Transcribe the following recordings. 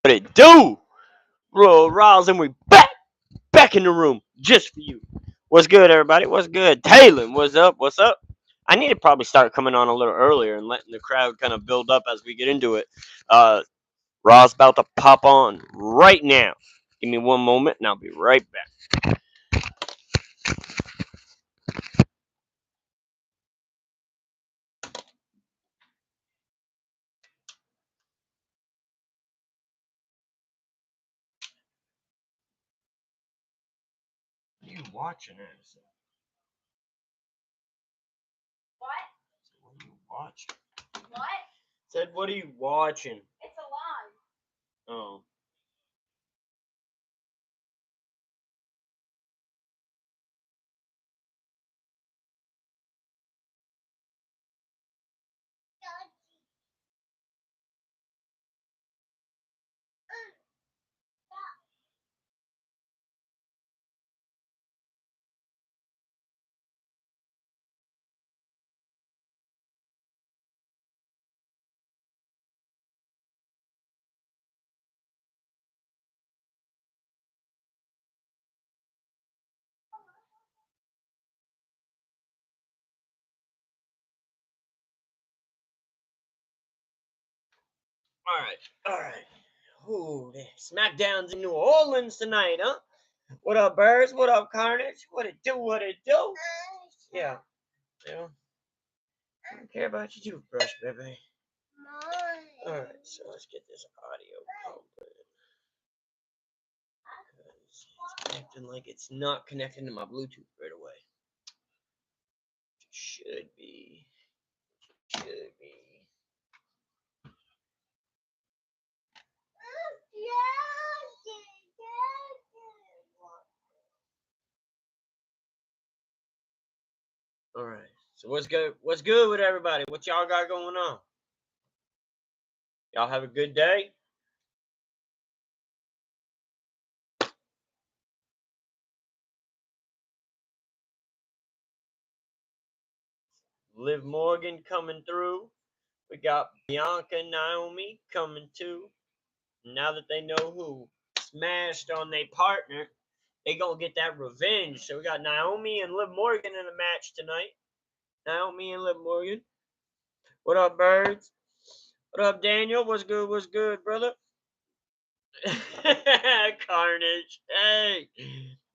What it do? Bro, Riles, and we back in the room just for you. What's good, everybody? What's good? Taylor, what's up? What's up? I need to probably start coming on a little earlier and letting the crowd kind of build up as we get into it. Raw's about to pop on right now. Give me one moment and I'll be right back. What are you watching, Addison? What? What are you watching? What? Said, what are you watching? It's a lie. Oh. All right. Ooh, Smackdown's in New Orleans tonight, huh? What up, Birds? What up, Carnage? What it do? What it do? Yeah. Yeah. I don't care about your toothbrush, baby. All right, so let's get this audio pumping. It's acting like it's not connecting to my Bluetooth right away. It should be. Should be. All right. So what's good? What's good with everybody? What y'all got going on? Y'all have a good day? Liv Morgan coming through. We got Bianca and Naomi coming too. Now that they know who smashed on their partner, they gonna get that revenge. So we got Naomi and Liv Morgan in a match tonight. Naomi and Liv Morgan. What up, Birds? What up, Daniel? What's good? What's good, brother? Carnage. Hey,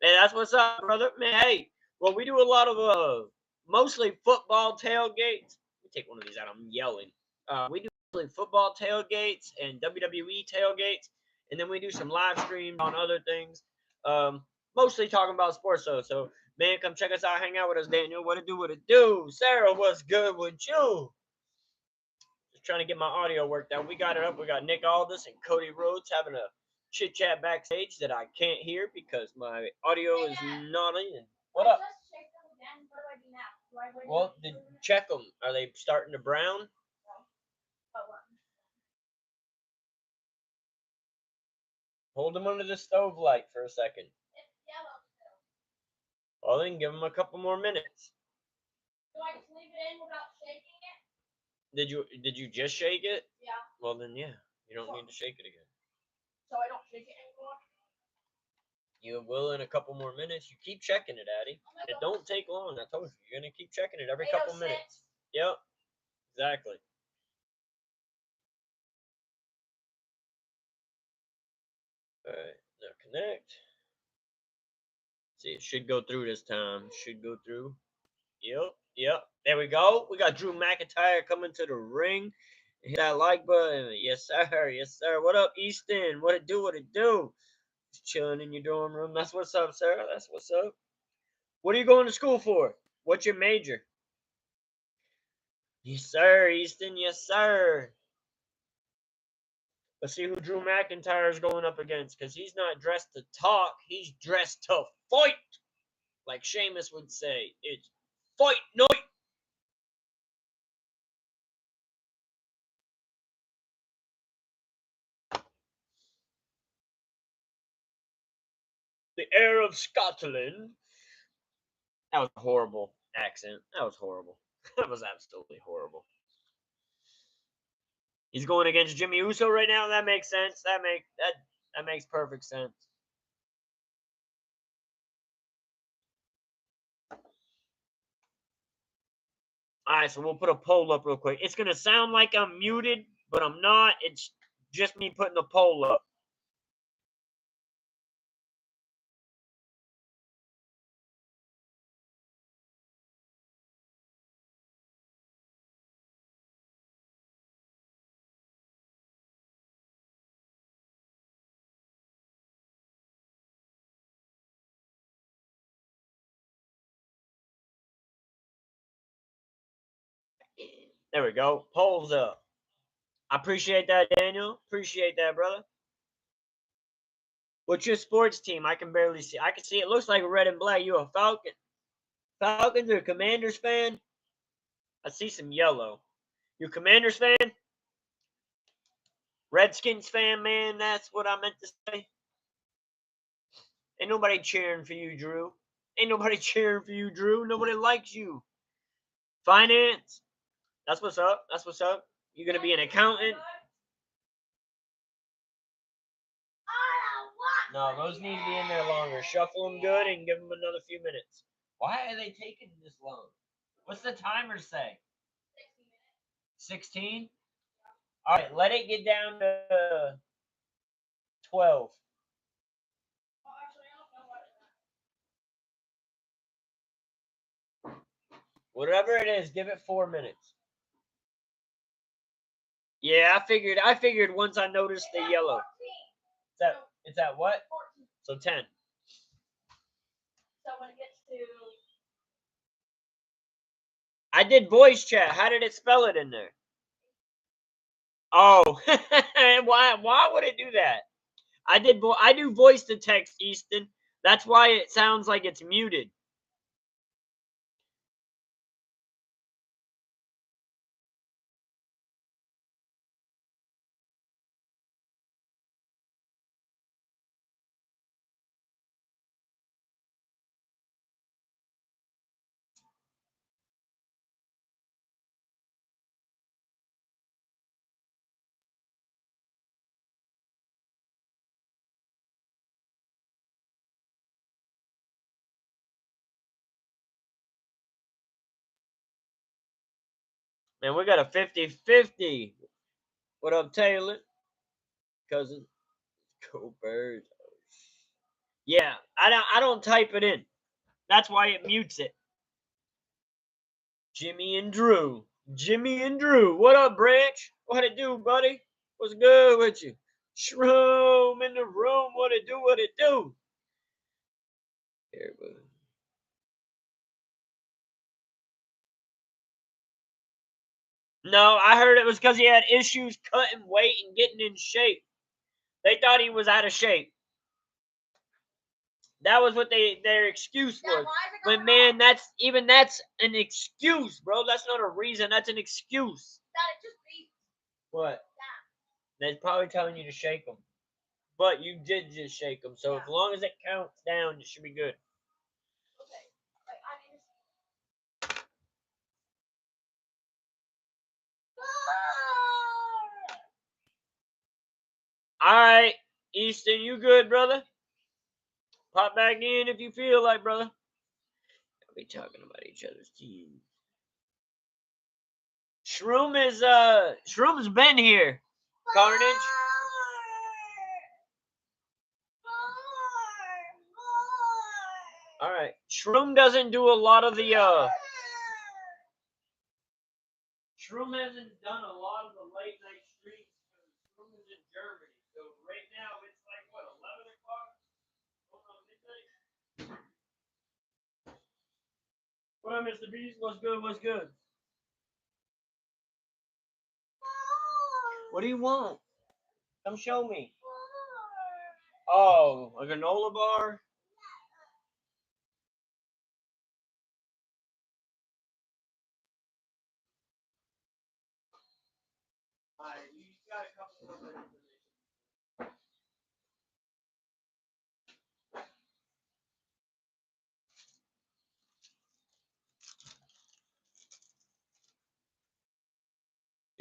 that's what's up, brother. Man, hey, well, we do a lot of mostly football tailgates. Let me take one of these out. I'm yelling. We do mostly football tailgates and WWE tailgates, and then we do some live streams on other things. Mostly talking about sports though. So, man, come check us out. Hang out with us, Daniel. What it do? What it do? Sarah, what's good with you? Just trying to get my audio worked out. We got it up. We got Nick Aldis and Cody Rhodes having a chit chat backstage that I can't hear because my audio is not in. What up? Well, check them. Are they starting to brown? Hold them under the stove light for a second. Well, then give them a couple more minutes. Do I just leave it in without shaking it? Did you just shake it? Yeah. Well, then yeah, you don't need to shake it again. So I don't shake it anymore? You will in a couple more minutes. You keep checking it, Addy. It don't take long. I told you. You're going to keep checking it every couple minutes. Yep. Exactly. All right. Now connect. See, it should go through this time. Should go through. Yep. There we go. We got Drew McIntyre coming to the ring. Hit that like button. Yes, sir. Yes, sir. What up, Easton? What it do? What it do? Just chilling in your dorm room. That's what's up, sir. That's what's up. What are you going to school for? What's your major? Yes, sir, Easton. Yes, sir. Let's see who Drew McIntyre is going up against, because he's not dressed to talk. He's dressed to fight. Like Sheamus would say, it's fight night. The heir of Scotland. That was a horrible accent. That was horrible. That was absolutely horrible. He's going against Jimmy Uso right now. That makes sense. That makes perfect sense. All right, so we'll put a poll up real quick. It's gonna sound like I'm muted, but I'm not. It's just me putting the poll up. There we go. Polls up. I appreciate that, Daniel. Appreciate that, brother. What's your sports team? I can barely see. I can see it looks like red and black. You a Falcon? Falcons or Commanders fan? I see some yellow. You Commanders fan? Redskins fan, man? That's what I meant to say. Ain't nobody cheering for you, Drew. Ain't nobody cheering for you, Drew. Nobody likes you. Finance? That's what's up. That's what's up. You're gonna be an accountant? No, those need to be in there longer. Shuffle them good and give them another few minutes. Why are they taking this long? What's the timer say? 16? All right, let it get down to 12. Whatever it is, give it 4 minutes. Yeah, I figured once I noticed the yellow. It's at what? 14. So 10. So when it gets to I did voice chat. How did it spell it in there? Oh, why would it do that? I do voice to text, Easton. That's why it sounds like it's muted. Man, we got a 50-50. What up, Taylor? Cousin. Go Birds. Yeah, I don't type it in. That's why it mutes it. Jimmy and Drew. Jimmy and Drew. What up, Branch? What it do, buddy? What's good with you? Shroom in the room. What it do? What it do? Here, buddy. No, I heard it was because he had issues cutting weight and getting in shape. They thought he was out of shape. That was what their excuse was. But man, that's an excuse, bro. That's not a reason. That's an excuse. What? They're probably telling you to shake them. But you did just shake them. So as long as it counts down, it should be good. All right, Easton, you good, brother? Pop back in if you feel like, brother. I'll be talking about each other's teams. Shroom's been here. Carnage. All right. Shroom doesn't do a lot of the Shroom hasn't done a lot of the late night streams because Shroom is in Germany. So right now it's like what, 11 o'clock? Midnight? What up, Mr. Beast? What's good? What's good? What do you want? Come show me. Oh, a granola bar? Alright, you got a couple of minutes.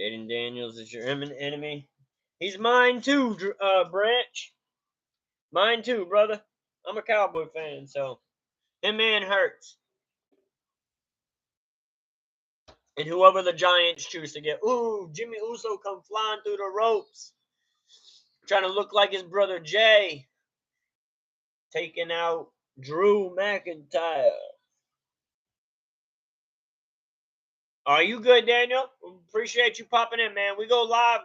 Jaden Daniels is your enemy. He's mine too, Branch. Mine too, brother. I'm a Cowboy fan, so him and Hurts. And whoever the Giants choose to get. Ooh, Jimmy Uso come flying through the ropes. Trying to look like his brother Jay. Taking out Drew McIntyre. Are you good, Daniel? Appreciate you popping in, man. We go live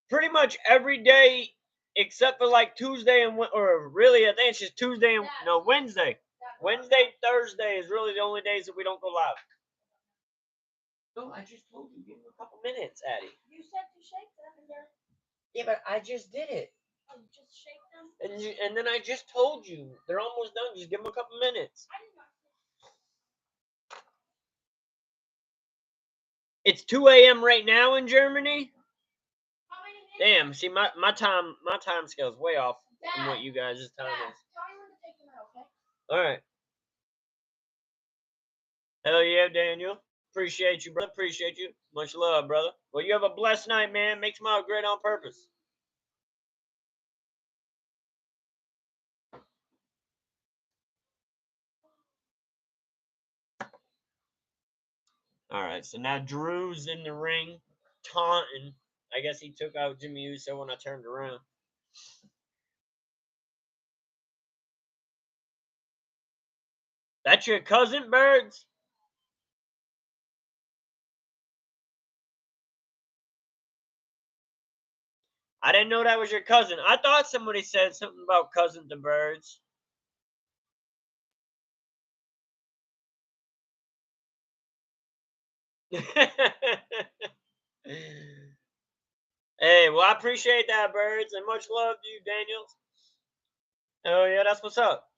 pretty much every day except for like Tuesday or really I think it's just Tuesday and Wednesday. Wednesday, Thursday is really the only days that we don't go live. No, I just told you. Give me a couple minutes, Addie. You said to shake them and they're... Yeah, but I just did it. Oh, just shake them? And then I just told you. They're almost done. Just give them a couple minutes. I did not. It's 2 a.m. right now in Germany. How many minutes? Damn, see my time scale is way off from what you guys' time is. Tell me when to take them out, okay? Alright. Hell yeah, Daniel. Appreciate you, brother. Appreciate you. Much love, brother. Well, you have a blessed night, man. Make tomorrow great on purpose. Alright, so now Drew's in the ring, taunting. I guess he took out Jimmy Uso when I turned around. That's your cousin, Birds? I didn't know that was your cousin. I thought somebody said something about cousins and Birds. Hey, well, I appreciate that, Birds, and much love to you, Daniels. Oh, yeah, that's what's up.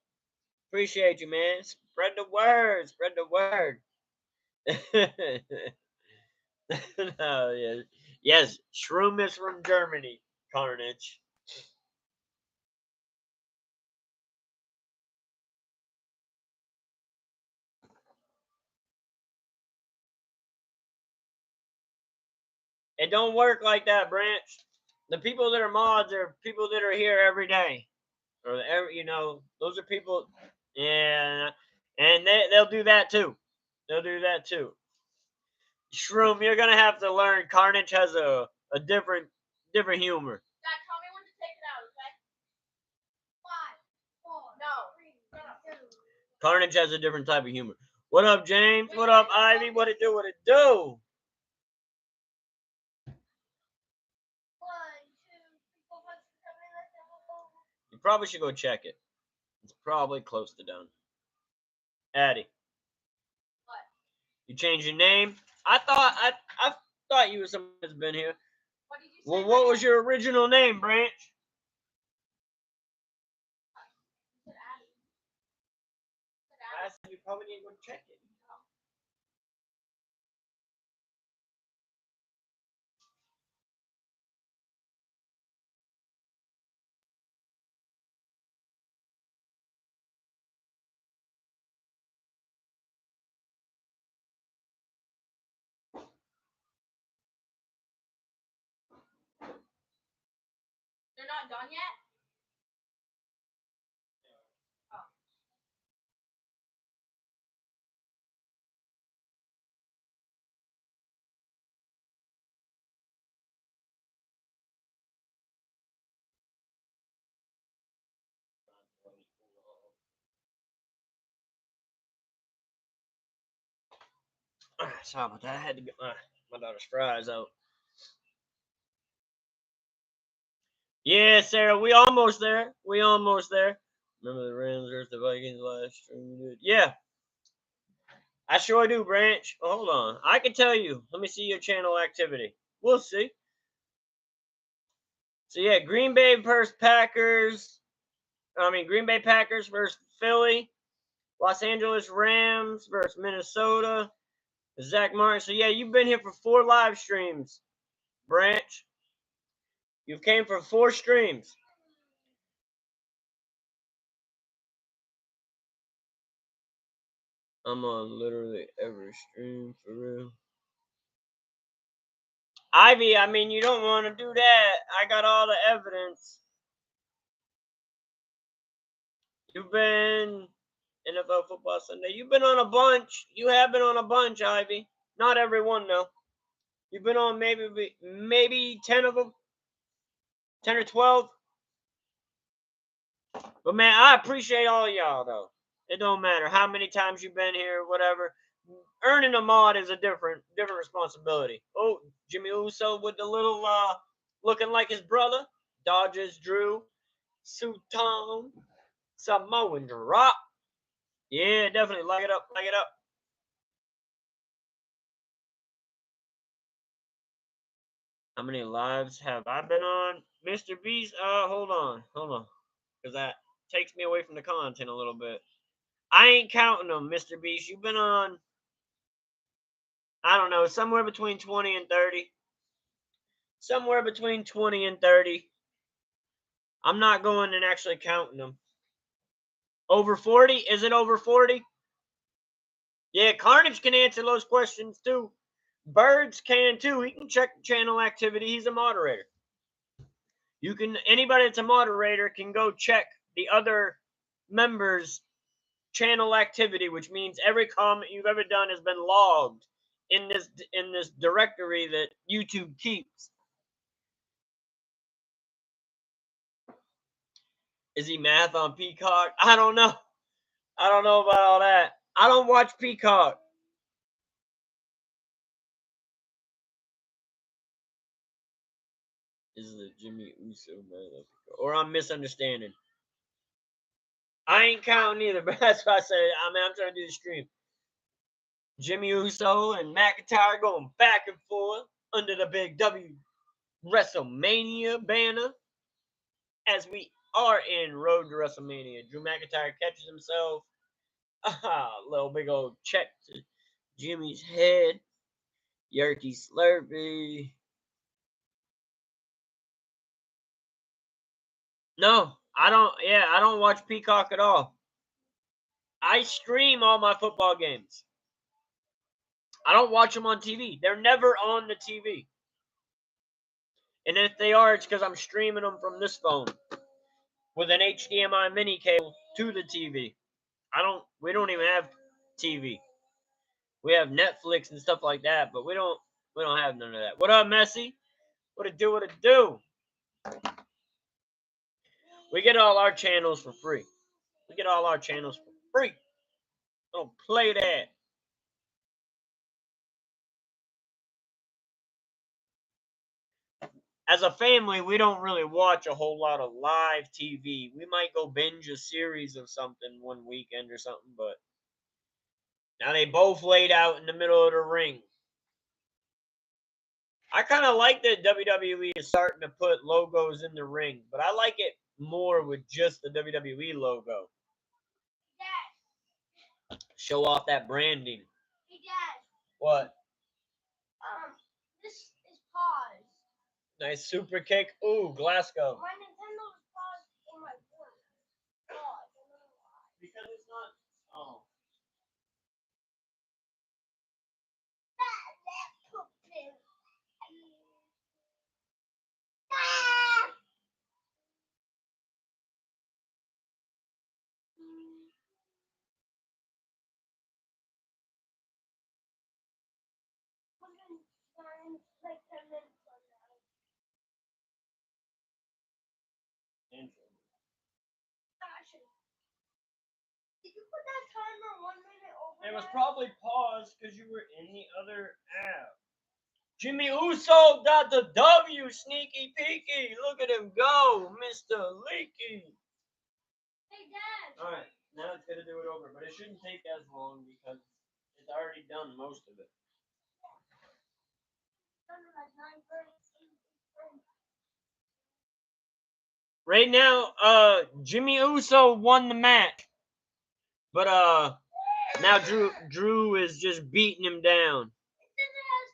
Appreciate you, man. Spread the word. Spread the word. No, yeah. Yes, Shroom is from Germany, Carnage. It don't work like that, Branch. The people that are mods are people that are here every day. Or those are people, yeah, and they'll do that too. They'll do that too. Shroom, you're gonna have to learn. Carnage has a different humor. Dad, tell me when to take it out, okay? 5, 4, no, 3, 2. Carnage has a different type of humor. What up, James? What up, Ivy? What it do? What it do? 1, 2, 3, 4, 5, 6, 7, 8, 9, 10, 11. You probably should go check it. It's probably close to done. Addie. What? You changed your name? I thought you were someone that's been here. What did you say? Well, what was your original name, Branch? You said Addie. I said you probably need to go check it. They're not done yet? Sorry about that. I had to get my daughter's fries out. Yeah, Sarah, we almost there. We almost there. Remember the Rams versus the Vikings last stream? Yeah, I sure do, Branch. Oh, hold on. I can tell you. Let me see your channel activity. We'll see. So, yeah, Green Bay versus Packers. Green Bay Packers versus Philly. Los Angeles Rams versus Minnesota. Zach Martin. So, yeah, you've been here for 4 live streams, Branch. You've came for 4 streams. I'm on literally every stream, for real. Ivy, I mean, you don't want to do that. I got all the evidence. You've been NFL Football Sunday. You've been on a bunch. You have been on a bunch, Ivy. Not every one, though. You've been on maybe 10 of them. 10 or 12. But, man, I appreciate all y'all, though. It don't matter how many times you've been here, whatever. Earning a mod is a different responsibility. Oh, Jimmy Uso with the little looking like his brother. Dodgers Drew. Sultan. Samoan drop. Yeah, definitely. Like it up. Like it up. How many lives have I been on? Mr. Beast? Hold on. Because that takes me away from the content a little bit. I ain't counting them, Mr. Beast. You've been on, I don't know, somewhere between 20 and 30. Somewhere between 20 and 30. I'm not going and actually counting them. Over 40? Is it over 40? Yeah, Carnage can answer those questions too. Birds can too. He can check channel activity. He's a moderator. Anybody that's a moderator can go check the other members' channel activity, which means every comment you've ever done has been logged in this directory that YouTube keeps. Is he math on Peacock? I don't know. I don't know about all that. I don't watch Peacock. Is it Jimmy Uso, man? Or I'm misunderstanding. I ain't counting either, but that's why I said, I'm trying to do the stream. Jimmy Uso and McIntyre going back and forth under the big W WrestleMania banner as we are in Road to WrestleMania. Drew McIntyre catches himself. Little big old check to Jimmy's head. Yerky Slurpee. No, I don't. Yeah, I don't watch Peacock at all. I stream all my football games. I don't watch them on TV. They're never on the TV. And if they are, it's because I'm streaming them from this phone with an HDMI mini cable to the TV. We don't even have TV. We have Netflix and stuff like that, but we don't have none of that. What up, Messi? What it do? What it do? We get all our channels for free. We get all our channels for free. Don't play that. As a family, we don't really watch a whole lot of live TV. We might go binge a series of something one weekend or something, but now they both laid out in the middle of the ring. I kind of like that WWE is starting to put logos in the ring, but I like it more with just the WWE logo. Dad. Show off that branding. Hey, Dad. What? This is paused. Nice super kick. Ooh, Glasgow. My Nintendo is paused in my phone. Oh, I don't know why. Because it's not. Oh. Like 10 minutes from now. Did you put that timer 1 minute over? It was probably paused because you were in the other app. Jimmy Uso got the W, sneaky peeky. Look at him go, Mr. Leaky. Hey, Dad. All right, now it's going to do it over, but it shouldn't take as long because it's already done most of it. Right now, Jimmy Uso won the match. But now Drew is just beating him down. It has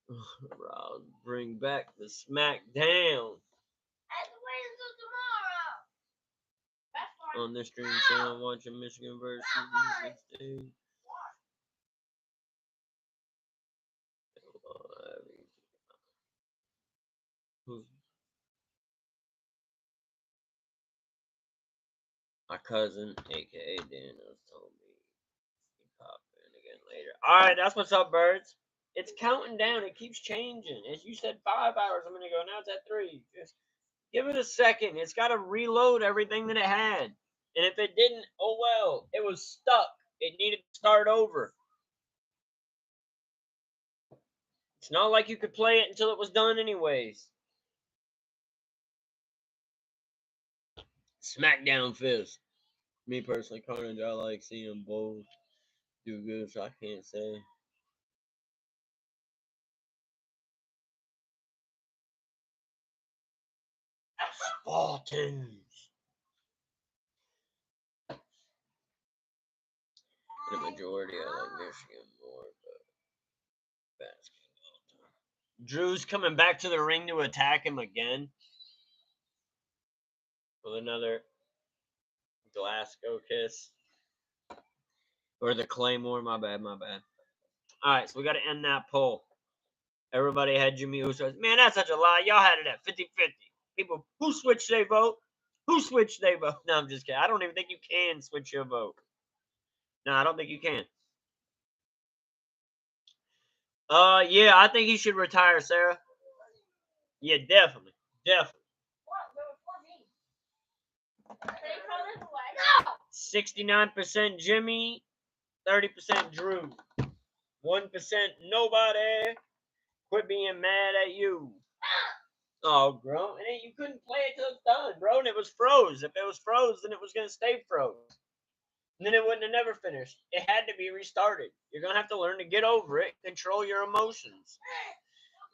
5 hours. I'll bring back the Smackdown. And wait until tomorrow. That's fine. On this stream, someone watching Michigan versus Michigan State. My cousin, aka Daniels, told me he pop in again later. Alright, that's what's up, birds. It's counting down. It keeps changing. As you said 5 hours a minute ago, now it's at 3. Just give it a second. It's got to reload everything that it had. And if it didn't, oh well. It was stuck. It needed to start over. It's not like you could play it until it was done anyways. Smackdown Fist. Me personally, Carnage, I like seeing them both do good, so I can't say. Spartans. The majority, I like Michigan more, but basketball. Drew's coming back to the ring to attack him again with another Glasgow kiss. Or the Claymore, my bad. Alright, so we got to end that poll. Everybody had Jimmy Uso. Man, that's such a lie. Y'all had it at 50-50. People, who switched their vote? Who switched their vote? No, I'm just kidding. I don't even think you can switch your vote. No, I don't think you can. Yeah, I think he should retire, Sarah. Yeah, definitely. 69% Jimmy, 30% Drew, 1% nobody. Quit being mad at you. Oh, bro, and then you couldn't play it till it's done, bro, and it was froze. If it was froze, then it was gonna stay froze. And then it wouldn't have never finished. It had to be restarted. You're gonna have to learn to get over it, control your emotions.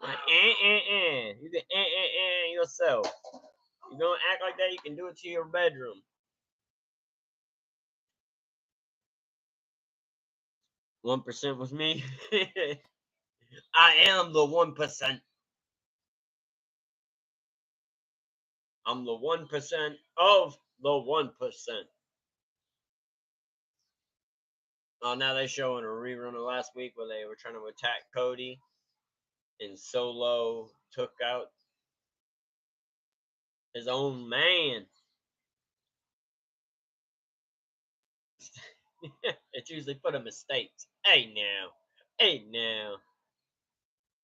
Like, You can yourself. You're gonna act like that, you can do it to your bedroom. 1% was me. I am the 1%. I'm the 1% of the 1%. Oh, now they're showing a rerun of last week where they were trying to attack Cody, and Solo took out his own man. It's usually for the mistakes. Hey now.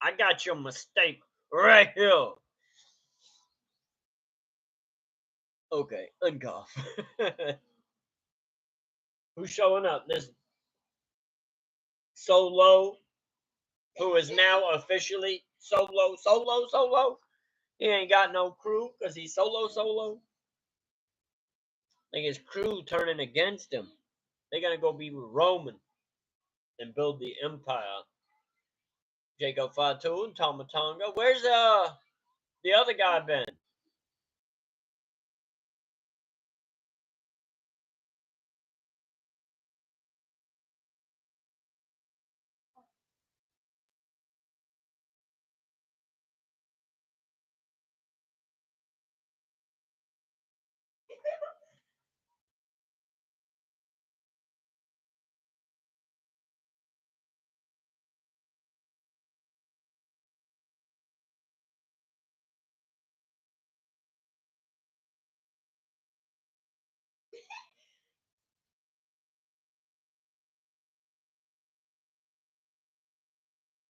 I got your mistake right here. Okay, uncough. Who's showing up? This Solo, who is now officially solo. He ain't got no crew because he's solo. Like his crew turning against him. They're gonna go be with Roman and build the empire. Jacob Fatu and Tama Tonga. Where's the other guy been?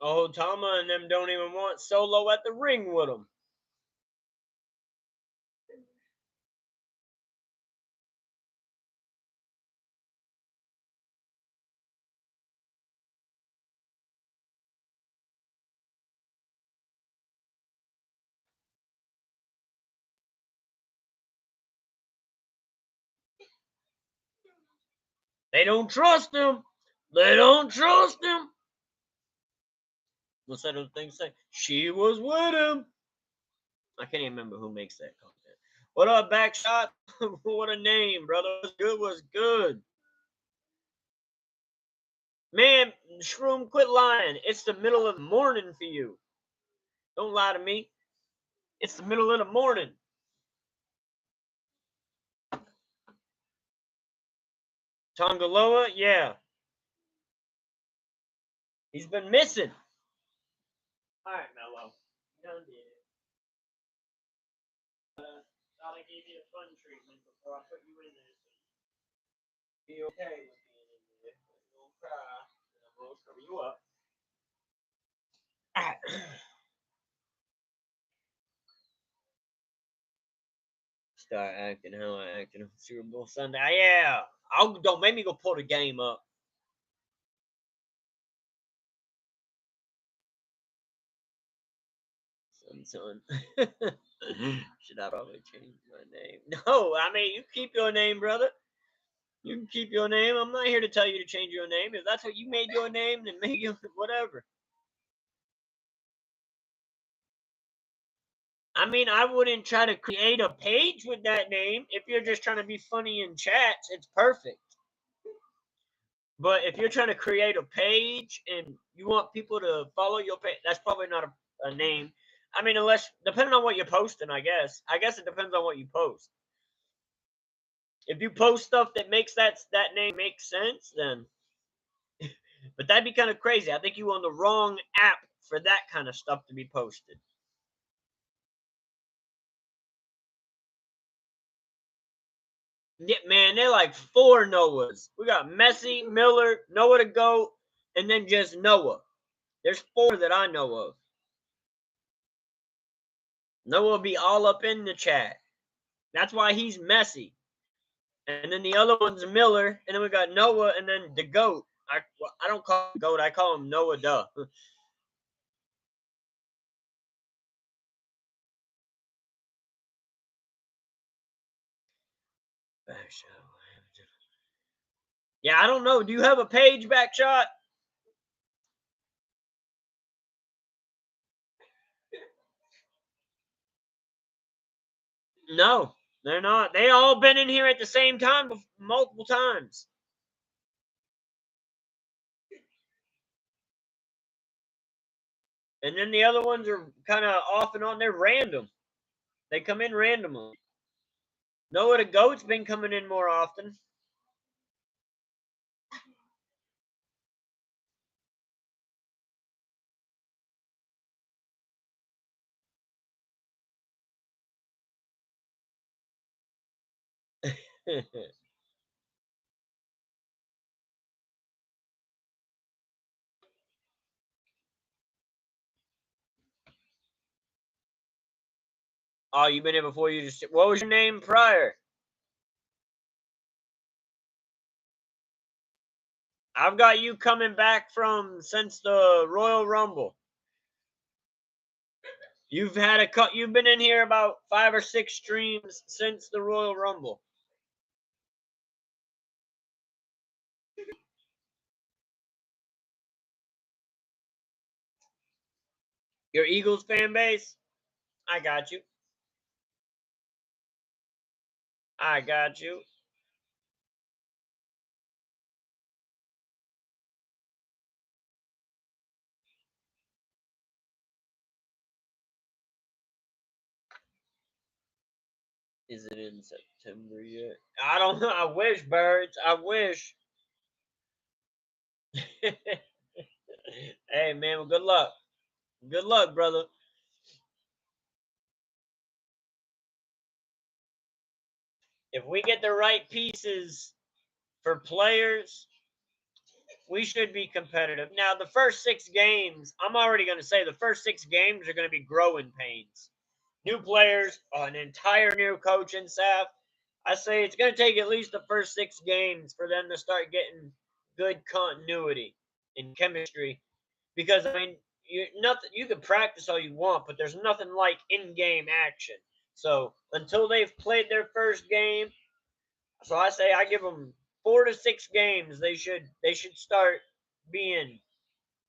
Oh, Tama and them don't even want Solo at the ring with them. They don't trust him. What's that other thing say? She was with him. I can't even remember who makes that comment. What up, Backshot? What a name, brother. What's good? Man, Shroom, quit lying. It's the middle of the morning for you. Don't lie to me. It's the middle of the morning. Tongaloa, yeah. He's been missing. All right, Mello. Done did it. give you a fun treatment before I put you in there. Be okay with being in there. Don't cry. I'm gonna cover you up. Start acting how I acted on Super Bowl Sunday. Yeah. Don't make me go pull the game up. Son. Should I probably change my name? No, I mean you keep your name, brother. You can keep your name. I'm not here to tell you to change your name. If that's what you made your name, then make it whatever. I mean, I wouldn't try to create a page with that name. If you're just trying to be funny in chats, it's perfect. But if you're trying to create a page and you want people to follow your page, that's probably not a name. I mean, unless depending on what you're posting, I guess. I guess it depends on what you post. If you post stuff that makes that name make sense, then. But that'd be kind of crazy. I think you on the wrong app for that kind of stuff to be posted. Yeah, man, they're like 4 Noahs. We got Messi, Miller, Noah the GOAT, and then just Noah. There's 4 that I know of. Noah will be all up in the chat. That's why he's Messi. And then the other one's Miller, and then we got Noah, and then the GOAT. I don't call him GOAT, I call him Noah Duh. Yeah, I don't know. Do you have a page, Backshot? No, they're not. They all been in here at the same time multiple times. And then the other ones are kind of off and on. They're random. They come in randomly. Noah the GOAT's been coming in more often. Oh, you've been here before. You just. What was your name prior? I've got you coming back from since the Royal Rumble. You've had a cut. You've been in here about 5 or 6 streams since the Royal Rumble. Your Eagles fan base? I got you. I got you. Is it in September yet? I don't know. I wish, birds. I wish. Hey, man. Well, good luck. Good luck, brother. If we get the right pieces for players, we should be competitive. Now, the first 6 games, I'm already going to say the first 6 games are going to be growing pains. New players, an entire new coaching staff. I say it's going to take at least the first 6 games for them to start getting good continuity and chemistry. Because I mean, you can practice all you want, but there's nothing like in-game action. So until they've played their first game, so I say I give them 4 to 6 games. They should start being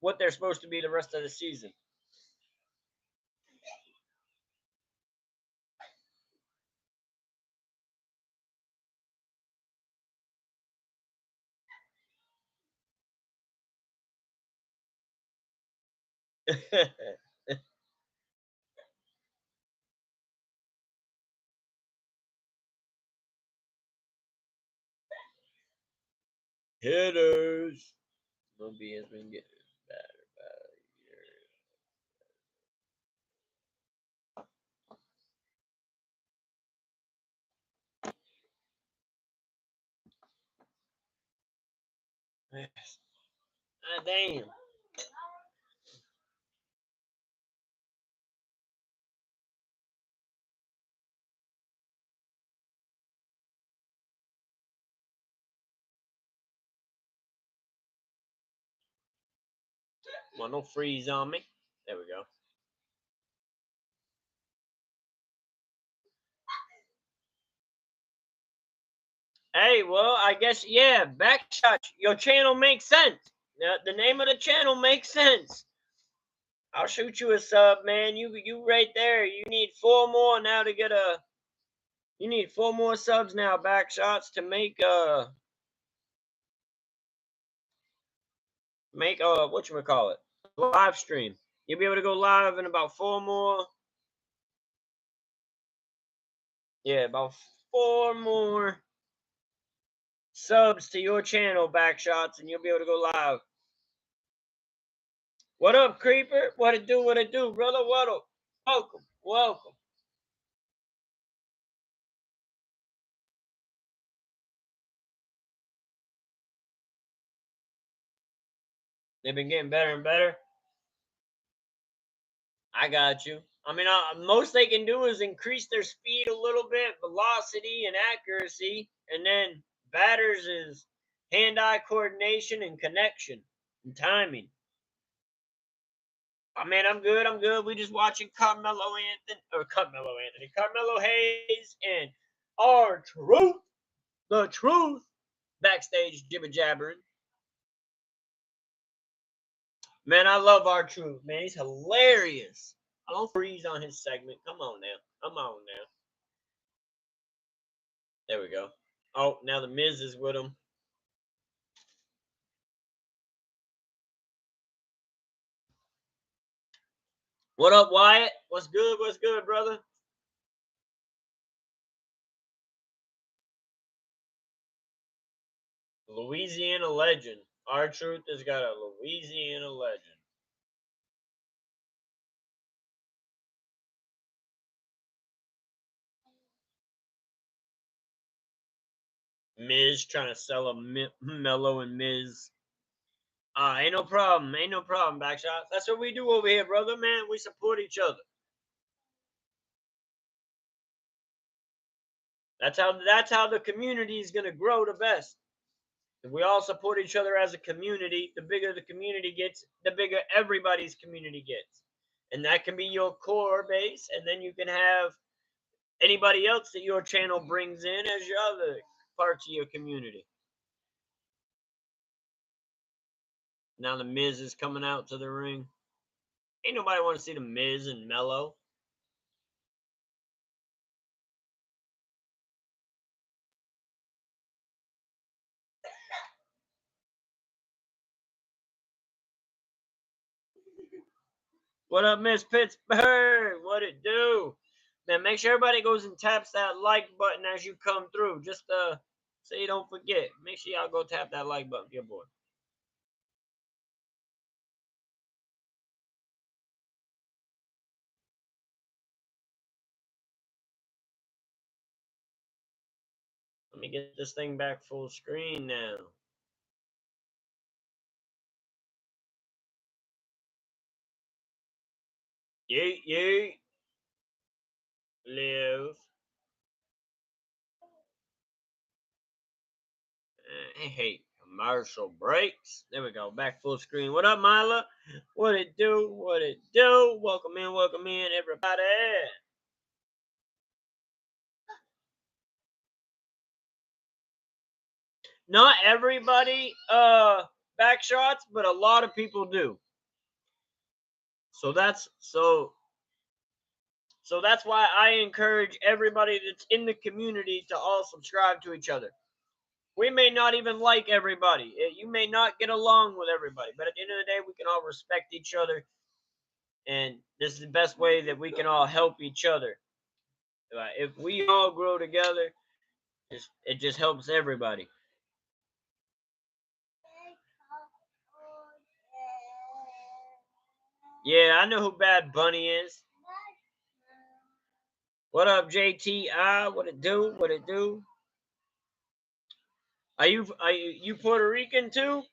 what they're supposed to be the rest of the season. Hitters. Moby has been getting better by years. Yes. Ah, damn. Well, no freeze on me. There we go. Hey, well, I guess, yeah, Backshot, your channel makes sense. The name of the channel makes sense. I'll shoot you a sub, man. You right there. You need 4 more now to get a. You need 4 more subs now, Backshots, to make whatchamacallit, live stream. You'll be able to go live in about 4 more. Yeah, about 4 more subs to your channel, Backshots, and you'll be able to go live. What up, Creeper? What it do? What it do, brother? What up? Welcome, welcome. They've been getting better and better. I got you. I mean, most they can do is increase their speed a little bit, velocity and accuracy, and then batters is hand-eye coordination and connection and timing. I mean, I'm good. I'm good. We just watching Carmelo Hayes, and R-Truth, the truth, backstage jibber jabbering. Man, I love R-Truth. Man, he's hilarious. I don't freeze on his segment. Come on now. Come on now. There we go. Oh, now the Miz is with him. What up, Wyatt? What's good? What's good, brother? Louisiana legend. R-Truth has got a Louisiana legend. Miz trying to sell a Mello and Miz. Ain't no problem. Ain't no problem, Backshot. That's what we do over here, brother, man. We support each other. That's how the community is gonna grow the best. If we all support each other as a community, the bigger the community gets, the bigger everybody's community gets. And that can be your core base, and then you can have anybody else that your channel brings in as your other parts of your community. Now the Miz is coming out to the ring. Ain't nobody want to see the Miz and Mello. What up, Miss Pittsburgh? What it do? Man, make sure everybody goes and taps that like button as you come through. Just so you don't forget. Make sure y'all go tap that like button, your boy. Let me get this thing back full screen now. Yeet, yeet. Live. Hey, commercial breaks. There we go. Back full screen. What up, Mila? What it do? What it do? Welcome in, everybody. Not everybody back shots, but a lot of people do. So that's why I encourage everybody that's in the community to all subscribe to each other. We may not even like everybody. You may not get along with everybody, but at the end of the day, we can all respect each other, and this is the best way that we can all help each other. If we all grow together, it just helps everybody. Yeah, I know who Bad Bunny is. What up, JTI? What it do? What it do? Are you Puerto Rican too?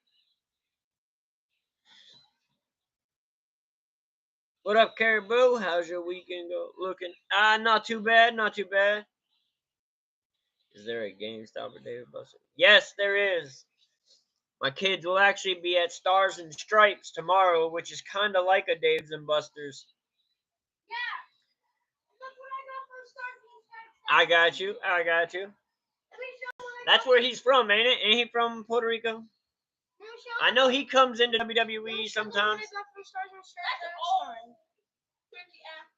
What up, Caribou? How's your weekend looking? Not too bad, not too bad. Is there a GameStop or David Buster? Yes, there is. My kids will actually be at Stars and Stripes tomorrow, which is kind of like a Dave's and Buster's. Yeah. Look what I got for Stars and Stripes. I got you. I got you. Let me show what I That's got. where he's from, ain't it? Ain't he from Puerto Rico? Let me show I know he comes into Let me WWE show what I sometimes. got for Stars and Stripes. That's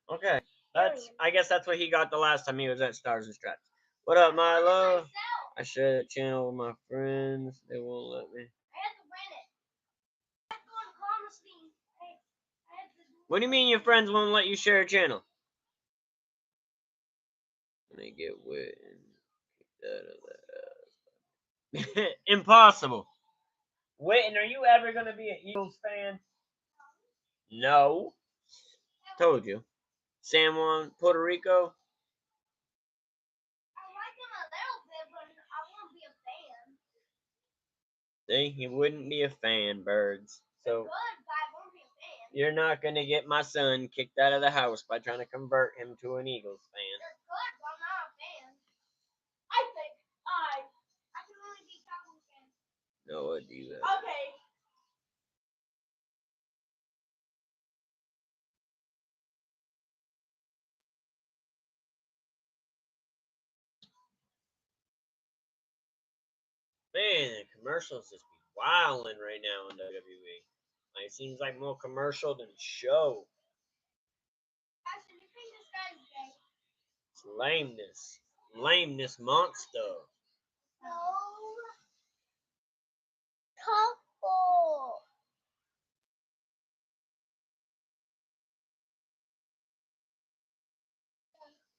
Okay. I guess that's what he got the last time he was at Stars and Stripes. What up, Milo? I share the channel with my friends. They won't let me. I had to rent it. I had to go on Commerce Thing. I had to do What do you mean your friends won't let you share a channel? When they get wet and kicked out of the Impossible. Wait, are you ever gonna be an Eagles fan? No. Told you. San Juan, Puerto Rico. I like him a little bit, but I won't be a fan. See, he wouldn't be a fan, birds. So Good, but I won't be a fan. you're not gonna get my son kicked out of the house by trying to convert him to an Eagles fan. They're good, but I'm not a fan. I think I can only be Cowboys fan. No idea. Okay. Man, the commercials just be wilding right now in WWE. Like, it seems like more commercial than show. Actually, you think this guy's gay? It's lameness. Lameness monster. No. Couple.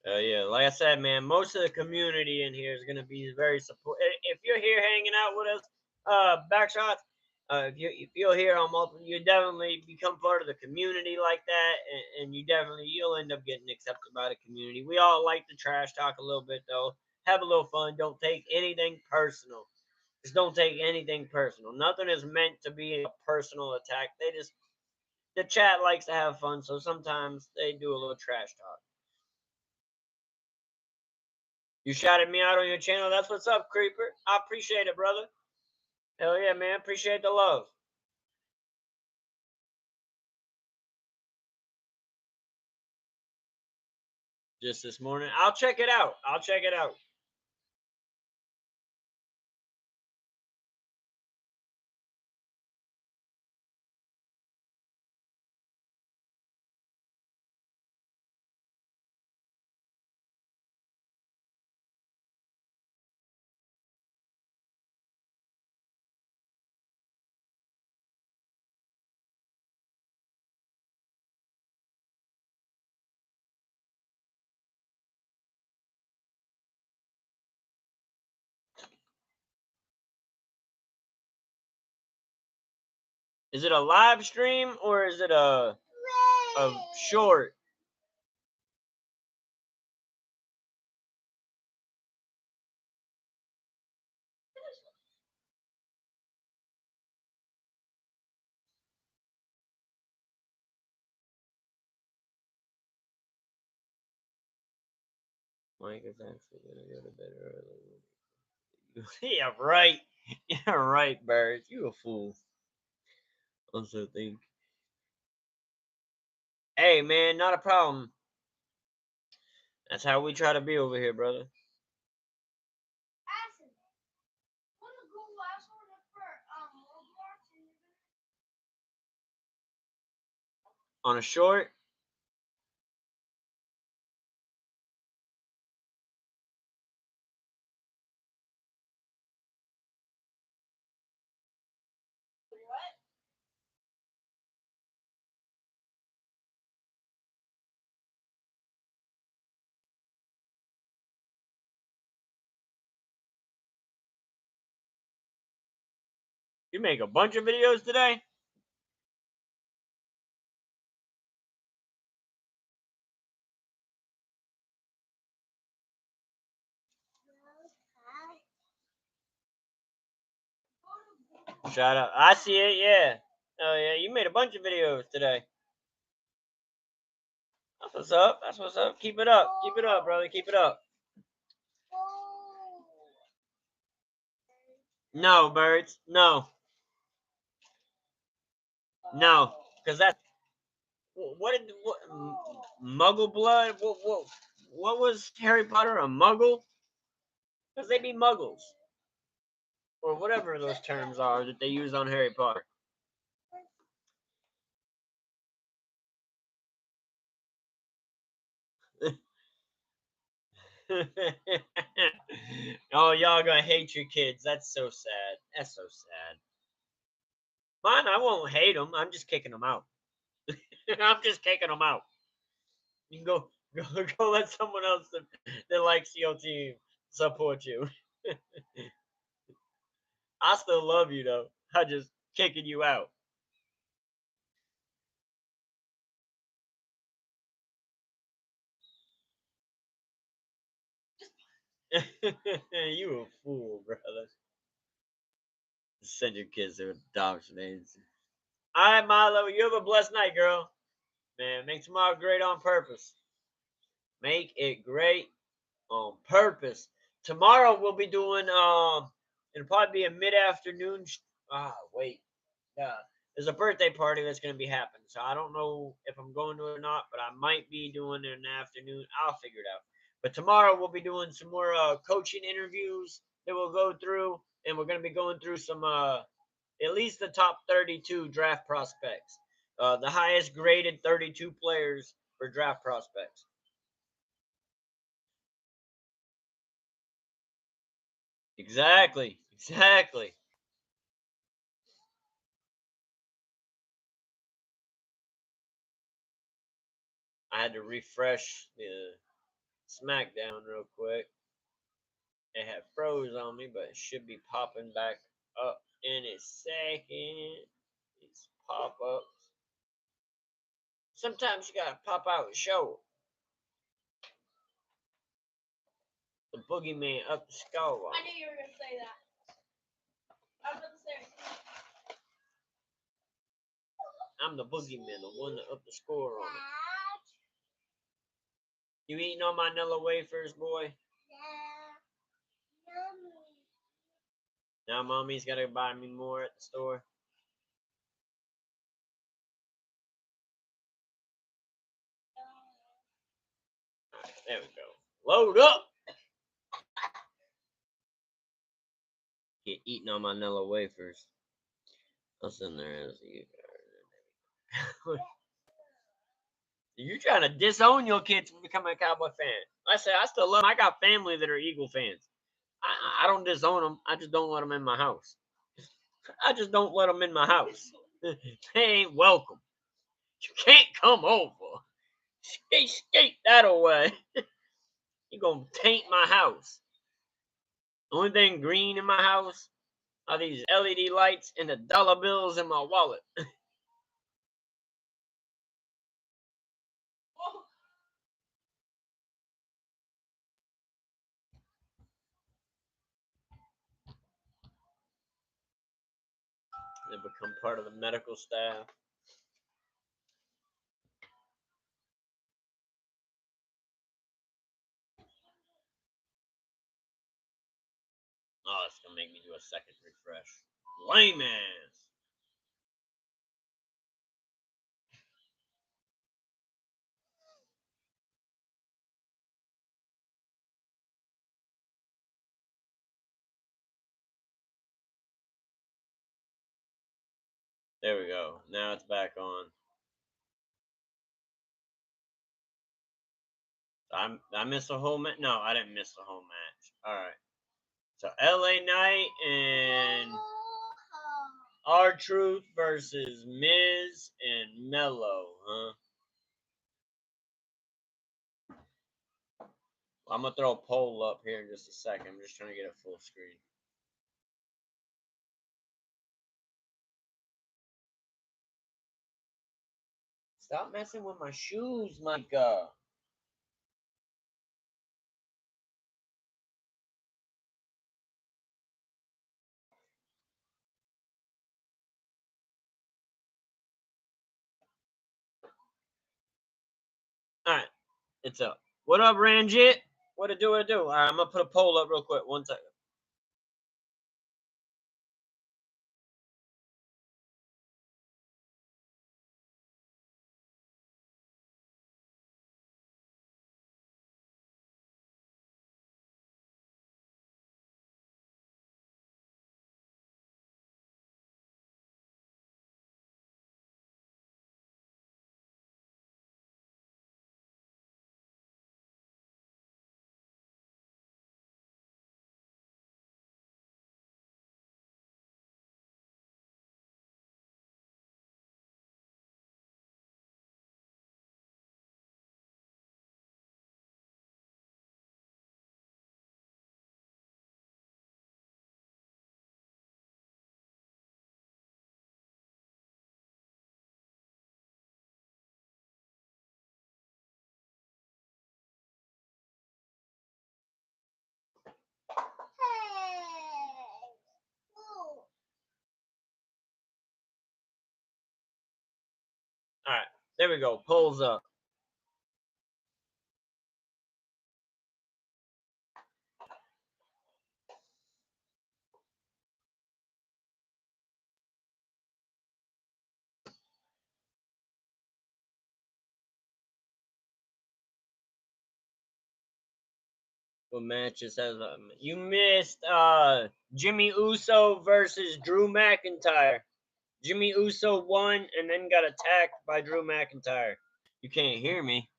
Yeah, like I said, man, most of the community in here is gonna be very support. If you're here hanging out with us, Backshots, if you're here on multiple, you definitely become part of the community like that, and you'll end up getting accepted by the community. We all like to trash talk a little bit though. Have a little fun. Don't take anything personal. Just don't take anything personal. Nothing is meant to be a personal attack. The chat likes to have fun, so sometimes they do a little trash talk. You shouted me out on your channel. That's what's up, Creeper. I appreciate it, brother. Hell yeah, man. Appreciate the love. Just this morning. I'll check it out. I'll check it out. Is it a live stream or is it a short? Mike is actually gonna go to bed early. Yeah, right. Yeah, right, Bird. You a fool. Also think. Hey, man, not a problem. That's how we try to be over here, brother. Ashton, want to go last order for Roblox? On a short. What? You make a bunch of videos today? Shout out. I see it, yeah. Oh, yeah. You made a bunch of videos today. That's what's up. That's what's up. Keep it up. Keep it up, brother. Keep it up. No, birds. No. No. Because that's what Muggle blood? What was Harry Potter, a Muggle? Because they be Muggles or whatever those terms are that they use on Harry Potter. Oh, y'all gonna hate your kids. That's so sad. That's so sad. Mine, I won't hate them. I'm just kicking them out. I'm just kicking them out. You can go let someone else that likes your team support you. I still love you though. I just kicking you out. You a fool, brother. Send your kids to adoption agency. All right, Milo, you have a blessed night, girl. Man, make tomorrow great on purpose. Make it great on purpose. Tomorrow we'll be doing it'll probably be a mid-afternoon. Wait, yeah, there's a birthday party that's gonna be happening, so I don't know if I'm going to it or not, but I might be doing it in the afternoon. I'll figure it out. But tomorrow we'll be doing some more coaching interviews that we'll go through, and we're gonna be going through some at least the top 32 draft prospects, the highest graded 32 players for draft prospects. Exactly. Exactly. I had to refresh the Smackdown real quick. It had froze on me, but it should be popping back up in a second. These pop ups. Sometimes you gotta pop out and show the boogeyman up the skull. I knew you were gonna say that. I was about to say. I'm the boogeyman, the one that up the score on it. You eating on my Nilla wafers, boy? Now mommy's gotta buy me more at the store. Alright, there we go. Load up! Get eating on my Nilla wafers. What's in there? You're trying to disown your kids from becoming a Cowboy fan. Like I said, I still love them. I got family that are Eagle fans. I don't disown them. I just don't let them in my house. I just don't let them in my house. They ain't welcome. You can't come over. Skate that away. You're going to taint my house. The only thing green in my house are these LED lights and the dollar bills in my wallet. They become part of the medical staff. Oh, it's gonna make me do a second refresh. Lame ass. There we go. Now it's back on. I missed a whole match. No, I didn't miss the whole match. All right. So LA Knight and R-Truth versus Miz and Mello, huh? I'm gonna throw a poll up here in just a second. I'm just trying to get it full screen. Stop messing with my shoes, Micah. All right, it's up. What up, Ranjit? What to do? What to do? All right, I'm gonna put a poll up real quick. 1 second. All right, there we go. Polls up. What matches has you missed? Jimmy Uso versus Drew McIntyre. Jimmy Uso won and then got attacked by Drew McIntyre. You can't hear me.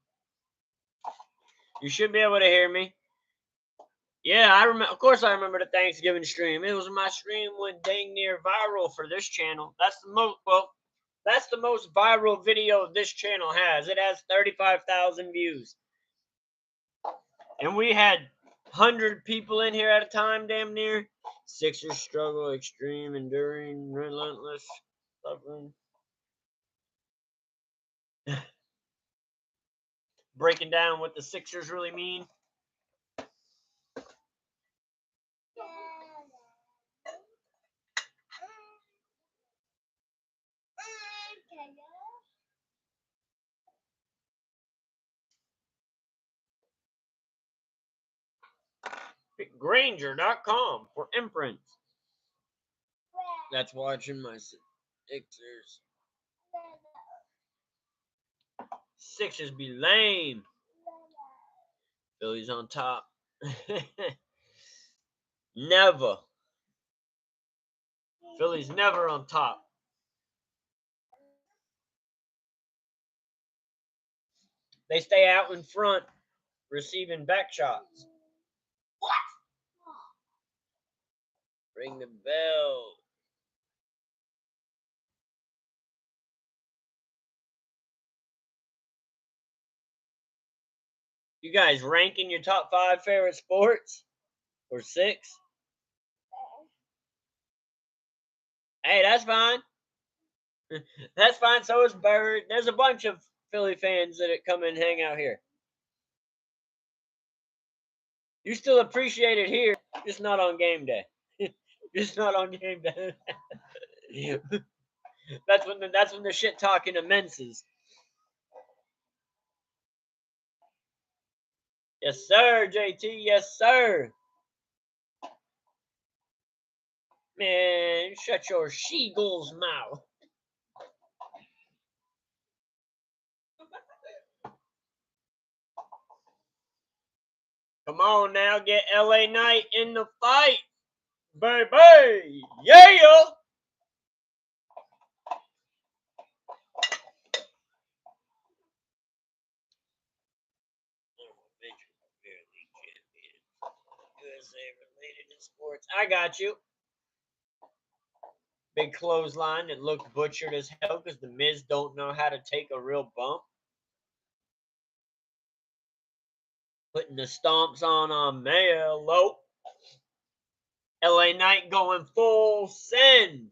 You should be able to hear me. Yeah, I remember. Of course, I remember the Thanksgiving stream. It was my stream went dang near viral for this channel. That's the most. Well, that's the most viral video this channel has. It has 35,000 views, and we had 100 people in here at a time, damn near. Sixers struggle, extreme, enduring, relentless, suffering. Breaking down what the Sixers really mean. Granger.com for imprints. That's watching my Sixers. Sixers be lame. Phillies on top. Never. Phillies never on top. They stay out in front, receiving back shots. What? Ring the bell. You guys ranking your top 5 favorite sports? Or 6? Hey, that's fine. That's fine. So is Bird. There's a bunch of Philly fans that come and hang out here. You still appreciate it here, just not on game day. Just not on game day. that's when the shit talking immenses. Yes, sir, JT. Yes, sir. Man, shut your she-gull's mouth. Come on now, get LA Knight in the fight. Baby. Yeah. USA related in sports. I got you. Big clothesline that looked butchered as hell because the Miz don't know how to take a real bump. Putting the stomps on Melo. LA Knight going full send.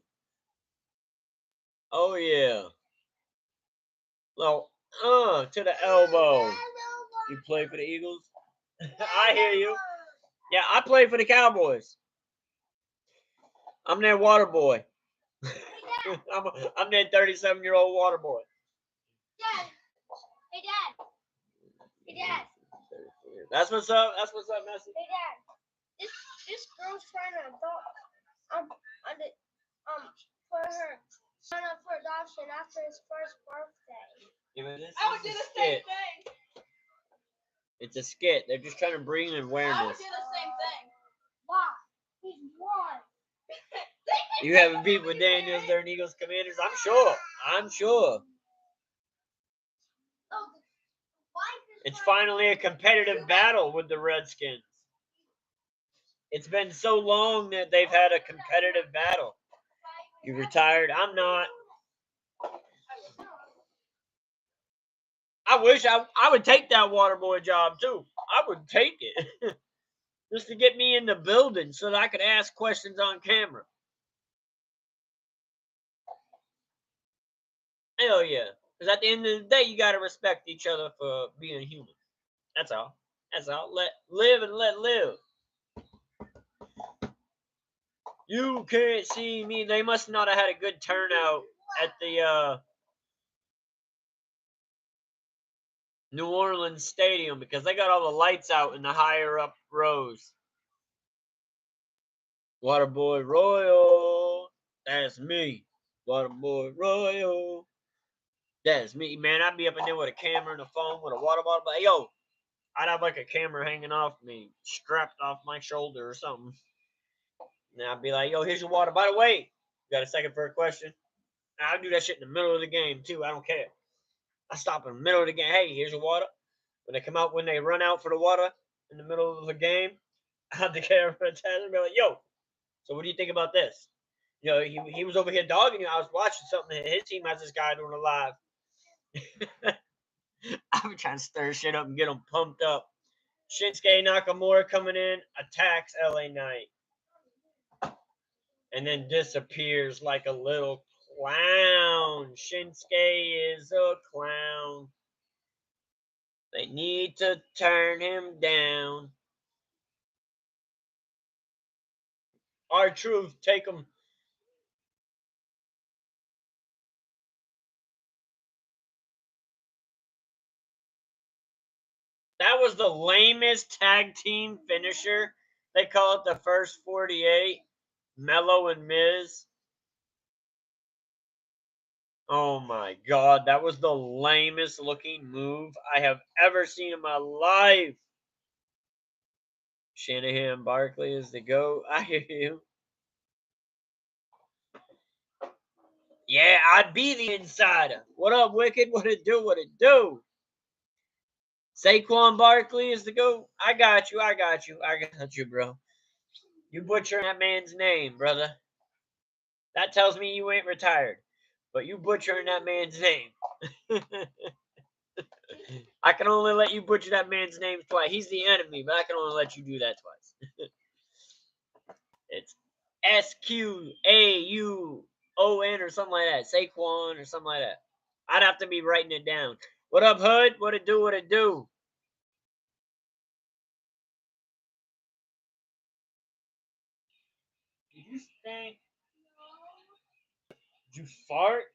Oh yeah. Well, to the elbow. You play for the Eagles? I hear you. Yeah, I play for the Cowboys. I'm their water boy. I'm their 37-year-old water boy. Dad. Hey, Dad. Hey, Dad. That's what's up. That's what's up, Messi. Hey, Dad. This girl's trying to put her son up for adoption after his first birthday. Yeah, but this I would is do a the skit. same thing. It's a skit. They're just trying to bring awareness. I would do the same thing. Why? He's one. You have a beef with Daniels during Eagles Commanders? I'm sure. I'm sure. It's finally a competitive battle with the Redskins. It's been so long that they've had a competitive battle. You retired? I'm not. I wish I would take that water boy job too. I would take it. Just to get me in the building so that I could ask questions on camera. Hell yeah. Because at the end of the day, you got to respect each other for being human. That's all. That's all. Let live and let live. You can't see me. They must not have had a good turnout at the New Orleans Stadium because they got all the lights out in the higher up rows. Waterboy Royal. That's me. Waterboy Royal. That's me, man. I'd be up in there with a camera and a phone with a water bottle. But yo, I'd have like a camera hanging off me, strapped off my shoulder or something. And I'd be like, yo, here's your water. By the way, you got a second for a question? I'll do that shit in the middle of the game too. I don't care. I stop in the middle of the game. Hey, here's your water. When they run out for the water in the middle of the game, I have the camera attached and be like, yo, so what do you think about this? You know, he was over here dogging you. I was watching something. His team has this guy doing it live. I'm trying to stir shit up and get them pumped up. Shinsuke Nakamura coming in, attacks LA Knight. And then disappears like a little clown. Shinsuke is a clown. They need to turn him down. R-Truth, take him. That was the lamest tag team finisher. They call it the first 48. Mello and Miz. Oh my God, that was the lamest looking move I have ever seen in my life. Shanahan Barkley is the GOAT. I hear you. Yeah, I'd be the insider. What up, Wicked? What it do? What it do? Saquon Barkley is the GOAT. I got you. I got you. I got you, bro. You butchering that man's name, brother. That tells me you ain't retired. But you butchering that man's name. I can only let you butcher that man's name twice. He's the enemy, but I can only let you do that twice. It's Squaun or something like that. Saquon or something like that. I'd have to be writing it down. What up, Hood? What it do? What it do? Did you stink? Did you fart?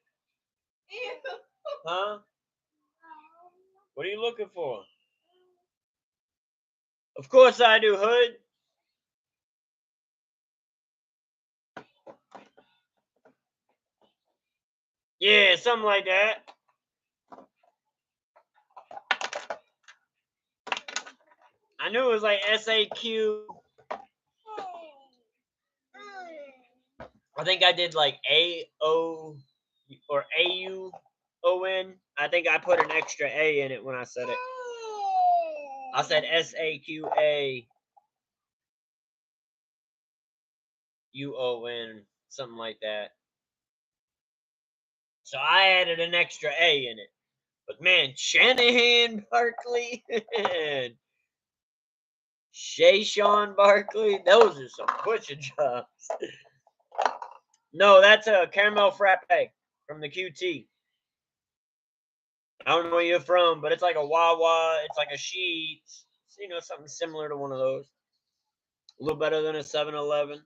Huh? What are you looking for? Of course I do, Hood. Yeah, something like that. I knew it was like SAQ. I think I did like AO or AUON. I think I put an extra A in it when I said it. I said SAQAUON, something like that. So I added an extra A in it. But man, Shanahan Barkley and Sean Barkley, those are some butcher jobs. No, that's a caramel frappe from the QT. I don't know where you're from, but it's like a Wawa. It's like a Sheetz. Something similar to one of those. A little better than a 7-Eleven.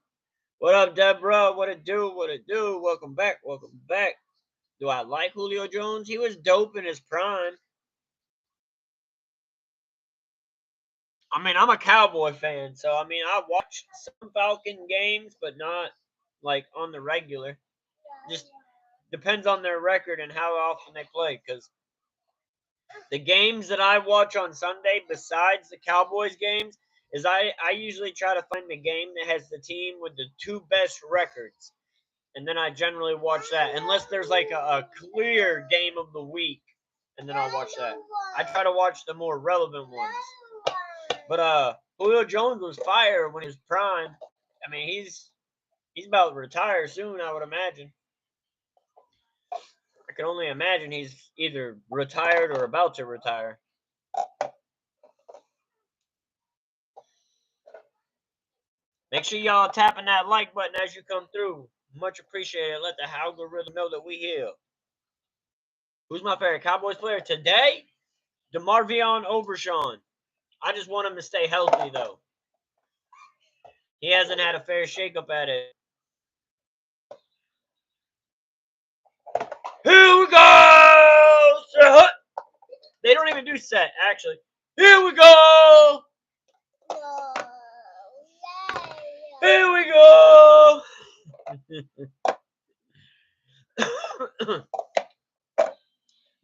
What up, Deborah? What it do? What it do? Welcome back. Welcome back. Do I like Julio Jones? He was dope in his prime. I mean, I'm a Cowboy fan, so I mean, I watch some Falcon games, but not like on the regular. Just depends on their record and how often they play. Because the games that I watch on Sunday, besides the Cowboys games, is I usually try to find the game that has the team with the two best records, and then I generally watch that, unless there's like a clear game of the week, and then I'll watch that. I try to watch the more relevant ones. But Julio Jones was fire when he was prime. I mean, he's about to retire soon, I would imagine. I can only imagine he's either retired or about to retire. Make sure y'all tapping that like button as you come through. Much appreciated. Let the algorithm know that we here. Who's my favorite Cowboys player today? DeMarvion Overshawn. I just want him to stay healthy, though. He hasn't had a fair shakeup at it. Here we go! They don't even do set, actually. Here we go! Here we go!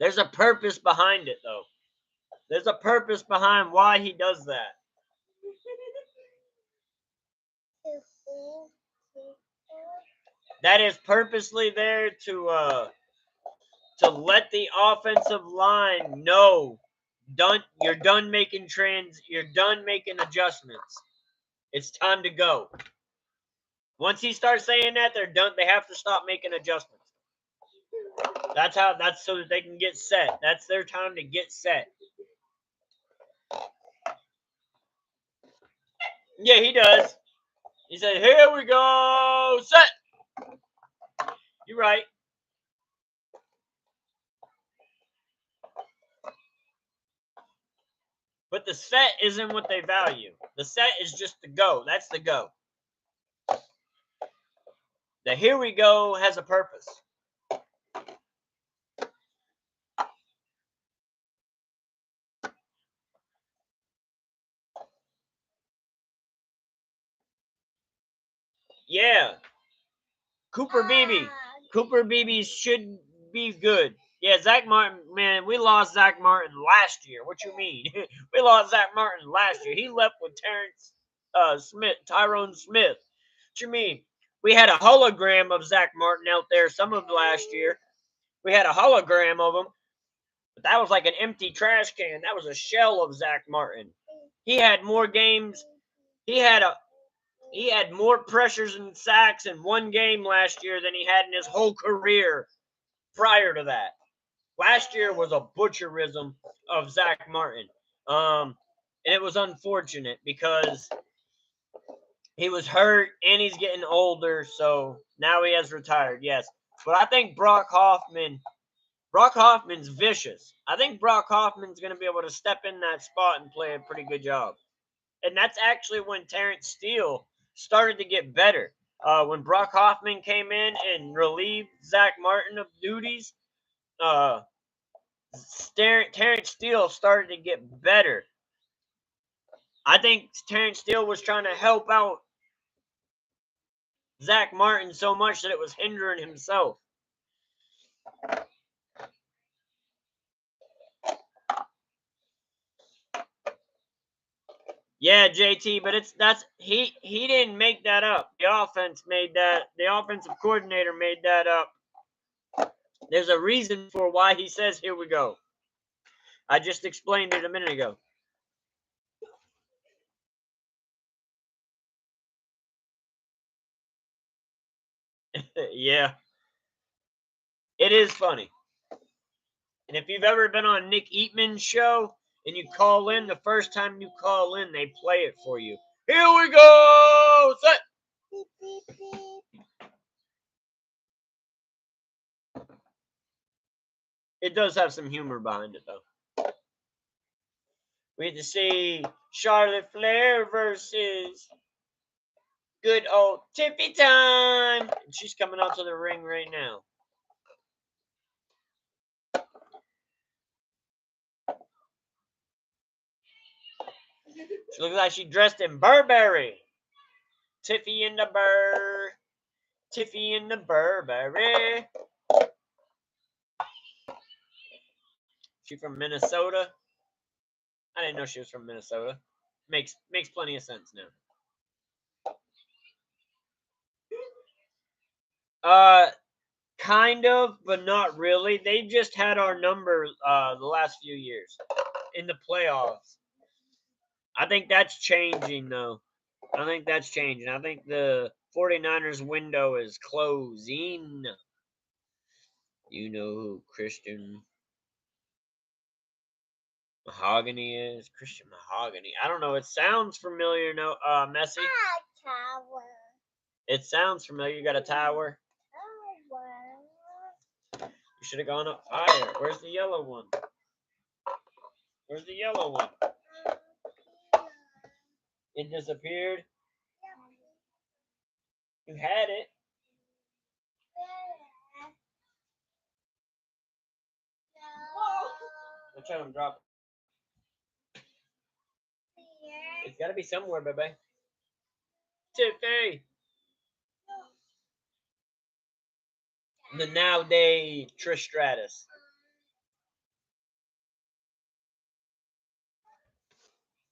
There's a purpose behind it, though. There's a purpose behind why he does that. That is purposely there to let the offensive line know you're done making adjustments. It's time to go. Once he starts saying that, they're done. They have to stop making adjustments. That's so that they can get set. That's their time to get set. Yeah, he does. He said, "Here we go, set." You're right. But the set isn't what they value. The set is just the go. That's the go. The "here we go" has a purpose. Yeah. Cooper Beebe should be good. Yeah, Zach Martin, man, we lost Zach Martin last year. What you mean? We lost Zach Martin last year. He left with Tyrone Smith. What you mean? We had a hologram of Zach Martin out there some of last year. We had a hologram of him, but that was like an empty trash can. That was a shell of Zach Martin. He had more games. He had more pressures and sacks in one game last year than he had in his whole career prior to that. Last year was a butcherism of Zach Martin. And it was unfortunate because he was hurt and he's getting older, so now he has retired, yes. But I think Brock Hoffman's vicious. I think Brock Hoffman's going to be able to step in that spot and play a pretty good job. And that's actually when Terrence Steele started to get better. When Brock Hoffman came in and relieved Zach Martin of duties, Terrence Steele started to get better. I think Terrence Steele was trying to help out Zach Martin so much that it was hindering himself. Yeah, JT, but he didn't make that up. The offense made that. The offensive coordinator made that up. There's a reason for why he says, "Here we go." I just explained it a minute ago. Yeah. It is funny. And if you've ever been on Nick Eatman's show and you call in, the first time you call in, they play it for you. Here we go! Set! It does have some humor behind it, though. We get to see Charlotte Flair versus good old Tiffy time. And she's coming out to the ring right now. She looks like she dressed in Burberry. Tiffy in the Burberry. She from Minnesota? I didn't know she was from Minnesota. Makes plenty of sense now. Kind of, but not really. They just had our number the last few years in the playoffs. I think that's changing though. I think that's changing. I think the 49ers window is closing. You know who Christian Mahogany is? Christian Mahogany. I don't know. It sounds familiar. No, Messi. Tower. It sounds familiar. You got a tower. Tower. You should have gone up higher. Where's the yellow one? Where's the yellow one? It disappeared. You had it. Let's try to drop it. It's got to be somewhere, baby. Tiffy. The nowadays Trish Stratus.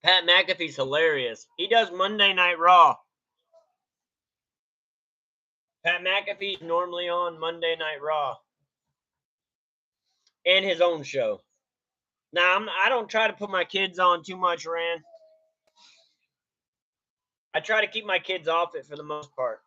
Pat McAfee's hilarious. He does Monday Night Raw. Pat McAfee's normally on Monday Night Raw. And his own show. Now, I don't try to put my kids on too much, Rand. I try to keep my kids off it for the most part.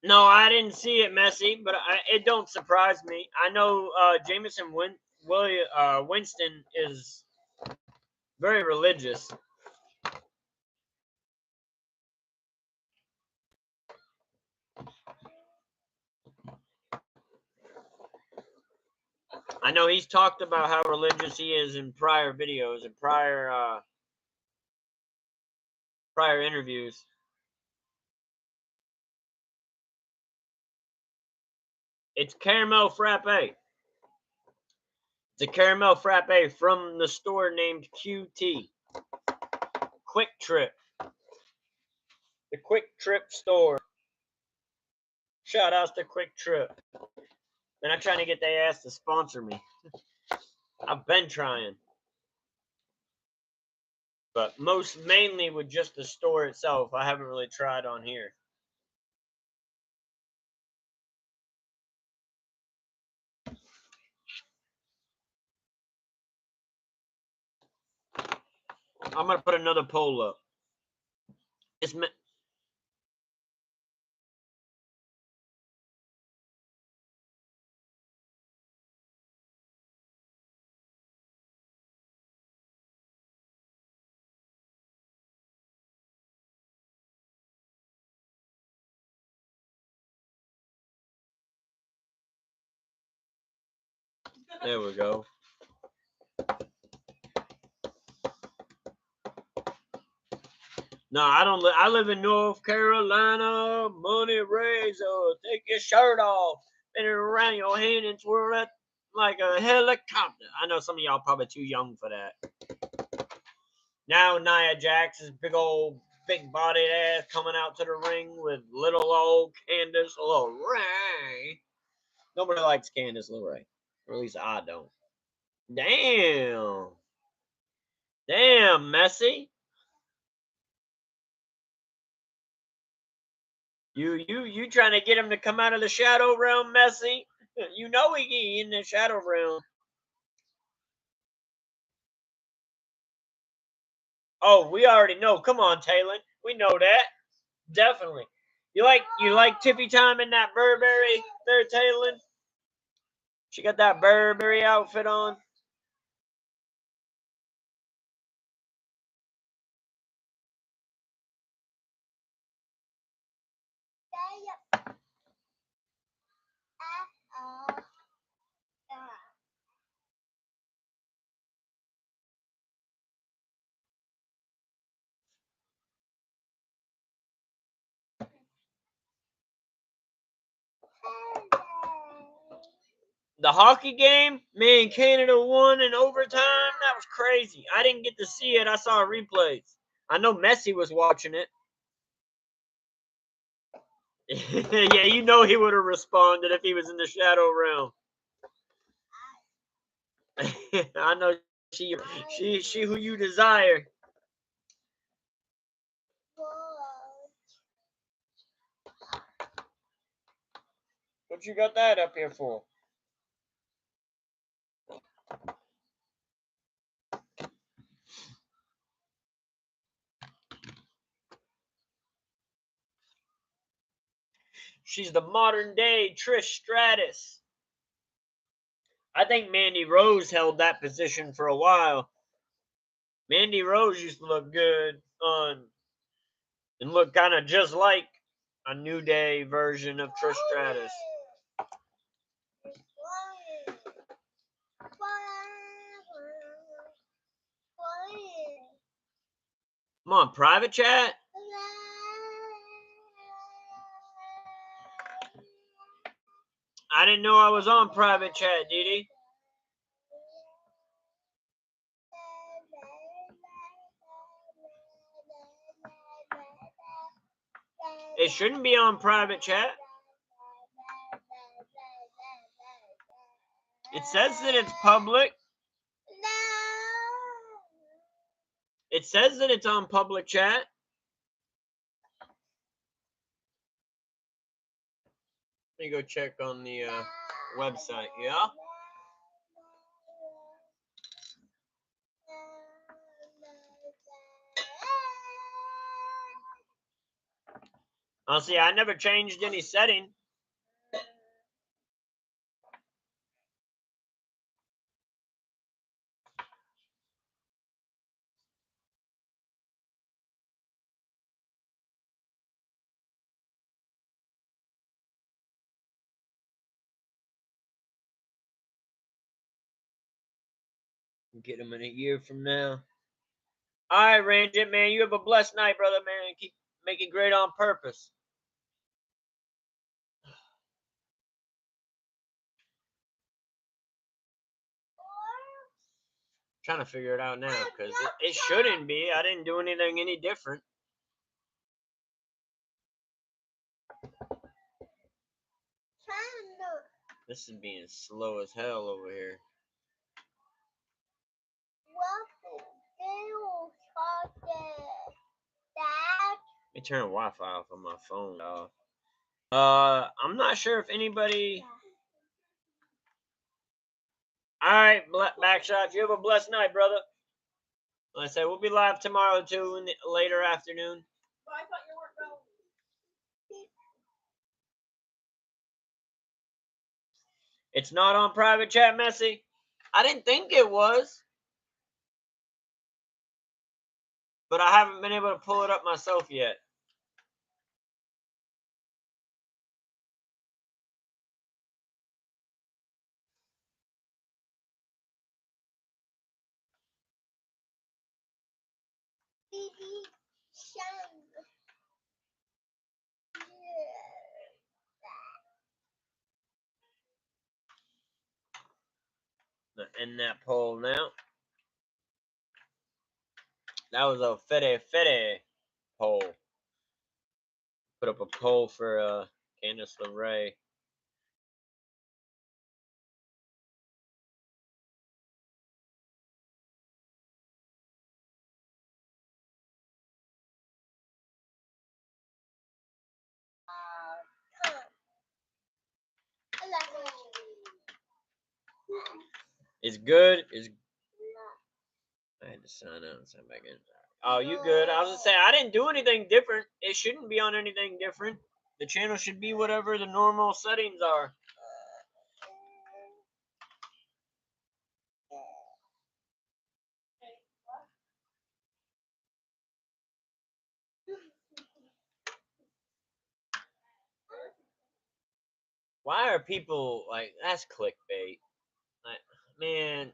No, I didn't see it, Messi, but it don't surprise me. I know Jameson Winston is very religious. I know he's talked about how religious he is in prior videos and prior interviews. It's caramel frappe. It's a caramel frappe from the store named QT. Quick Trip. The Quick Trip store. Shout outs to Quick Trip. And I'm trying to get their ass to sponsor me. I've been trying. But mainly with just the store itself. I haven't really tried on here. I'm going to put another poll up. There we go. No, I don't. I live in North Carolina. Money razor. Take your shirt off, spin it around your hand and twirl it like a helicopter. I know some of y'all probably too young for that. Now Nia Jax's big bodied ass coming out to the ring with little old Candice LeRae. Nobody likes Candice LeRae, or at least I don't. Damn, Messi. You trying to get him to come out of the shadow realm, Messi? You know he in the shadow realm. Oh, we already know. Come on, Taylor. We know that. Definitely. You like Tiffy time in that Burberry there, Taylor? She got that Burberry outfit on. The hockey game, man, Canada won in overtime. That was crazy. I didn't get to see it. I saw replays. I know Messi was watching it. Yeah, you know he would have responded if he was in the Shadow Realm. I know she who you desire. What you got that up here for? She's the modern day Trish Stratus. I think Mandy Rose held that position for a while. Mandy Rose used to look good on and look kind of just like a New Day version of Trish Stratus. Come on, private chat. I didn't know I was on private chat, Didi. It shouldn't be on private chat. It says that it's public. It says that it's on public chat. Let me go check on the website, yeah? Honestly, I never changed any setting. Get him in a year from now. All right, Ranger, man. You have a blessed night, brother, man. Keep making great on purpose. Trying to figure it out now because it shouldn't be. I didn't do anything any different. This is being slow as hell over here. Let me turn Wi-Fi off on my phone. I'm not sure if anybody. All right, Backshots. You have a blessed night, brother. Like I said, we'll be live tomorrow too in the later afternoon. It's not on private chat, Messi. I didn't think it was, but I haven't been able to pull it up myself yet. End that poll now. That was a Fede poll. Put up a poll for Candice LeRae. It's good. I had to sign out and sign back in. Oh, you good? I was gonna say I didn't do anything different. It shouldn't be on anything different. The channel should be whatever the normal settings are. Why are people like that's clickbait? Like, man,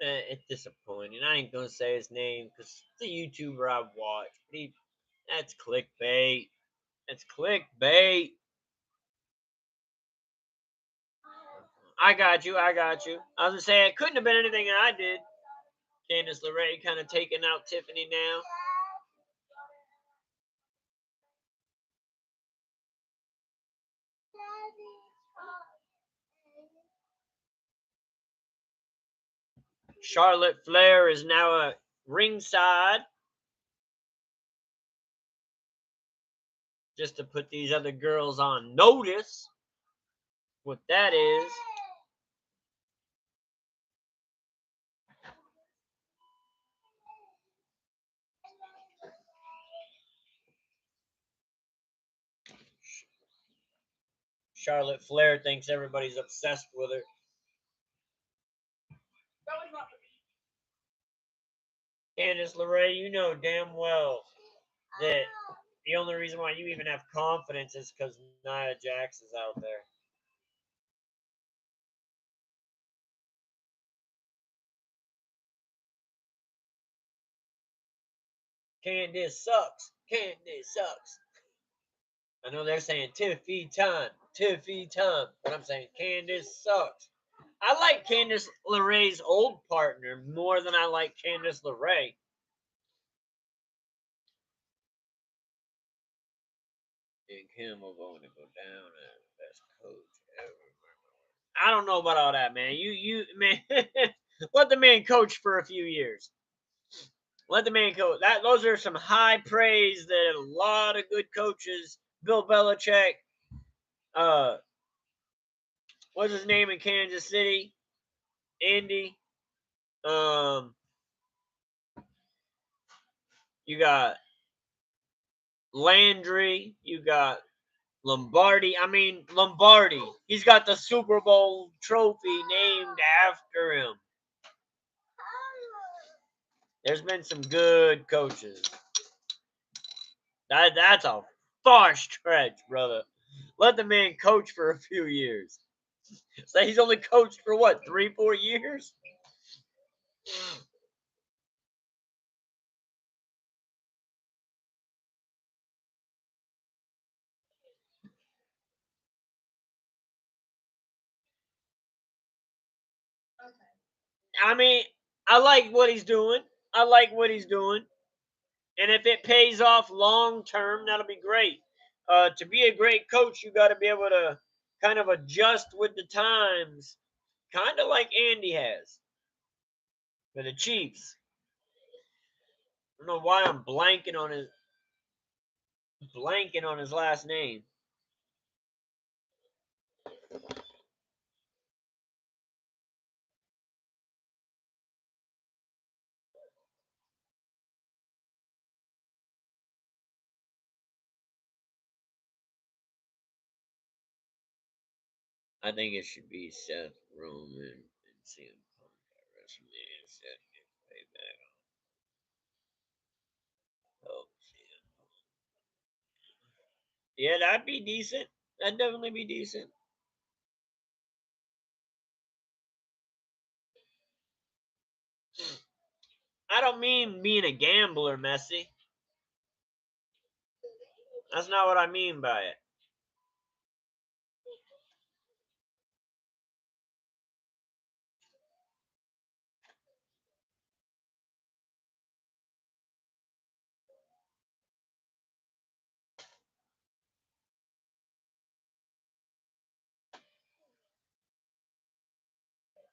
it's disappointing. I ain't gonna say his name because it's a YouTuber I watch. That's clickbait. That's clickbait. I got you. I was gonna say it couldn't have been anything that I did. Candice LeRae kind of taking out Tiffany now. Charlotte Flair is now at ringside. Just to put these other girls on notice what that is. Charlotte Flair thinks everybody's obsessed with her. Candice LeRae, you know damn well that the only reason why you even have confidence is because Nia Jax is out there. Candice sucks. Candice sucks. I know they're saying Tiffy time, but I'm saying Candice sucks. I like Candice LeRae's old partner more than I like Candice LeRae. And Kim will going to go down as best coach ever. I don't know about all that, man. You man, let the man coach for a few years. Let the man coach. Those are some high praise that a lot of good coaches. Bill Belichick, what's his name in Kansas City? Andy. You got Landry. You got Lombardi. I mean, Lombardi. He's got the Super Bowl trophy named after him. There's been some good coaches. That's a far stretch, brother. Let the man coach for a few years. So he's only coached for what, 3-4 years? I mean, I like what he's doing. And if it pays off long term, that'll be great. To be a great coach, you got to be able to kind of adjust with the times, kind of like Andy has for the Chiefs. I don't know why I'm blanking on his last name. I think it should be Seth Roman and CM Punk at WrestleMania. Seth gets payback on CM Punk. Yeah, that'd be decent. That'd definitely be decent. I don't mean being a gambler, Messi. That's not what I mean by it.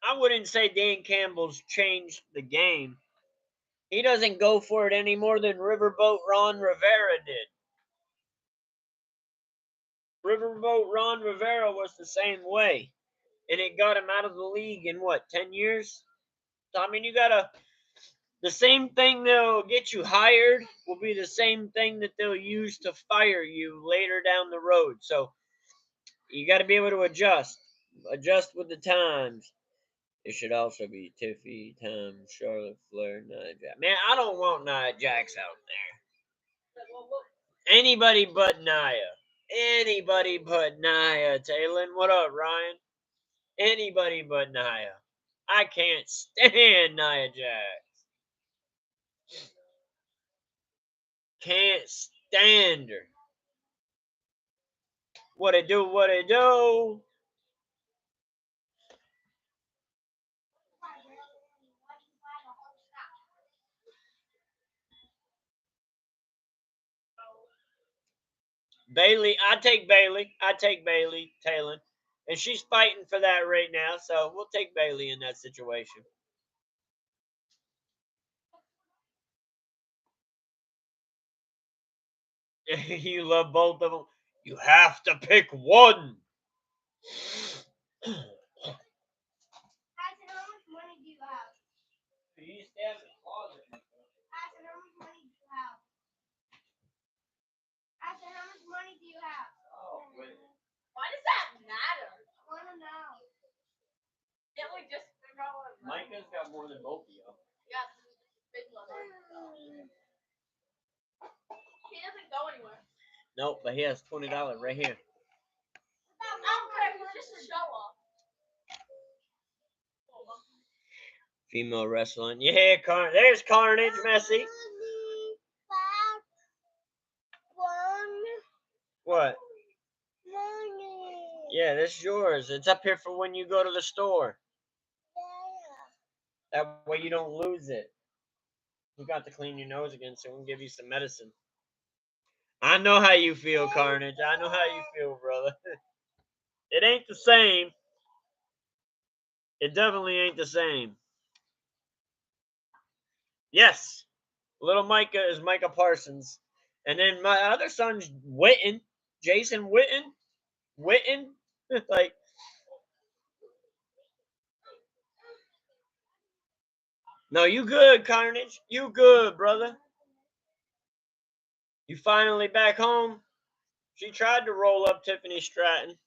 I wouldn't say Dan Campbell's changed the game. He doesn't go for it any more than Riverboat Ron Rivera did. Riverboat Ron Rivera was the same way. And it got him out of the league in what, 10 years? So, I mean, you gotta. The same thing that'll get you hired will be the same thing that they'll use to fire you later down the road. So, you got to be able to adjust with the times. It should also be Tiffy, Tom, Charlotte Flair, Nia Jax. Man, I don't want Nia Jax out there. Anybody but Nia. Anybody but Nia. Taylor, what up, Ryan? Anybody but Nia. I can't stand Nia Jax. Can't stand her. What it do? Bailey, I take Bailey. I take Bailey, Talon. And she's fighting for that right now, so we'll take Bailey in that situation. You love both of them. You have to pick one. Tyson, how much money do you have? He's down in the closet. Tyson, how much money do you have? Tyson, how much money do you have? Oh, wait. Why does that matter? I want to know. Can't we just figure out what Micah's got more than both of y'all. Yeah, this is big level. He doesn't go anywhere. Nope, but he has $20 right here. I don't care. He's just a show off. Female wrestling. Yeah, there's Carnage, Messi. What? Yeah, that's yours. It's up here for when you go to the store. That way you don't lose it. You got to clean your nose again, so we'll give you some medicine. I know how you feel, Carnage. I know how you feel, brother. It ain't the same. It definitely ain't the same. Yes. Little Micah is Micah Parsons. And then my other son's Witten. Jason Witten. Witten. Like, no, you good, Carnage. You good, brother. You finally back home? She tried to roll up Tiffany Stratton.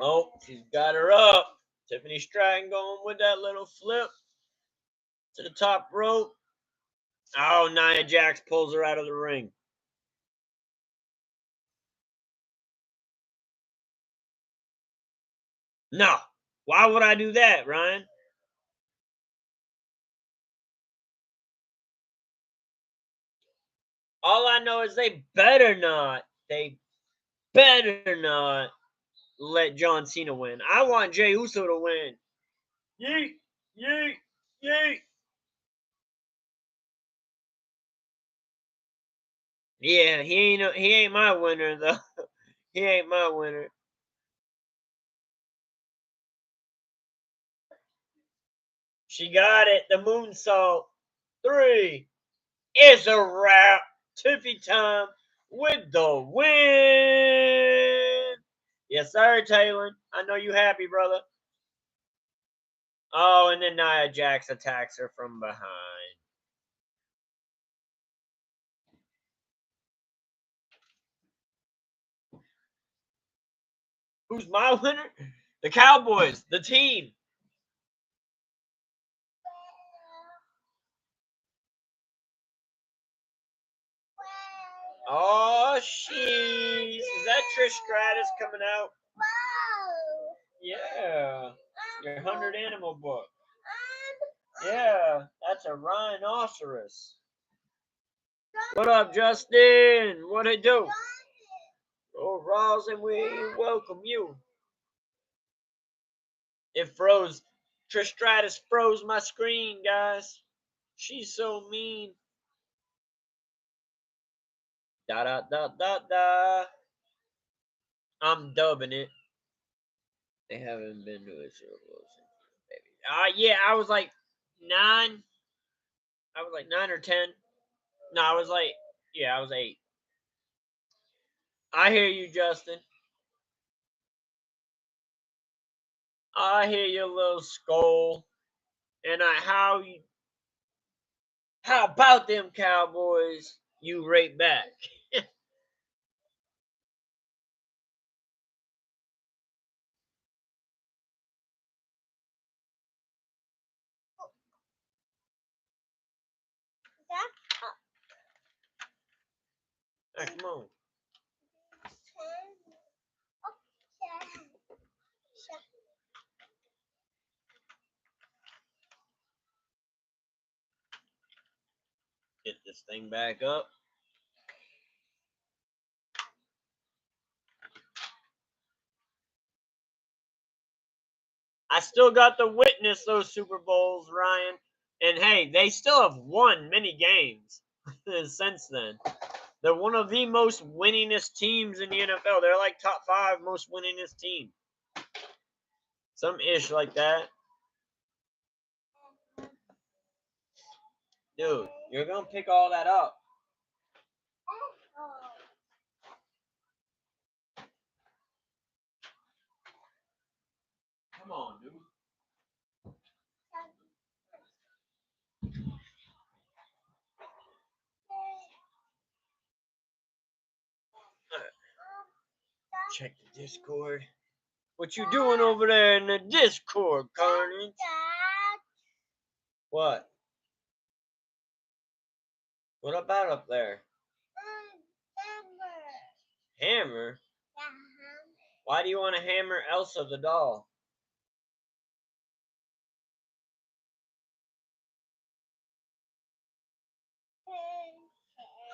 Oh, she's got her up. Tiffany Stratton going with that little flip to the top rope. Oh, Nia Jax pulls her out of the ring. No. Why would I do that, Ryan? All I know is they better not let John Cena win. I want Jey Uso to win. Yeet, yeet, yeet. Yeah, he ain't my winner though. He ain't my winner. She got it. The moonsault. 3 is a wrap. Tiffy time with the win. Yes, sir, Taylor. I know you happy, brother. Oh, and then Nia Jax attacks her from behind. Who's my winner? The Cowboys, the team. Oh, sheesh. Is that Trish Stratus coming out? Yeah. Your 100 animal book. Yeah, that's a rhinoceros. What up, Justin? What it do? Oh, Ross, and we welcome you. It froze. Trish Stratus froze my screen, guys. She's so mean. Da da da da da. I'm dubbing it. They haven't been to a Super Bowl since baby. Yeah, I was like 9. I was like 9 or 10. No, I was like, yeah, I was 8. I hear you, Justin. I hear your little skull. And how about them Cowboys? You right back. Hey, come on. Get this thing back up. I still got to witness those Super Bowls, Ryan. And hey, they still have won many games since then. They're one of the most winningest teams in the NFL. They're like top 5 most winningest team. Some ish like that. Dude, you're going to pick all that up. Come on, dude. Check the Discord. What you doing over there in the Discord, Carnage? What? What about up there? Hammer? Why do you want to hammer Elsa the doll?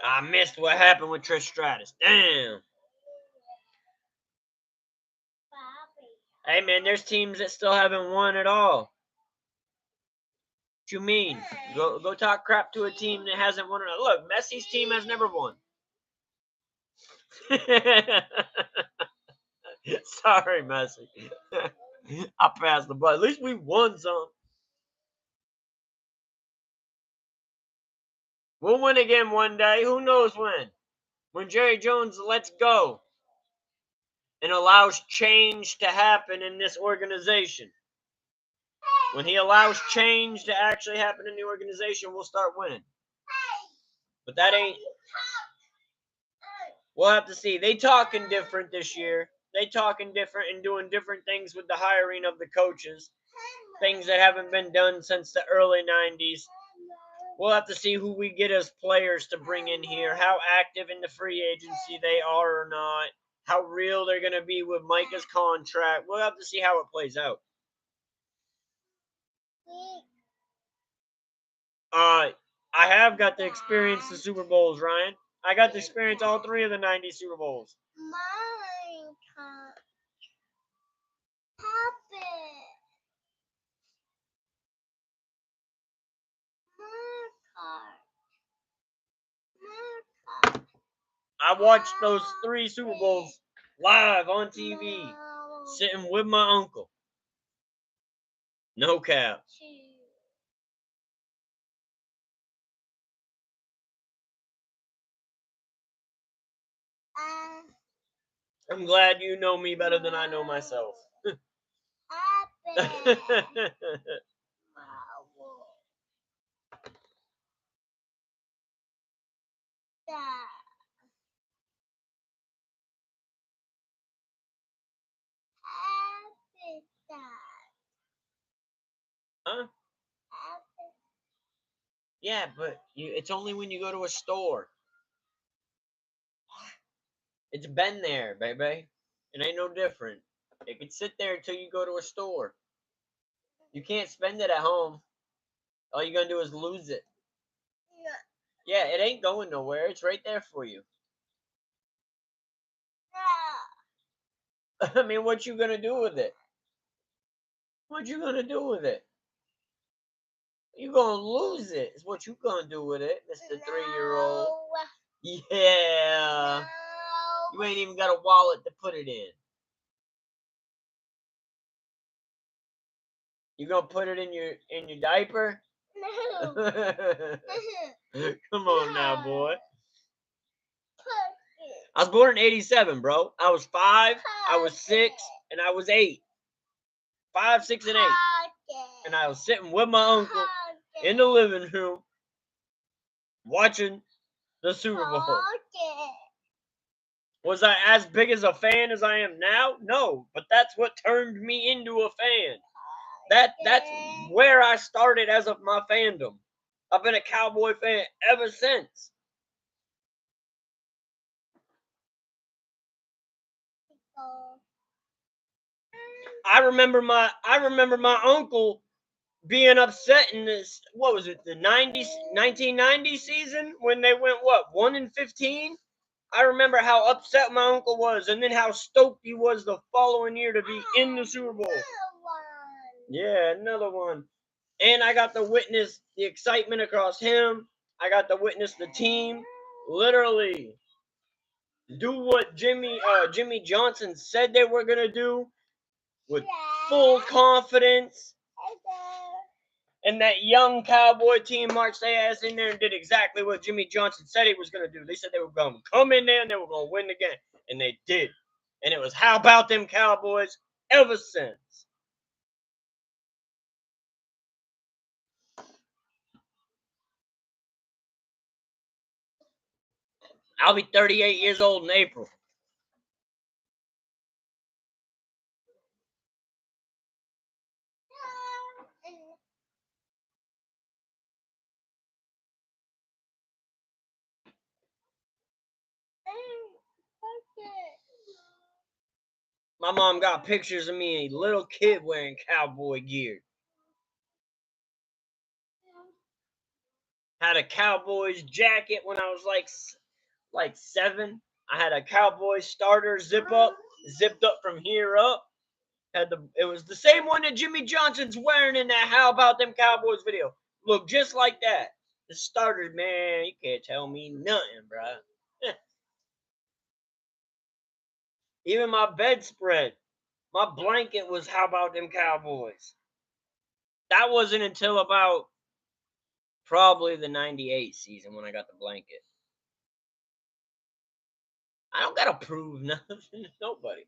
I missed what happened with Trish Stratus. Damn. Hey, man, there's teams that still haven't won at all. What you mean? Go talk crap to a team that hasn't won it. Look, Messi's team has never won. Sorry, Messi. I passed the ball. At least we won some. We'll win again one day. Who knows when? When Jerry Jones lets go and allows change to happen in this organization. When he allows change to actually happen in the organization, we'll start winning. But that ain't... We'll have to see. They talking different this year. They talking different and doing different things with the hiring of the coaches. Things that haven't been done since the early 90s. We'll have to see who we get as players to bring in here, how active in the free agency they are or not, how real they're going to be with Micah's contract. We'll have to see how it plays out. I have got to experience the Super Bowls, Ryan. I got to experience all 3 of the 90 Super Bowls. I watched those 3 Super Bowls live on TV, sitting with my uncle. No cap. I'm glad you know me better than I know myself. Huh? Yeah, but it's only when you go to a store. It's been there, baby. It ain't no different. It can sit there until you go to a store. You can't spend it at home. All you're going to do is lose it. Yeah, it ain't going nowhere. It's right there for you. I mean, what you going to do with it? What you going to do with it? You going to lose it. Is what you going to do with it, Mr. 3-year-old. Yeah. You ain't even got a wallet to put it in. You gonna put it in your diaper? No. Come on now, boy. I was born in 87, bro. I was 5, I was 6, and I was 8. 5, 6, and 8. And I was sitting with my uncle in the living room watching the Super Bowl. Was I as big as a fan as I am now? No, but that's what turned me into a fan. That's where I started as of my fandom. I've been a Cowboy fan ever since. I remember my uncle being upset in this, what was it, the 1990 season when they went 1-15? I remember how upset my uncle was, and then how stoked he was the following year to be in the Super Bowl. Yeah, another one. And I got to witness the excitement across him. I got to witness the team literally do what Jimmy Johnson said they were gonna do with full confidence. And that young Cowboy team marched their ass in there and did exactly what Jimmy Johnson said he was gonna do. They said they were gonna come in there and they were gonna win the game, and they did. And it was how about them Cowboys ever since. I'll be 38 years old in April. My mom got pictures of me, a little kid wearing cowboy gear. Had a Cowboys jacket when I was like 7. I had a Cowboys starter zipped up from here up. It was the same one that Jimmy Johnson's wearing in that How About Them Cowboys video. Looked just like that. The starter, man, you can't tell me nothing, bro. Even my bedspread, my blanket was How About Them Cowboys. That wasn't until about probably the 98 season when I got the blanket. I don't gotta prove nothing to nobody.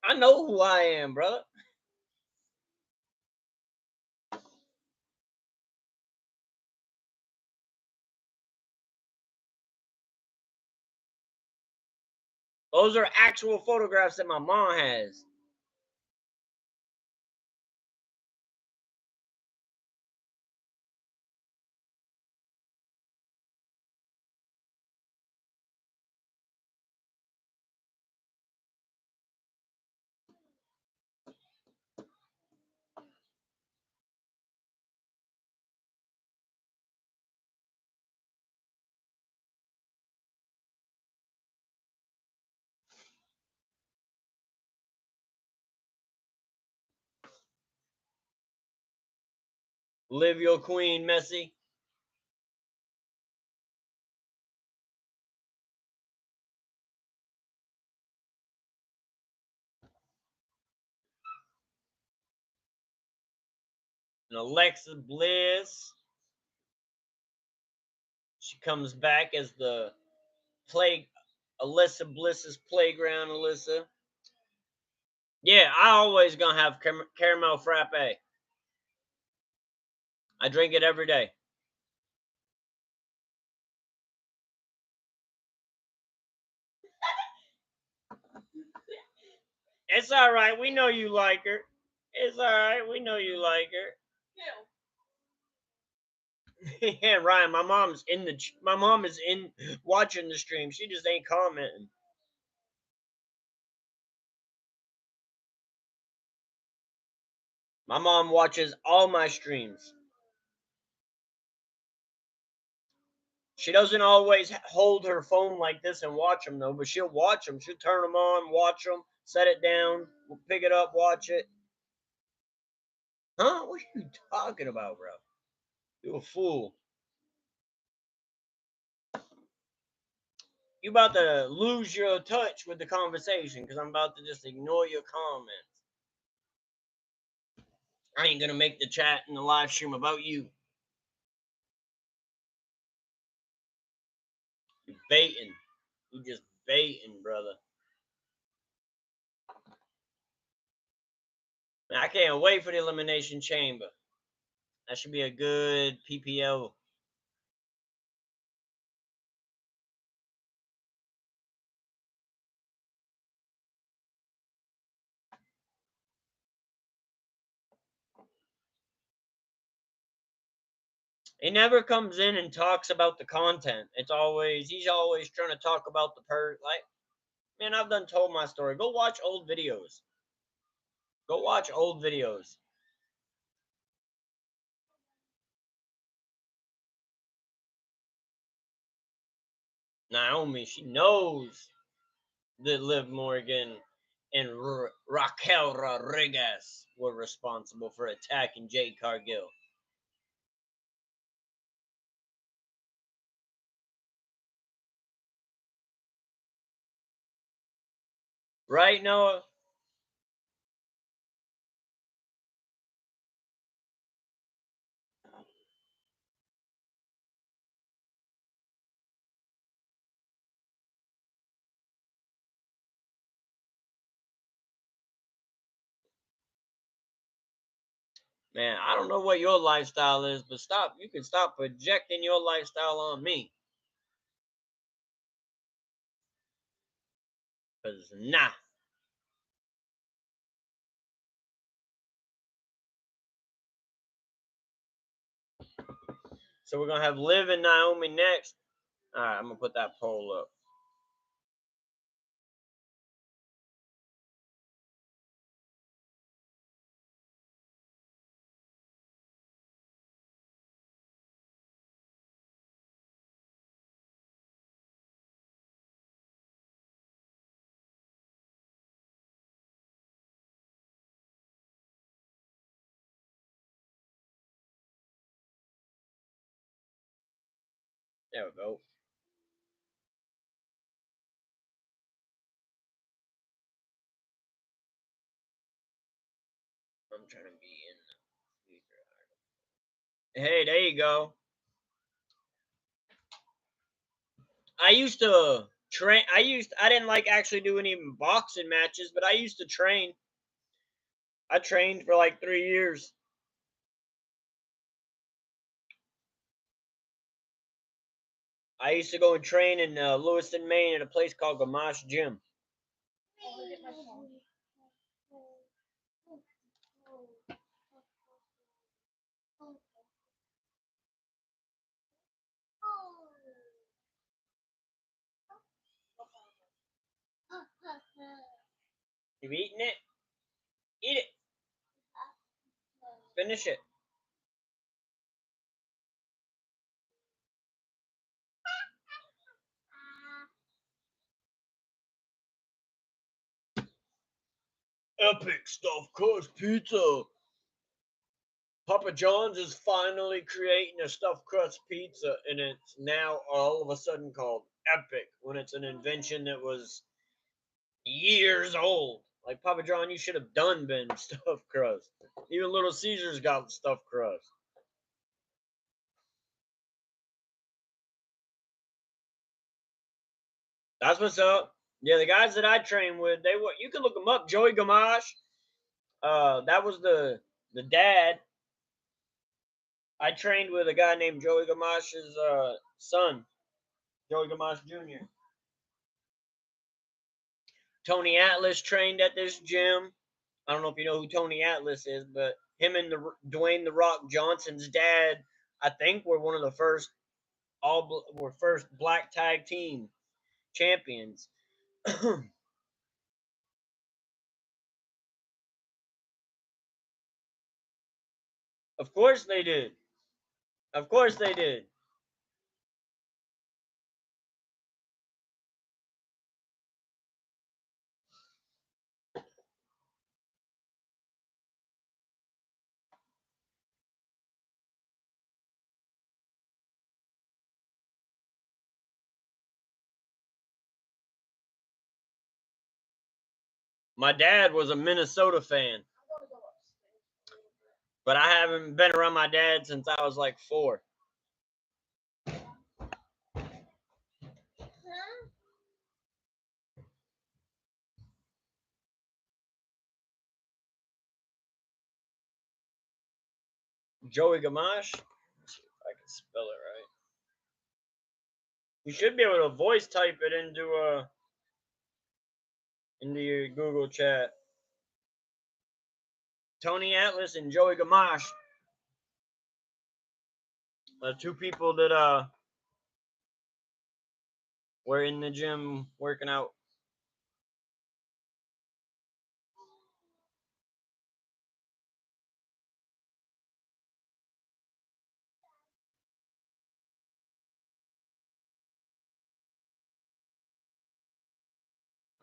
I know who I am, brother. Those are actual photographs that my mom has. Live your queen, Messi. And Alexa Bliss. She comes back as the Alyssa Bliss's playground. Alyssa. Yeah, I always gonna have caramel frappe. I drink it every day. It's all right. We know you like her. It's all right. We know you like her. Yeah, Ryan. My mom is in watching the stream. She just ain't commenting. My mom watches all my streams. She doesn't always hold her phone like this and watch them though, but she'll watch them. She'll turn them on, watch them, set it down, pick it up, watch it. Huh? What are you talking about, bro? You a fool. You about to lose your touch with the conversation because I'm about to just ignore your comments. I ain't gonna make the chat in the live stream about you. You baiting. You just baiting, brother. Man, I can't wait for the Elimination Chamber. That should be a good PPO. He never comes in and talks about the content. He's always trying to talk about the like, man, I've done told my story. Go watch old videos. Go watch old videos. Naomi, she knows that Liv Morgan and Raquel Rodriguez were responsible for attacking Jade Cargill. Right, Noah? Man, I don't know what your lifestyle is, but stop. You can stop projecting your lifestyle on me. Because, nah. So we're going to have Liv and Naomi next. All right, I'm going to put that poll up. There we go. I'm trying to be in the speaker. Hey, there you go. I used to train. I didn't like actually do any boxing matches, but I used to train. I trained for like 3 years. I used to go and train in Lewiston, Maine at a place called Gamache Gym. You eating it? Eat it. Finish it. Epic stuffed crust pizza. Papa John's is finally creating a stuffed crust pizza, and it's now all of a sudden called Epic when it's an invention that was years old. Like Papa John, you should have done been stuffed crust. Even Little Caesars got stuffed crust. That's what's up. Yeah, the guys that I train with, they were. You can look them up. Joey Gamache. That was the dad. I trained with a guy named Joey Gamache's son, Joey Gamache Jr. Tony Atlas trained at this gym. I don't know if you know who Tony Atlas is, but him and Dwayne the Rock Johnson's dad, I think, were one of the first black tag team champions. Of course they did. Of course they did. My dad was a Minnesota fan, but I haven't been around my dad since I was like 4. Joey Gamache. Let's see if I can spell it right. You should be able to voice type it into your Google chat. Tony Atlas and Joey Gamache. Two people that were in the gym working out.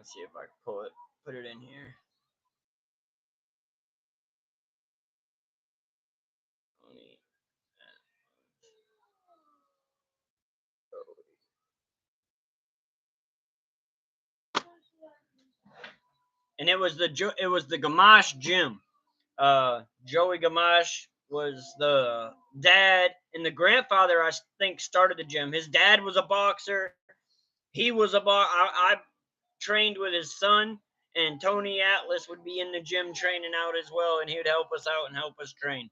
Let's see if I can put it in here. And it was the Gamache gym. Joey Gamache was the dad, and the grandfather, I think, started the gym. His dad was a boxer. He was I trained with his son, and Tony Atlas would be in the gym training out as well, and he would help us out and help us train.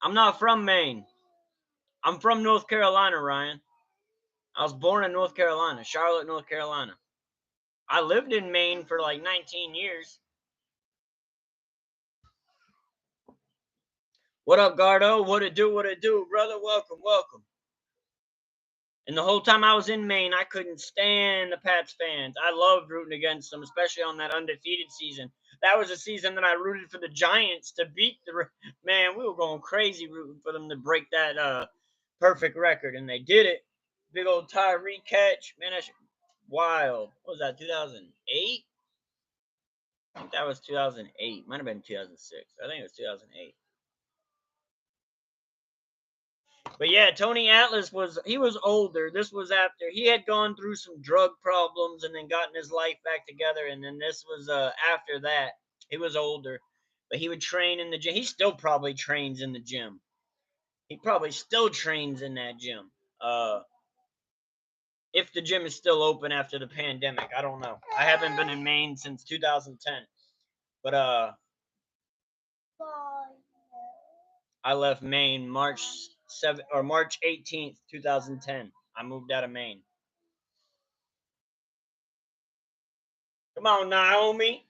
I'm not from Maine. I'm from North Carolina, Ryan. I was born in North Carolina, Charlotte, North Carolina. I lived in Maine for like 19 years. What up, Gardo? What it do, brother? Welcome, welcome. And the whole time I was in Maine, I couldn't stand the Pats fans. I loved rooting against them, especially on that undefeated season. That was a season that I rooted for the Giants to beat the man. We were going crazy rooting for them to break that perfect record, and they did it. Big old Tyree catch, man. That's wild. What was that? 2008? I think that was 2008. Might have been 2006. I think it was 2008. But yeah, Tony Atlas was older. This was after he had gone through some drug problems and then gotten his life back together. And then this was after that. He was older, but he would train in the gym. He still probably trains in the gym. He probably still trains in that gym. If the gym is still open after the pandemic, I don't know. I haven't been in Maine since 2010, but I left Maine March 18th, 2010. I moved out of Maine. Come on, Naomi.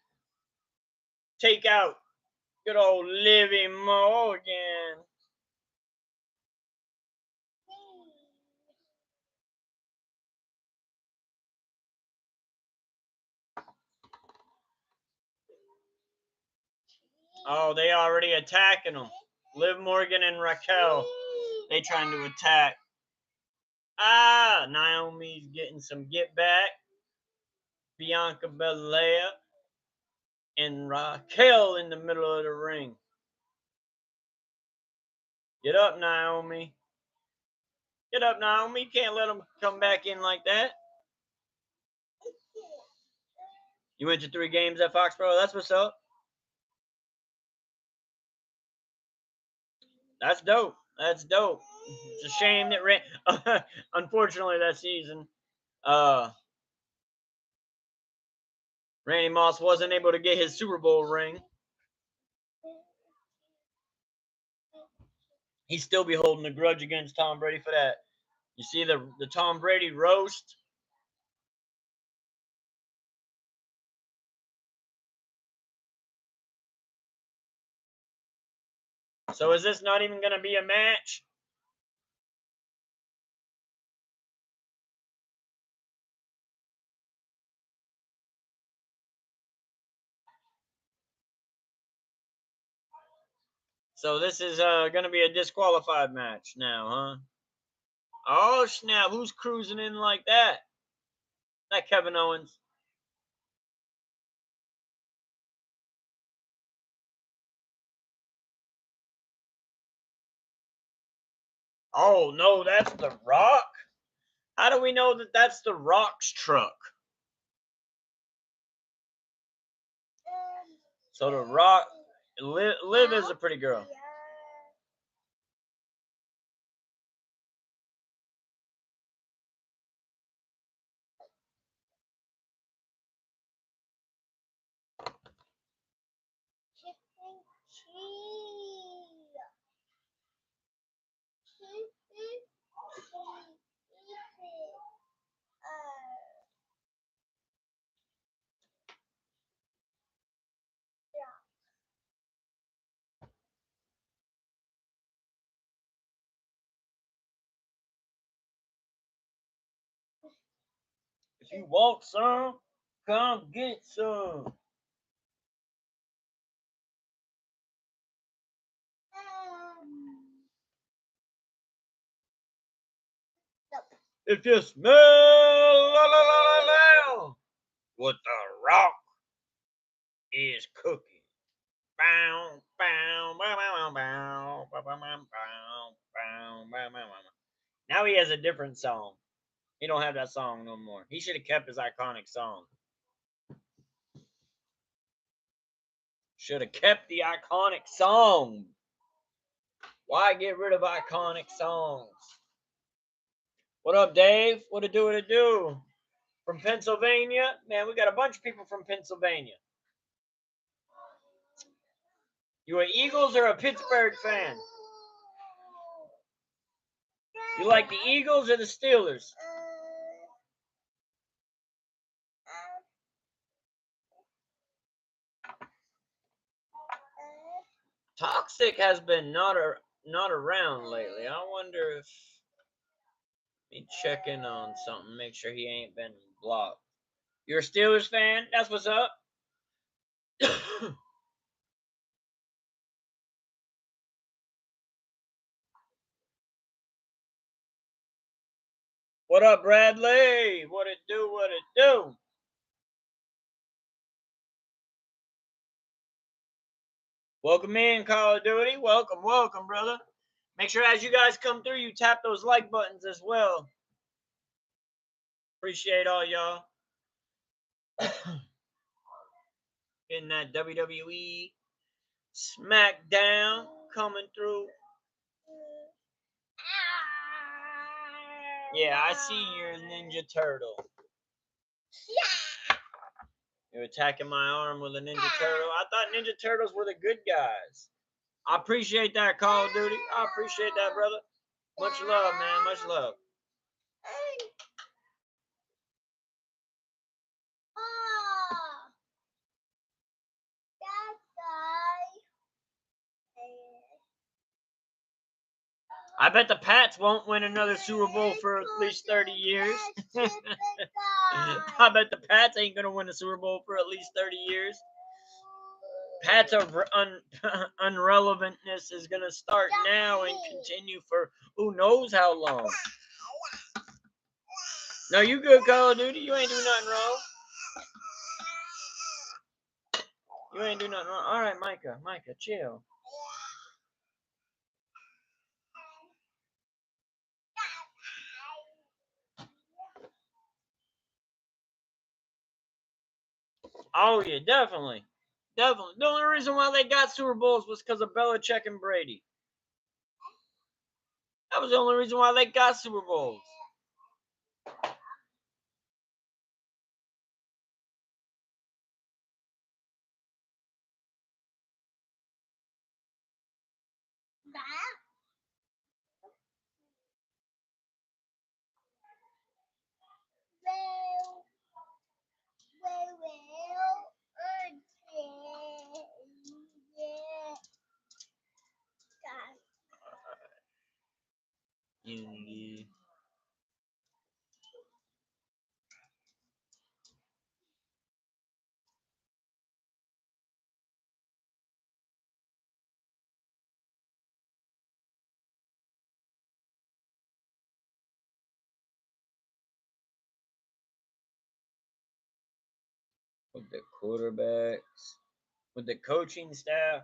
Take out good old Livy Morgan. Oh, they already attacking them. Liv Morgan and Raquel. They trying to attack. Naomi's getting some get back. Bianca Belair and Raquel in the middle of the ring. Get up, Naomi. Get up, Naomi. You can't let them come back in like that. You went to 3 games at Foxborough. That's what's up. That's dope. That's dope. It's a shame that unfortunately that season, Randy Moss wasn't able to get his Super Bowl ring. He'd still be holding a grudge against Tom Brady for that. You see the Tom Brady roast? So is this not even going to be a match? So this is going to be a disqualified match now, huh? Oh, snap. Who's cruising in like that? That Kevin Owens. Oh, no, that's The Rock? How do we know that that's The Rock's truck? So The Rock, Liv is a pretty girl. If you want some, come get some. If you smell la la la la la, what the Rock is cooking. Bow, bow, bow, bow, bow, bow, bow, bow, bow, bow, bow, bow. Now he has a different song. He don't have that song no more. He should have kept his iconic song. Should have kept the iconic song. Why get rid of iconic songs? What up, Dave? What it do, what it do? From Pennsylvania? Man, we got a bunch of people from Pennsylvania. You an Eagles or a Pittsburgh fan? You like the Eagles or the Steelers? Toxic has been not around lately. I wonder if me check in on something, make sure he ain't been blocked. You're a Steelers fan? That's what's up. What up, Bradley? What it do? What it do? Welcome in, Call of Duty. Welcome, welcome, brother. Make sure as you guys come through, you tap those like buttons as well. Appreciate all y'all. In that WWE Smackdown coming through. Yeah, I see you're a Ninja Turtle. You're attacking my arm with a Ninja Turtle. I thought Ninja Turtles were the good guys. I appreciate that, Call of Duty. I appreciate that, brother. Much love, man. Much love. I bet the Pats won't win another Super Bowl for at least 30 years. I bet the Pats ain't going to win a Super Bowl for at least 30 years. Pats unrelevantness is going to start now and continue for who knows how long. No, you good, Call of Duty. You ain't do nothing wrong. You ain't do nothing wrong. All right, Micah, chill. Oh, yeah, definitely. Definitely. The only reason why they got Super Bowls was because of Belichick and Brady. That was the only reason why they got Super Bowls. Unity. With the quarterbacks, with the coaching staff,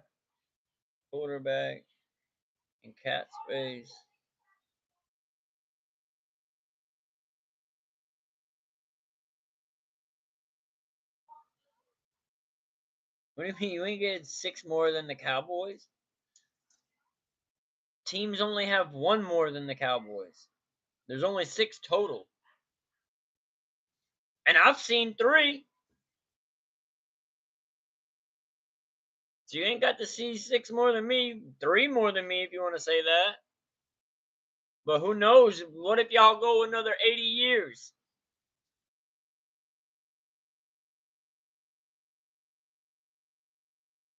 quarterback, and cat space. What do you mean? You ain't getting 6 more than the Cowboys? Teams only have 1 more than the Cowboys. There's only 6 total. And I've seen 3. So you ain't got to see 6 more than me. 3 more than me if you want to say that. But who knows? What if y'all go another 80 years?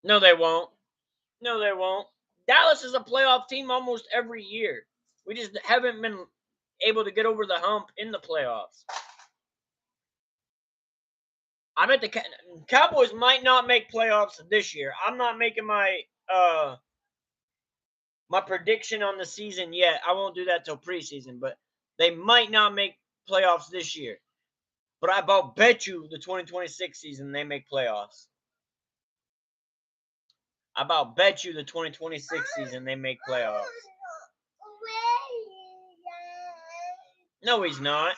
No, they won't. No, they won't. Dallas is a playoff team almost every year. We just haven't been able to get over the hump in the playoffs. I bet the Cowboys might not make playoffs this year. I'm not making my my prediction on the season yet. I won't do that till preseason, but they might not make playoffs this year. But I about bet you the 2026 season they make playoffs. I about bet you the 2026 season they make playoffs. No, he's not.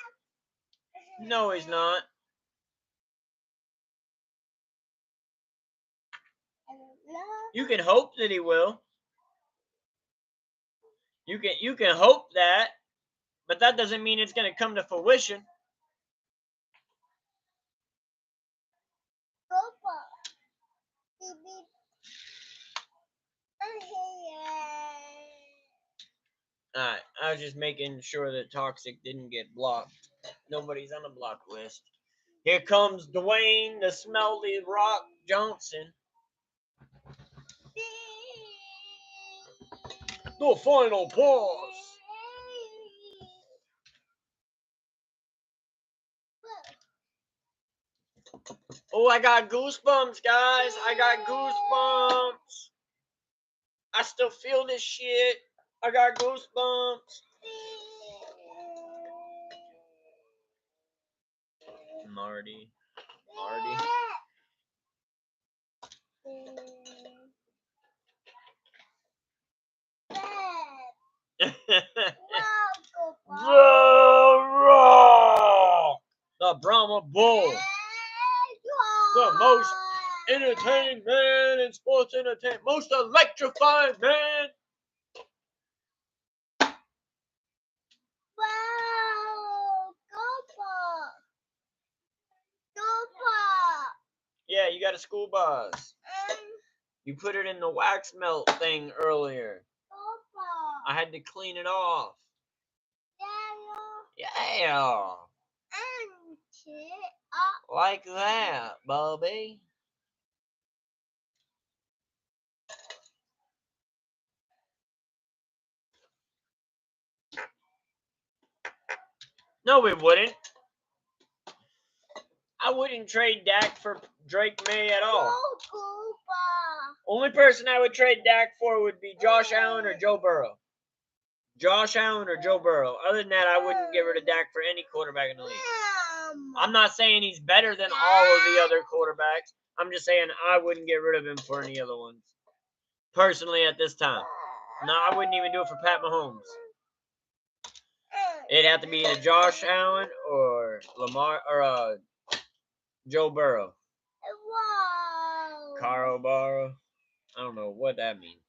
No, he's not. You can hope that he will. You can hope that, but that doesn't mean it's going to come to fruition. Alright, I was just making sure that Toxic didn't get blocked. Nobody's on the block list. Here comes Dwayne the Smelly Rock Johnson. The final pause. Oh, I got goosebumps, guys. I got goosebumps. I still feel this shit. I got goosebumps. Marty. The Brahma Bull. The most entertaining man in sports entertainment. Most electrifying man. Yeah, you got a school bus. You put it in the wax melt thing earlier. I had to clean it off. Yeah. Like that, Bubby. No, we wouldn't. I wouldn't trade Dak for Drake May at all. Only person I would trade Dak for would be Josh Allen or Joe Burrow. Josh Allen or Joe Burrow. Other than that, I wouldn't get rid of Dak for any quarterback in the league. I'm not saying he's better than all of the other quarterbacks. I'm just saying I wouldn't get rid of him for any other ones. Personally, at this time. No, I wouldn't even do it for Pat Mahomes. It'd have to be either Josh Allen or Lamar or Joe Burrow. Caro Barrow. I don't know what that means.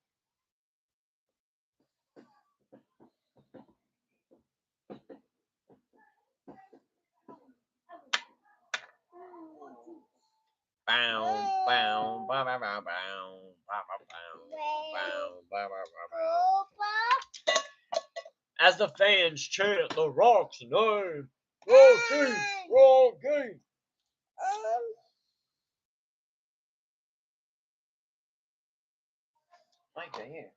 As the fans chant the Rock's name. Rocky. Right here.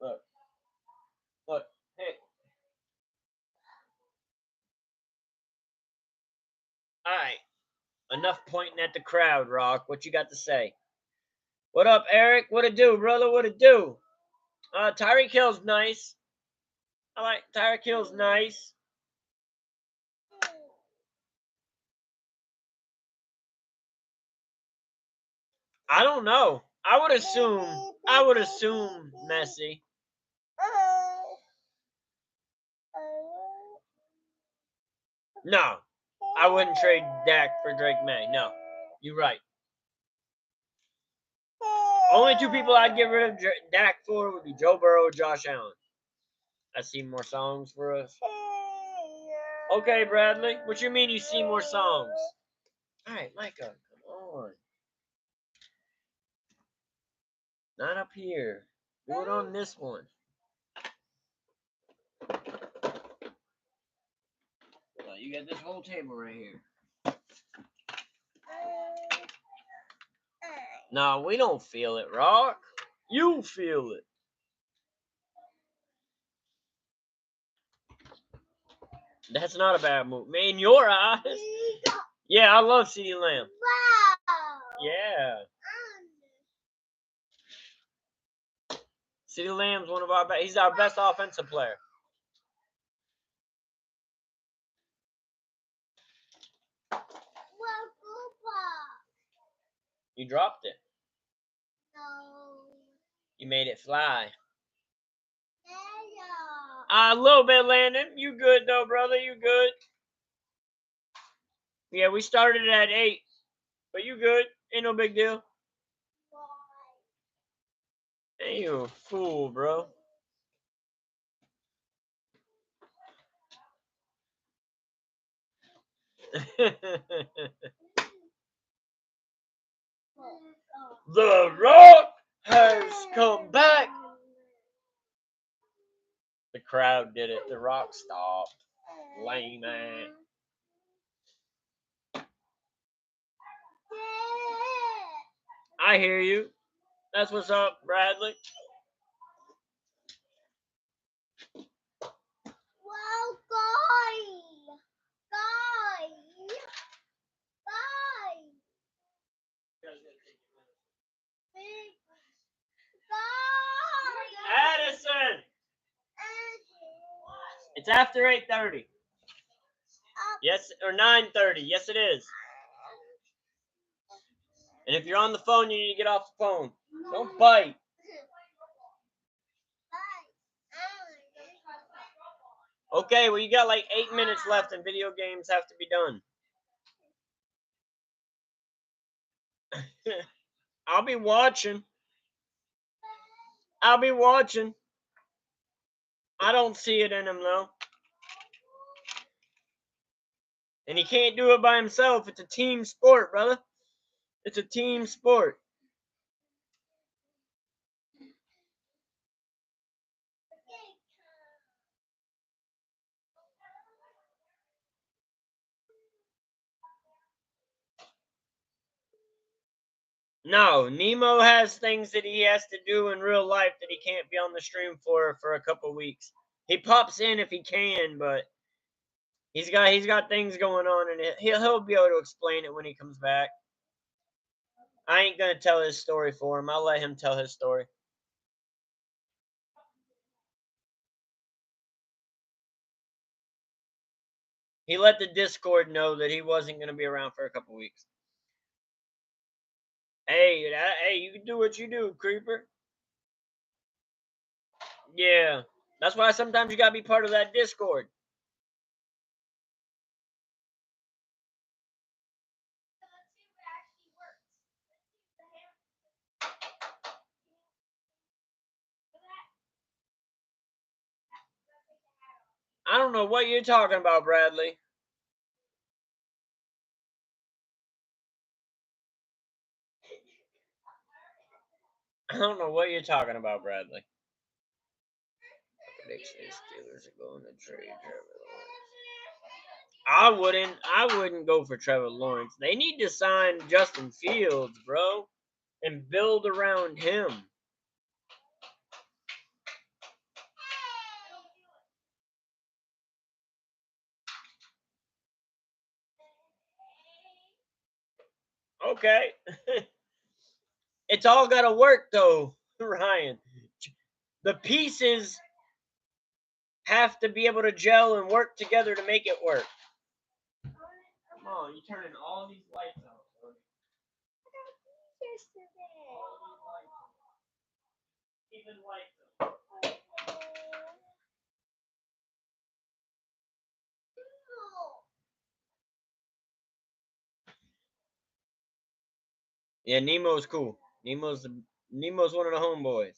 Look, hey. All right. Enough pointing at the crowd, Rock. What you got to say? What up, Eric? What it do, brother? What it do? Tyreek Hill's nice. I like Tyreek Hill's nice. I don't know. I would assume Messi. No. I wouldn't trade Dak for Drake May. No. You're right. Only two people I'd get rid of Dak for would be Joe Burrow or Josh Allen. I see more songs for us. Okay, Bradley. What you mean you see more songs? All right, Micah, come on. Not up here. Do it on this one. You got this whole table right here. No, we don't feel it, Rock. You feel it. That's not a bad move. Man, in your eyes. Yeah, I love CeeDee Lamb. Yeah. CeeDee Lamb's one of our best. He's our best offensive player. Well, Cooper. You dropped it. No. You made it fly. Hello. A little bit, Landon. You good, though, brother. You good. Yeah, we started at 8. But you good. Ain't no big deal. Hey, you a fool, bro. The Rock has come back. The crowd did it. The Rock stopped. Lame man. I hear you. That's what's up, Bradley. Well, guys. Addison! It's after 8:30. Yes, or 9:30. Yes, it is. And if you're on the phone, you need to get off the phone. Don't bite. Okay, well, you got like 8 minutes left and video games have to be done. I'll be watching. I don't see it in him, though. And he can't do it by himself. It's a team sport, brother. It's a team sport. No, Nemo has things that he has to do in real life that he can't be on the stream for a couple weeks. He pops in if he can, but he's got things going on, and he'll be able to explain it when he comes back. I ain't gonna tell his story for him. I'll let him tell his story. He let the Discord know that he wasn't gonna be around for a couple weeks. Hey, you can do what you do, Creeper. Yeah, that's why sometimes you gotta be part of that Discord. I don't know what you're talking about, Bradley. I don't know what you're talking about, Bradley. Prediction is Steelers are going to trade Trevor Lawrence. I wouldn't go for Trevor Lawrence. They need to sign Justin Fields, bro, and build around him. Okay. It's all got to work, though, Ryan. The pieces have to be able to gel and work together to make it work. Come on, you're turning all these lights out. Even lights out. Yeah, Nemo's cool. Nemo's one of the homeboys.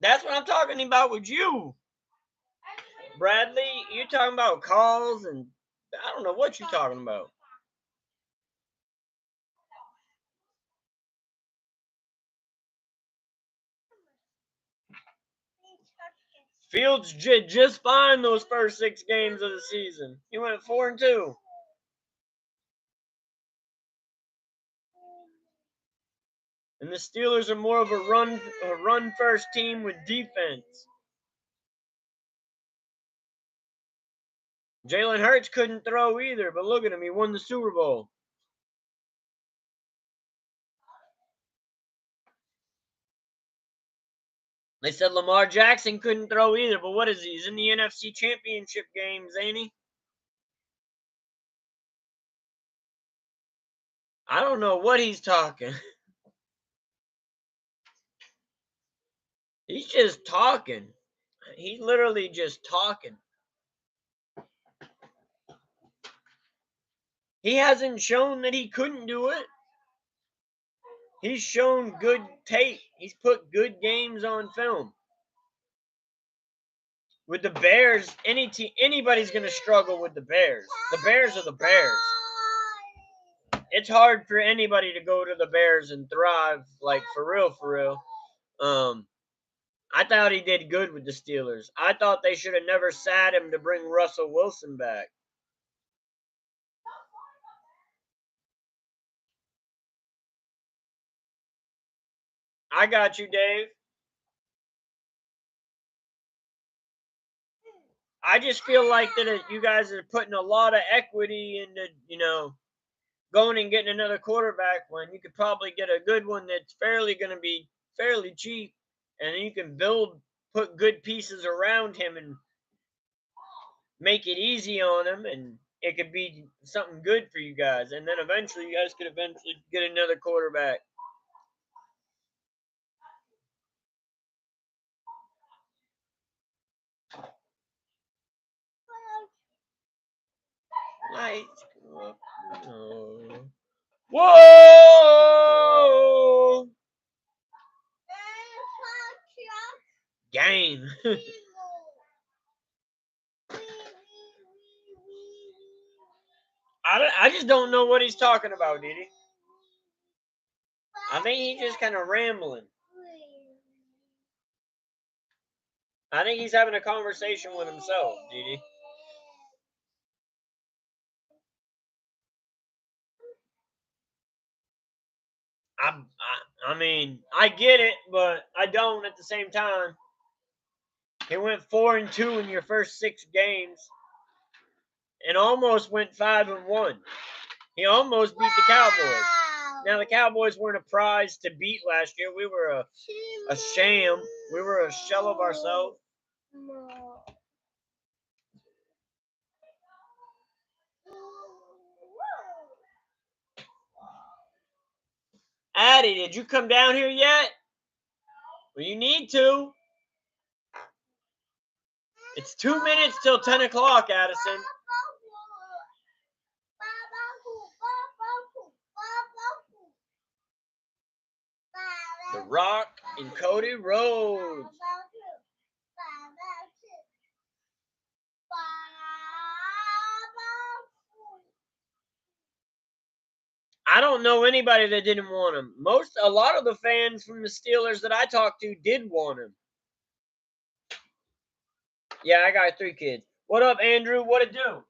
That's what I'm talking about with you. Bradley, you're talking about calls, and I don't know what you're talking about. Fields did just fine those first 6 games of the season. He went 4-2. And the Steelers are more of a run first team with defense. Jalen Hurts couldn't throw either, but look at him. He won the Super Bowl. They said Lamar Jackson couldn't throw either, but what is he? He's in the NFC Championship games, ain't he? I don't know what he's talking. He's just talking. He's literally just talking. He hasn't shown that he couldn't do it. He's shown good tape. He's put good games on film. With the Bears, anybody's going to struggle with the Bears. The Bears are the Bears. It's hard for anybody to go to the Bears and thrive, like, for real. I thought he did good with the Steelers. I thought they should have never sat him to bring Russell Wilson back. I got you, Dave. I just feel like that you guys are putting a lot of equity into, going and getting another quarterback when you could probably get a good one that's going to be fairly cheap, and you can put good pieces around him and make it easy on him, and it could be something good for you guys. And then eventually, you guys could get another quarterback. Lights go up. Oh. Whoa! Game. I just don't know what he's talking about, Didi. I think he's just kind of rambling. I think he's having a conversation with himself, Didi. I mean, I get it, but I don't at the same time. He went 4-2 in your first 6 games, and almost went 5-1. He almost beat the Cowboys. Now the Cowboys weren't a prize to beat last year. We were a sham. We were a shell of ourselves. Addie, did you come down here yet? Well, you need to. It's 2 minutes till 10 o'clock, Addison. The Rock and Cody Rhodes. I don't know anybody that didn't want him. A lot of the fans from the Steelers that I talked to did want him. Yeah, I got 3 kids. What up, Andrew? What it do?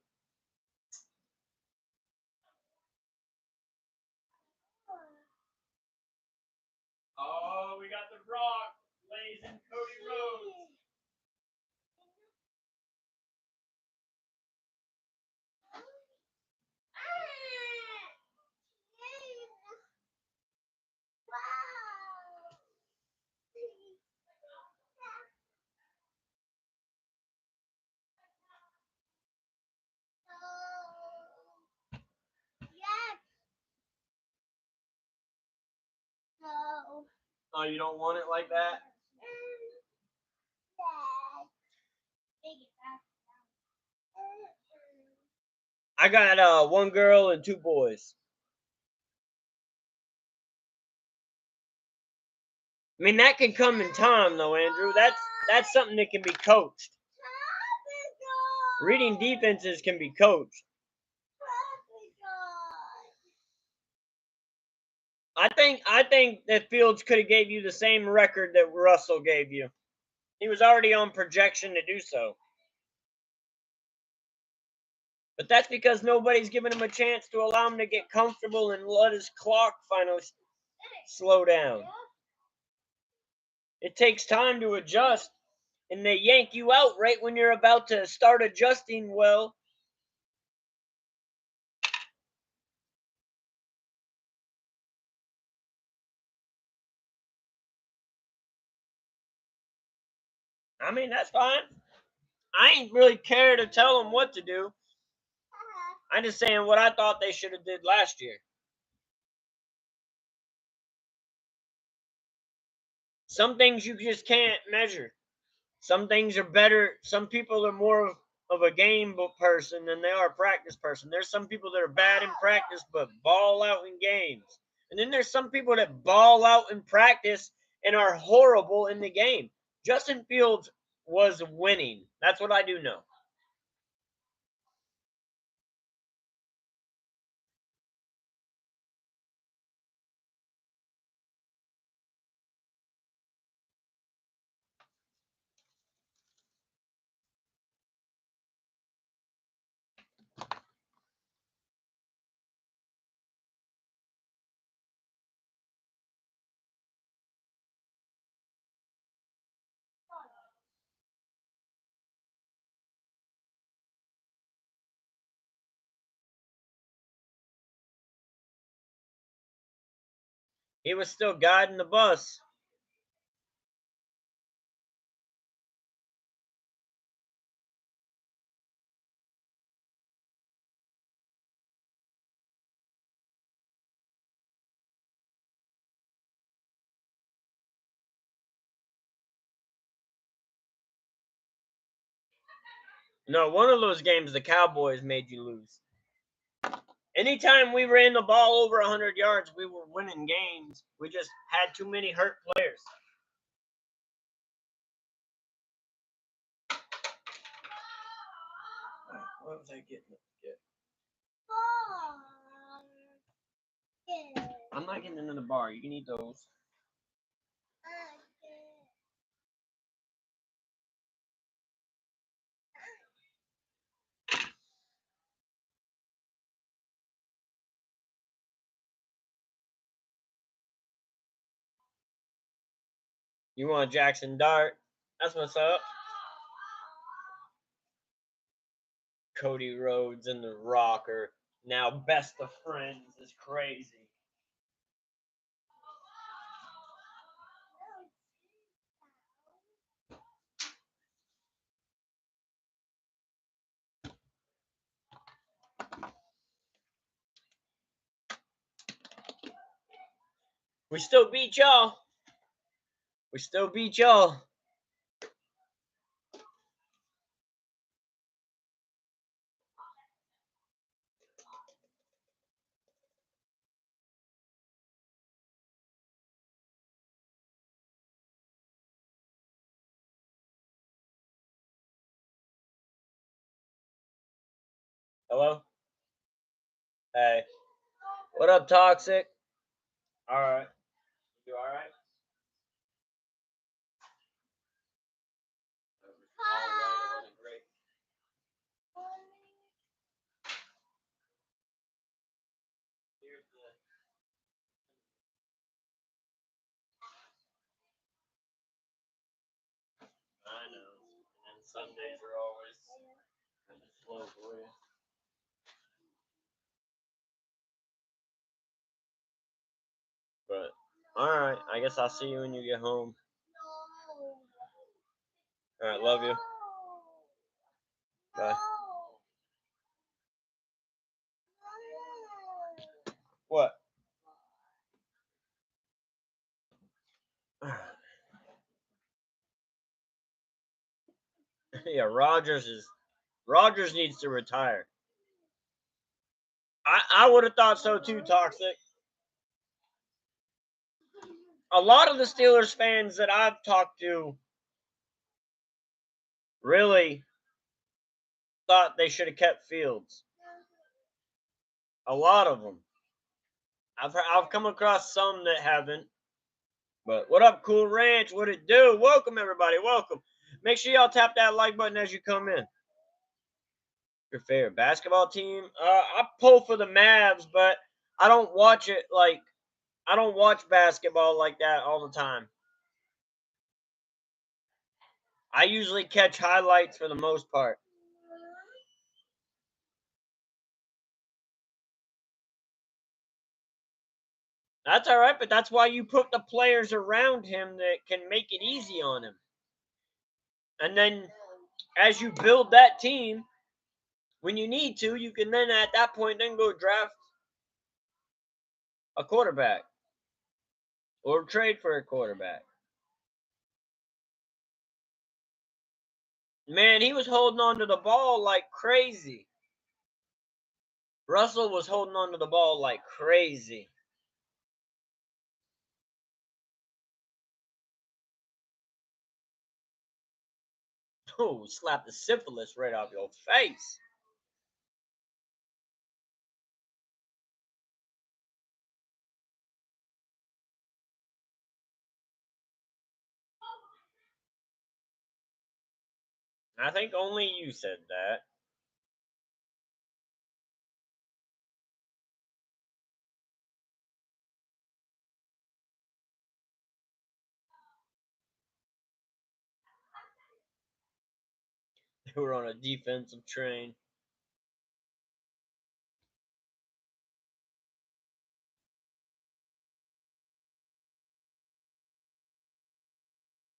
Oh, we got the Rock blazing Cody Rhodes. Oh, you don't want it like that? I got 1 girl and 2 boys. I mean, that can come in time, though, Andrew. That's something that can be coached. Reading defenses can be coached. I think that Fields could have gave you the same record that Russell gave you. He was already on projection to do so. But that's because nobody's giving him a chance to allow him to get comfortable and let his clock finally slow down. It takes time to adjust, and they yank you out right when you're about to start adjusting well. I mean, that's fine. I ain't really care to tell them what to do. I'm just saying what I thought they should have did last year. Some things you just can't measure. Some things are better. Some people are more of a game person than they are a practice person. There's some people that are bad in practice but ball out in games. And then there's some people that ball out in practice and are horrible in the game. Justin Fields was winning. That's what I do know. He was still guiding the bus. No, one of those games the Cowboys made you lose. Anytime we ran the ball over 100 yards, we were winning games. We just had too many hurt players. What was I getting? I'm not getting into the bar. You can eat those. You want Jackson Dart? That's what's up. Cody Rhodes and The Rock are now best of friends. Is crazy. We still beat y'all. We still beat y'all. Hello? Hey. What up, Toxic? Alright. You alright? I know. And Sundays are always kind of slow for you. But, alright. I guess I'll see you when you get home. Alright, love you. Bye. What? Yeah, Rogers needs to retire. I would have thought so too, Toxic. A lot of the Steelers fans that I've talked to really thought they should have kept Fields. A lot of them. I've come across some that haven't. But what up, Cool Ranch? What it do? Welcome, everybody. Welcome. Make sure y'all tap that like button as you come in. Your favorite basketball team? I pull for the Mavs, but I don't watch it like I don't watch basketball like that all the time. I usually catch highlights for the most part. That's all right, but that's why you put the players around him that can make it easy on him. And then as you build that team, when you need to, you can then at that point then go draft a quarterback or trade for a quarterback. Man, he was holding on to the ball like crazy. Russell was holding on to the ball like crazy. Oh, slap the syphilis right off your face. I think only you said that. They were on a defensive train.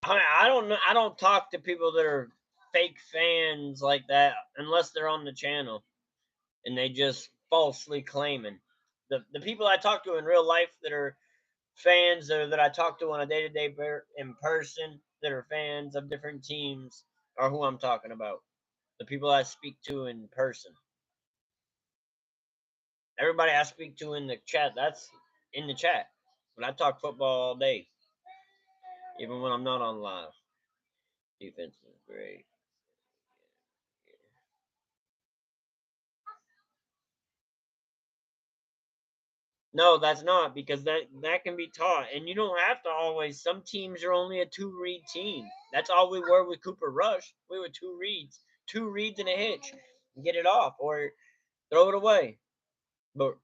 I mean, I don't know. I don't talk to people that are fake fans like that unless they're on the channel and they just falsely claiming. The people I talk to in real life that are fans or that I talk to on a day-to-day in person that are fans of different teams are who I'm talking about. The people I speak to in person. Everybody I speak to in the chat, that's in the chat. But I talk football all day, even when I'm not on live. Defense is great. No, that's not because that can be taught, and you don't have to always. Some teams are only a two-read team. That's all we were with Cooper Rush. We were two reads and a hitch, and get it off or throw it away. But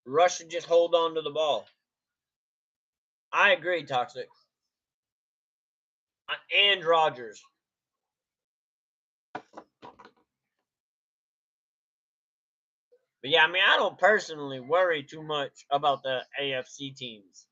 Rush should just hold on to the ball. I agree, Toxic. And Rodgers. But yeah, I mean, I don't personally worry too much about the AFC teams.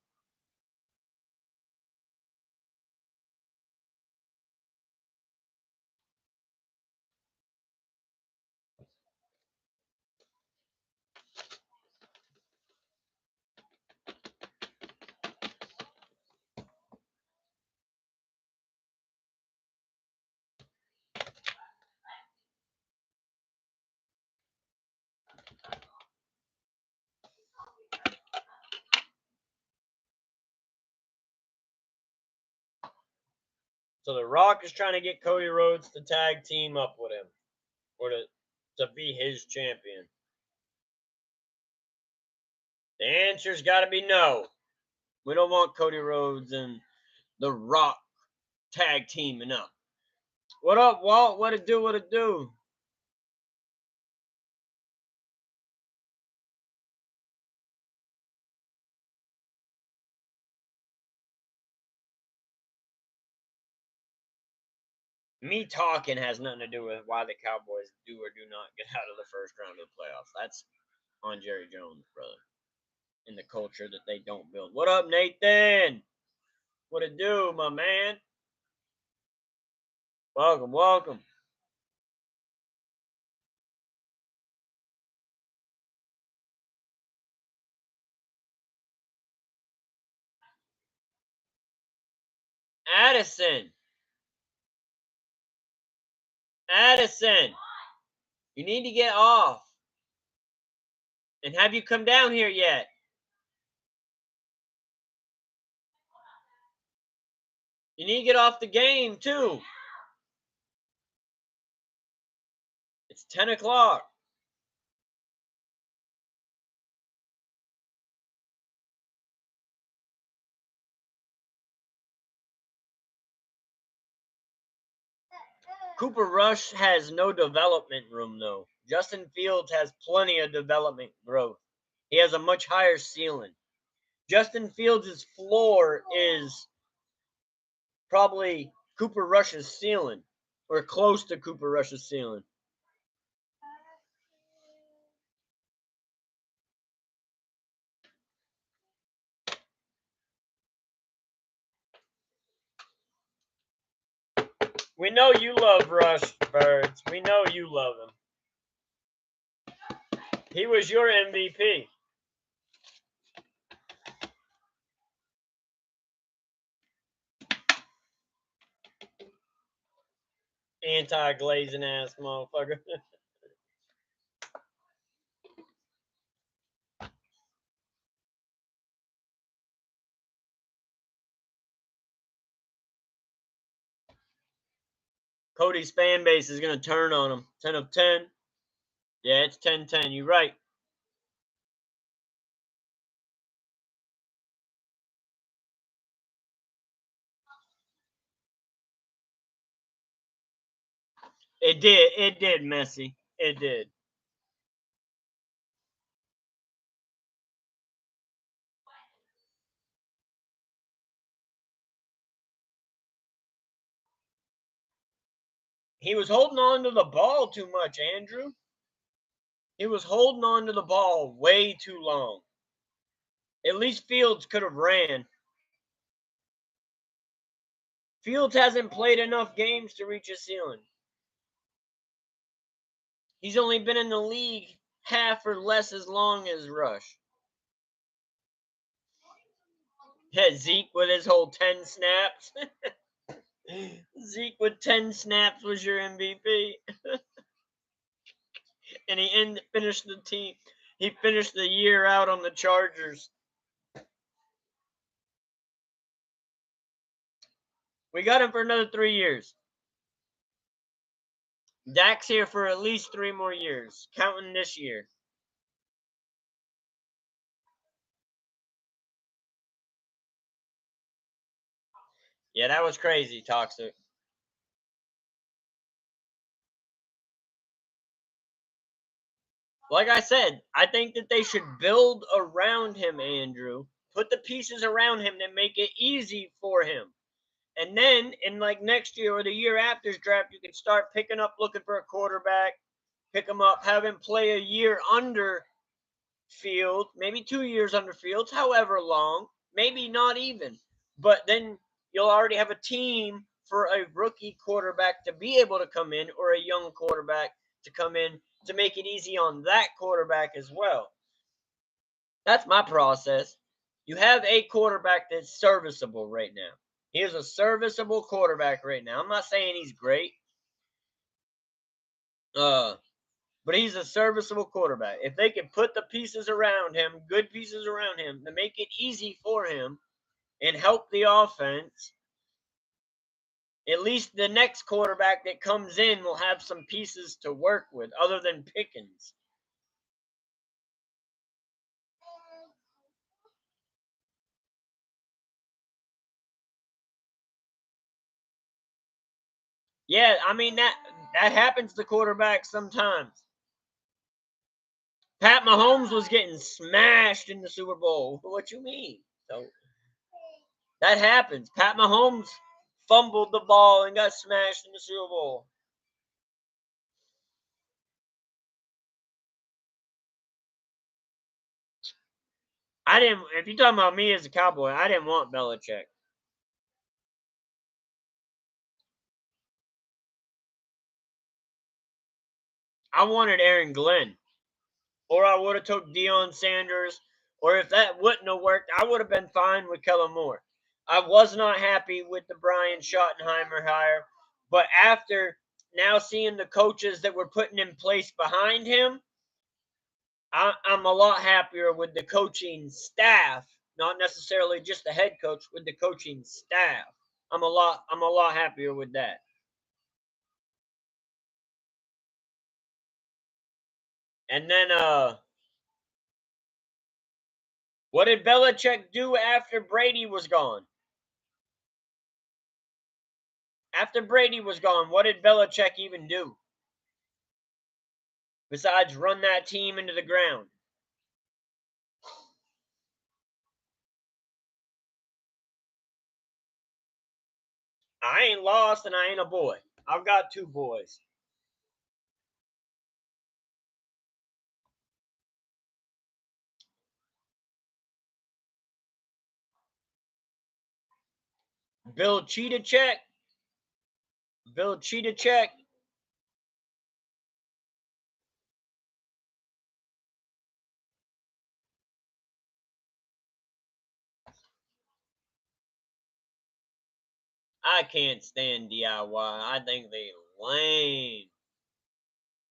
So The Rock is trying to get Cody Rhodes to tag team up with him or to be his champion. The answer's got to be no. We don't want Cody Rhodes and The Rock tag teaming up. What up, Walt? What it do? What it do? Me talking has nothing to do with why the Cowboys do or do not get out of the first round of the playoffs. That's on Jerry Jones, brother. In the culture that they don't build. What up, Nathan? What it do, my man? Welcome, welcome. Addison. Addison. You need to get off. And have you come down here yet? You need to get off the game, too. It's 10 o'clock. Cooper Rush has no development room, though. Justin Fields has plenty of development growth. He has a much higher ceiling. Justin Fields' floor is probably Cooper Rush's ceiling, or close to Cooper Rush's ceiling. We know you love Rush, Birds. We know you love him. He was your MVP. Anti-glazing ass motherfucker. Cody's fan base is going to turn on him. 10 of 10. Yeah, it's 10-10. You're right. It did. It did, Messi. It did. He was holding on to the ball too much, Andrew. He was holding on to the ball way too long. At least Fields could have ran. Fields hasn't played enough games to reach a ceiling. He's only been in the league half or less as long as Rush. Yeah, Zeke with his whole 10 snaps. Zeke with 10 snaps was your MVP. And he finished the team. He finished the year out on the Chargers. We got him for another 3 years. Dak's here for at least 3 more years, counting this year. Yeah, that was crazy, Toxic. Like I said, I think that they should build around him, Andrew. Put the pieces around him that make it easy for him. And then in like next year or the year after's draft, you can start picking up, looking for a quarterback, pick him up, have him play a year under Field, maybe 2 years under Fields, however long, maybe not even. But then you'll already have a team for a rookie quarterback to be able to come in or a young quarterback to come in to make it easy on that quarterback as well. That's my process. You have a quarterback that's serviceable right now. He is a serviceable quarterback right now. I'm not saying he's great. But he's a serviceable quarterback. If they can put the pieces around him, good pieces around him, to make it easy for him and help the offense, at least the next quarterback that comes in will have some pieces to work with other than Pickens. Yeah, I mean that happens to quarterbacks sometimes. Pat Mahomes was getting smashed in the Super Bowl. What you mean? So that happens. Pat Mahomes fumbled the ball and got smashed in the Super Bowl. I didn't. If you're talking about me as a Cowboy, I didn't want Belichick. I wanted Aaron Glenn, or I would have took Deion Sanders, or if that wouldn't have worked, I would have been fine with Kellen Moore. I was not happy with the Brian Schottenheimer hire, but after now seeing the coaches that were putting in place behind him, I'm a lot happier with the coaching staff, not necessarily just the head coach, with the coaching staff. I'm a lot happier with that. And then what did Belichick do after Brady was gone? After Brady was gone, what did Belichick even do? Besides run that team into the ground. I ain't lost and I ain't a boy. I've got 2 boys. Bill Cheetah check. Bill Cheetah check. I can't stand DIY. I think they lame.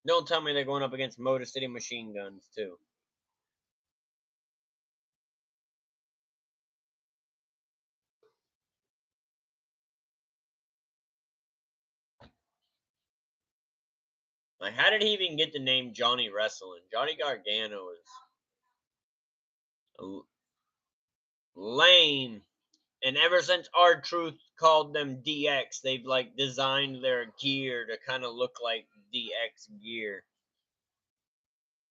Don't tell me they're going up against Motor City Machine Guns, too. Like, how did he even get the name Johnny Wrestling? Johnny Gargano is lame. And ever since R-Truth called them DX, they've like designed their gear to kind of look like DX gear.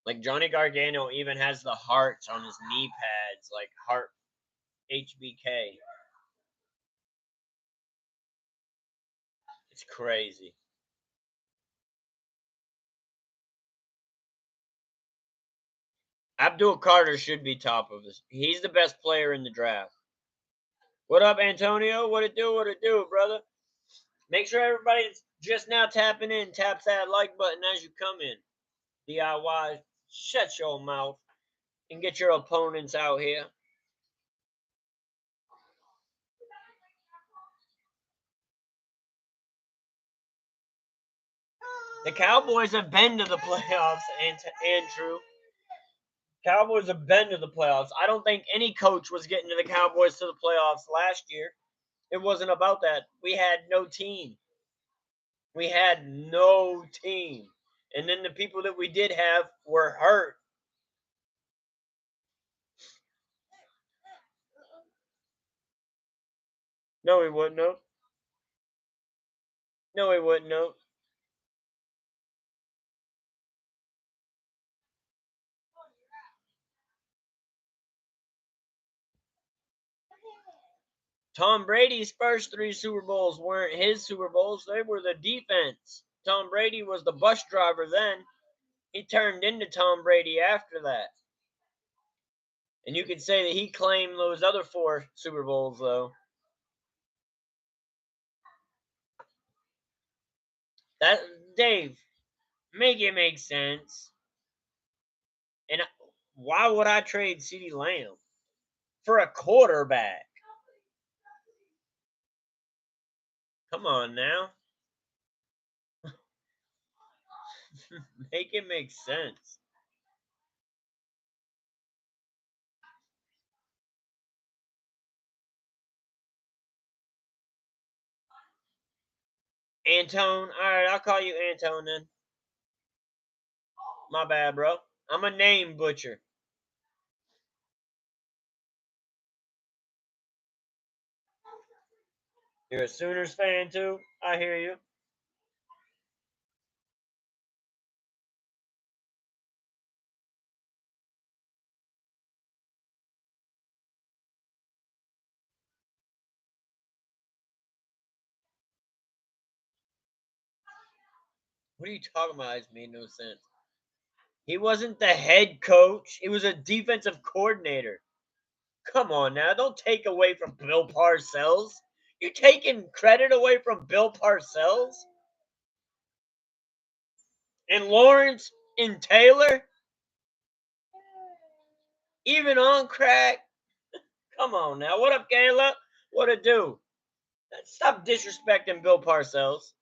Like Johnny Gargano even has the hearts on his knee pads, like heart HBK. It's crazy. Abdul Carter should be top of this. He's the best player in the draft. What up, Antonio? What it do? What it do, brother? Make sure everybody's just now tapping in. Tap that like button as you come in. DIY, shut your mouth and get your opponents out here. The Cowboys have been to the playoffs, Andrew. Cowboys have been to the playoffs. I don't think any coach was getting to the Cowboys to the playoffs last year. It wasn't about that. We had no team. We had no team. And then the people that we did have were hurt. No, he wouldn't have. No, he wouldn't have. Tom Brady's first 3 Super Bowls weren't his Super Bowls. They were the defense. Tom Brady was the bus driver then. He turned into Tom Brady after that. And you could say that he claimed those other 4 Super Bowls, though. That, Dave, make it make sense. And why would I trade CeeDee Lamb for a quarterback? Come on now. Make it make sense. Antone. All right, I'll call you Antone then. My bad, bro. I'm a name butcher. You're a Sooners fan too? I hear you. What are you talking about? It made no sense. He wasn't the head coach. He was a defensive coordinator. Come on now. Don't take away from Bill Parcells. You're taking credit away from Bill Parcells? And Lawrence and Taylor? Even on crack? Come on now. What up, Kayla? What it do? Stop disrespecting Bill Parcells.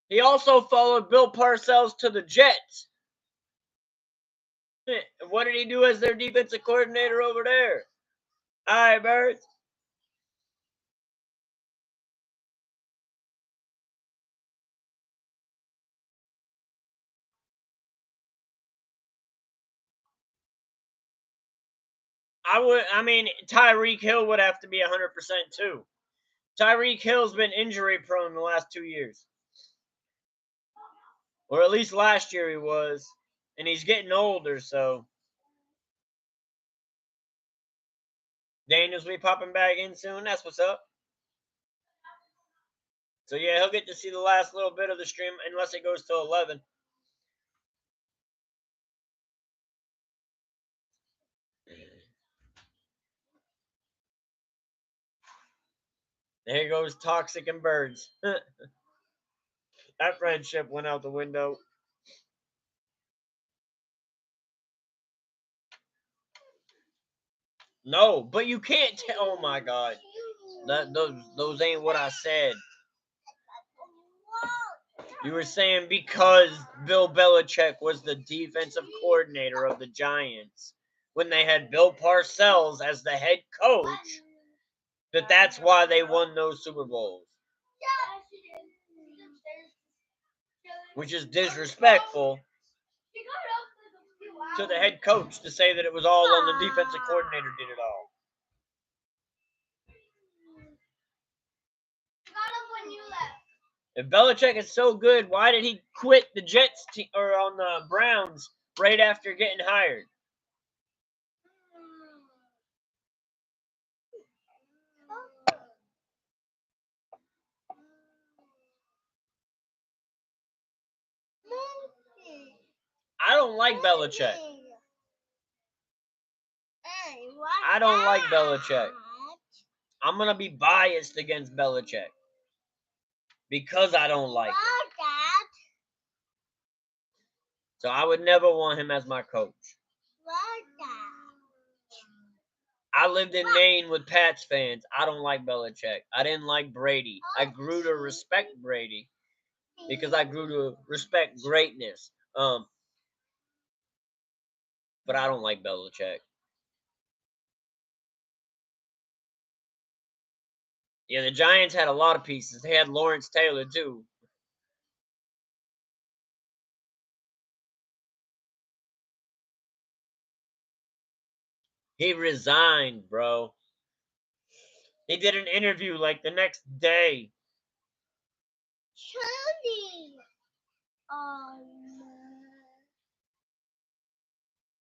He also followed Bill Parcells to the Jets. What did he do as their defensive coordinator over there? All right, Birds. I mean, Tyreek Hill would have to be 100% too. Tyreek Hill's been injury prone the last 2 years. Or at least last year he was. And he's getting older, so. Daniels will be popping back in soon. That's what's up. So, yeah, he'll get to see the last little bit of the stream unless it goes to 11. There goes Toxic and Birds. That friendship went out the window. No, but you can't tell. Oh my God, those ain't what I said. You were saying because Bill Belichick was the defensive coordinator of the Giants when they had Bill Parcells as the head coach, that's why they won those Super Bowls. Which is disrespectful to the head coach to say that it was all on the defensive coordinator did it all. If Belichick is so good, why did he quit the Jets or on the Browns right after getting hired? I don't like Belichick. I don't like Belichick. I'm going to be biased against Belichick because I don't like him. So I would never want him as my coach. I lived in Maine with Pats fans. I don't like Belichick. I didn't like Brady. I grew to respect Brady because I grew to respect greatness. But I don't like Belichick. Yeah, the Giants had a lot of pieces. They had Lawrence Taylor, too. He resigned, bro. He did an interview like the next day.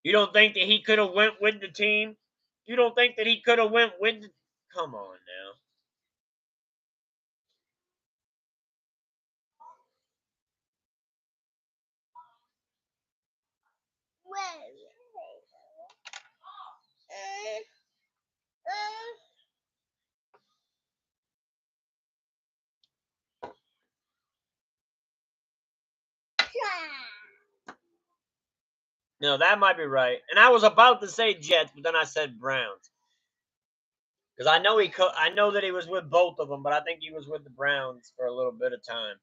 You don't think that he could have went with the team? You don't think that he could have went with the... Come on now. No, that might be right. And I was about to say Jets, but then I said Browns. Because I know that he was with both of them, but I think he was with the Browns for a little bit of time.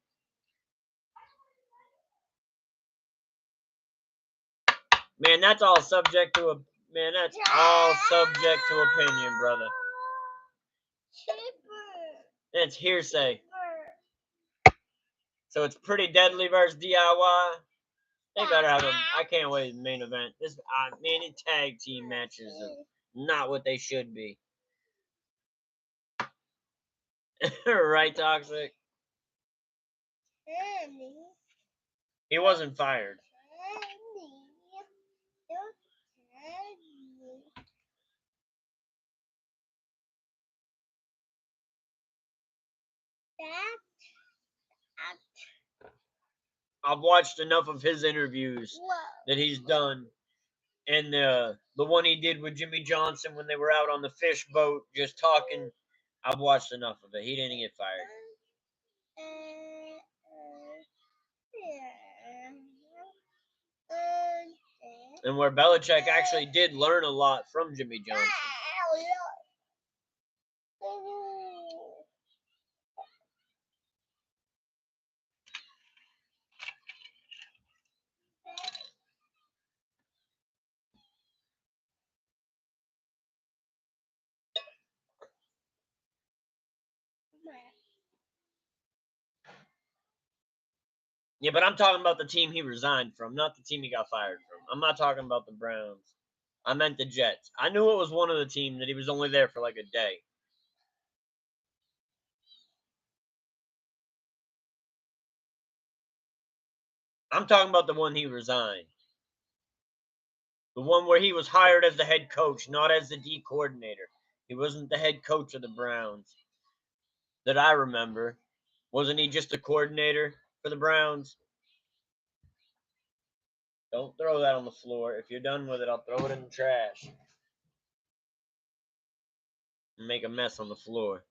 Man, that's all subject to opinion, brother. It's hearsay. So it's Pretty Deadly versus DIY. They better have them. I can't wait the main event. These tag team matches are not what they should be. Right, Toxic? He wasn't fired. I've watched enough of his interviews that he's done. And the one he did with Jimmy Johnson when they were out on the fish boat just talking, I've watched enough of it. He didn't get fired. And where Belichick actually did learn a lot from Jimmy Johnson. Yeah, but I'm talking about the team he resigned from, not the team he got fired from. I'm not talking about the Browns. I meant the Jets. I knew it was one of the team that he was only there for like a day. I'm talking about the one he resigned. The one where he was hired as the head coach, not as the D coordinator. He wasn't the head coach of the Browns that I remember. Wasn't he just a coordinator for the Browns? Don't throw that on the floor. If you're done with it, I'll throw it in the trash. And make a mess on the floor.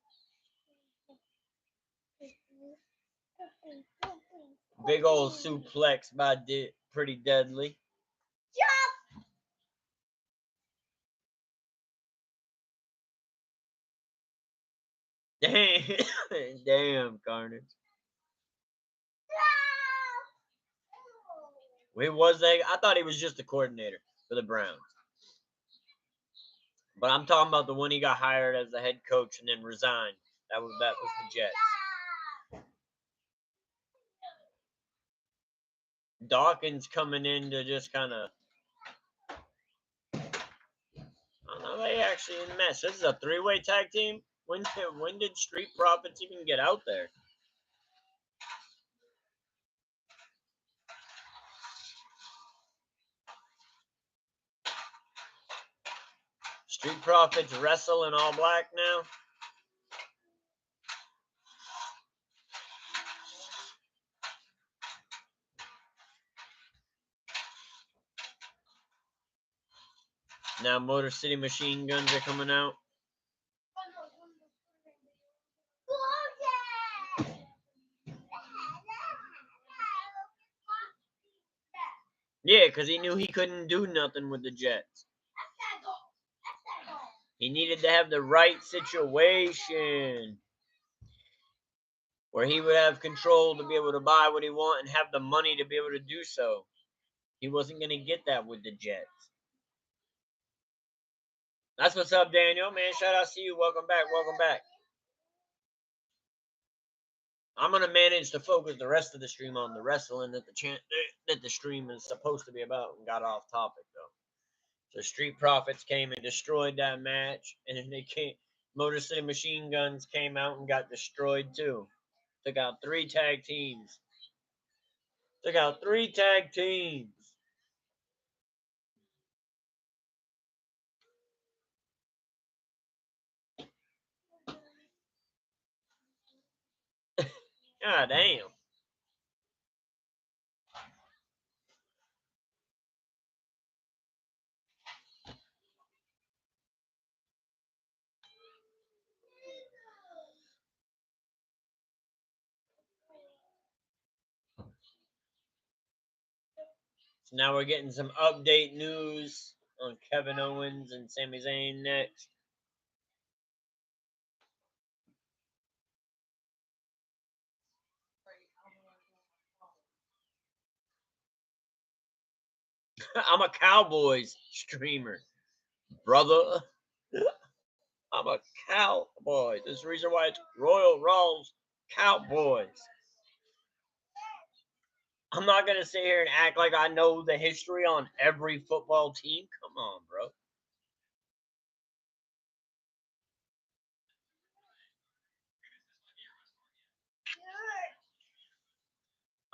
Big old suplex by Pretty Deadly. Damn, damn, Carnage. Where was they? I thought he was just the coordinator for the Browns. But I'm talking about the one he got hired as the head coach and then resigned. That was the Jets. Dawkins coming in to just kind of. I don't know. They actually in mess. This is a three-way tag team. When did Street Profits even get out there? Street Profits wrestle in all black now. Now Motor City Machine Guns are coming out. Yeah, because he knew he couldn't do nothing with the Jets. He needed to have the right situation where he would have control to be able to buy what he want and have the money to be able to do so. He wasn't going to get that with the Jets. That's what's up, Daniel. Man, shout out to you. Welcome back. Welcome back. I'm going to manage to focus the rest of the stream on the wrestling that the stream is supposed to be about and got off topic, though. So Street Profits came and destroyed that match, and then Motor City Machine Guns came out and got destroyed, too. Took out 3 tag teams. God damn. So now we're getting some update news on Kevin Owens and Sami Zayn next. I'm a Cowboys streamer, brother. I'm a cowboy. There's a reason why it's Royal Rolls Cowboys. I'm not going to sit here and act like I know the history on every football team. Come on, bro.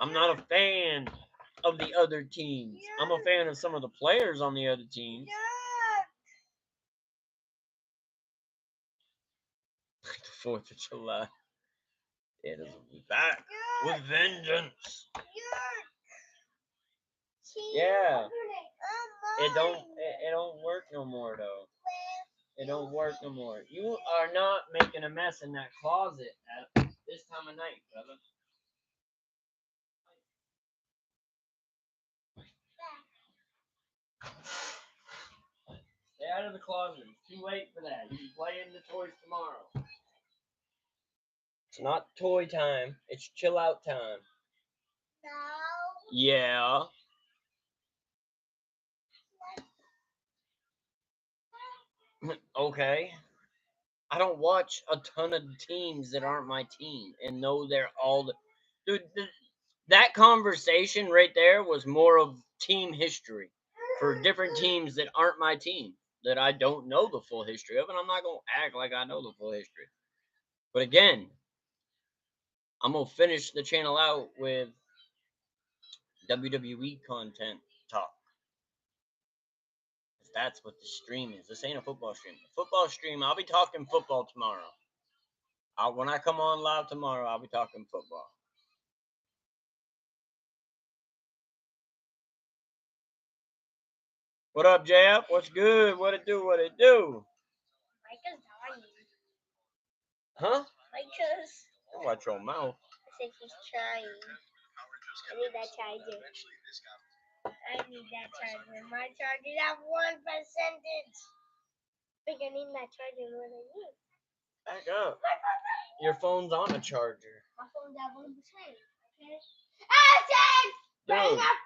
I'm not a fan of the other teams. I'm a fan of some of the players on the other teams. Like the 4th of July. It will be back with vengeance. Yeah. It don't work no more, though. It don't work no more. You are not making a mess in that closet at this time of night, brother. Stay out of the closet. It's too late for that. You can play in the toys tomorrow. It's not toy time. It's chill out time. No. Yeah. Okay. I don't watch a ton of teams that aren't my team and know they're all the dude. That conversation right there was more of team history for different teams that aren't my team that I don't know the full history of, and I'm not gonna act like I know the full history. But again, I'm gonna finish the channel out with WWE content talk. That's what the stream is. This ain't a football stream. Football stream, I'll be talking football tomorrow. When I come on live tomorrow, I'll be talking football. What up, JF? What's good? What it do? What it do? Micah's dying. Huh? Micah's. Watch your mouth. like he's trying. I need that charger. I need that charger. My charger have 1%. I think I need that charger more than you. Back up. Your phone's on a charger. My phone's at 1%. Okay. Action! Bring Dude. up.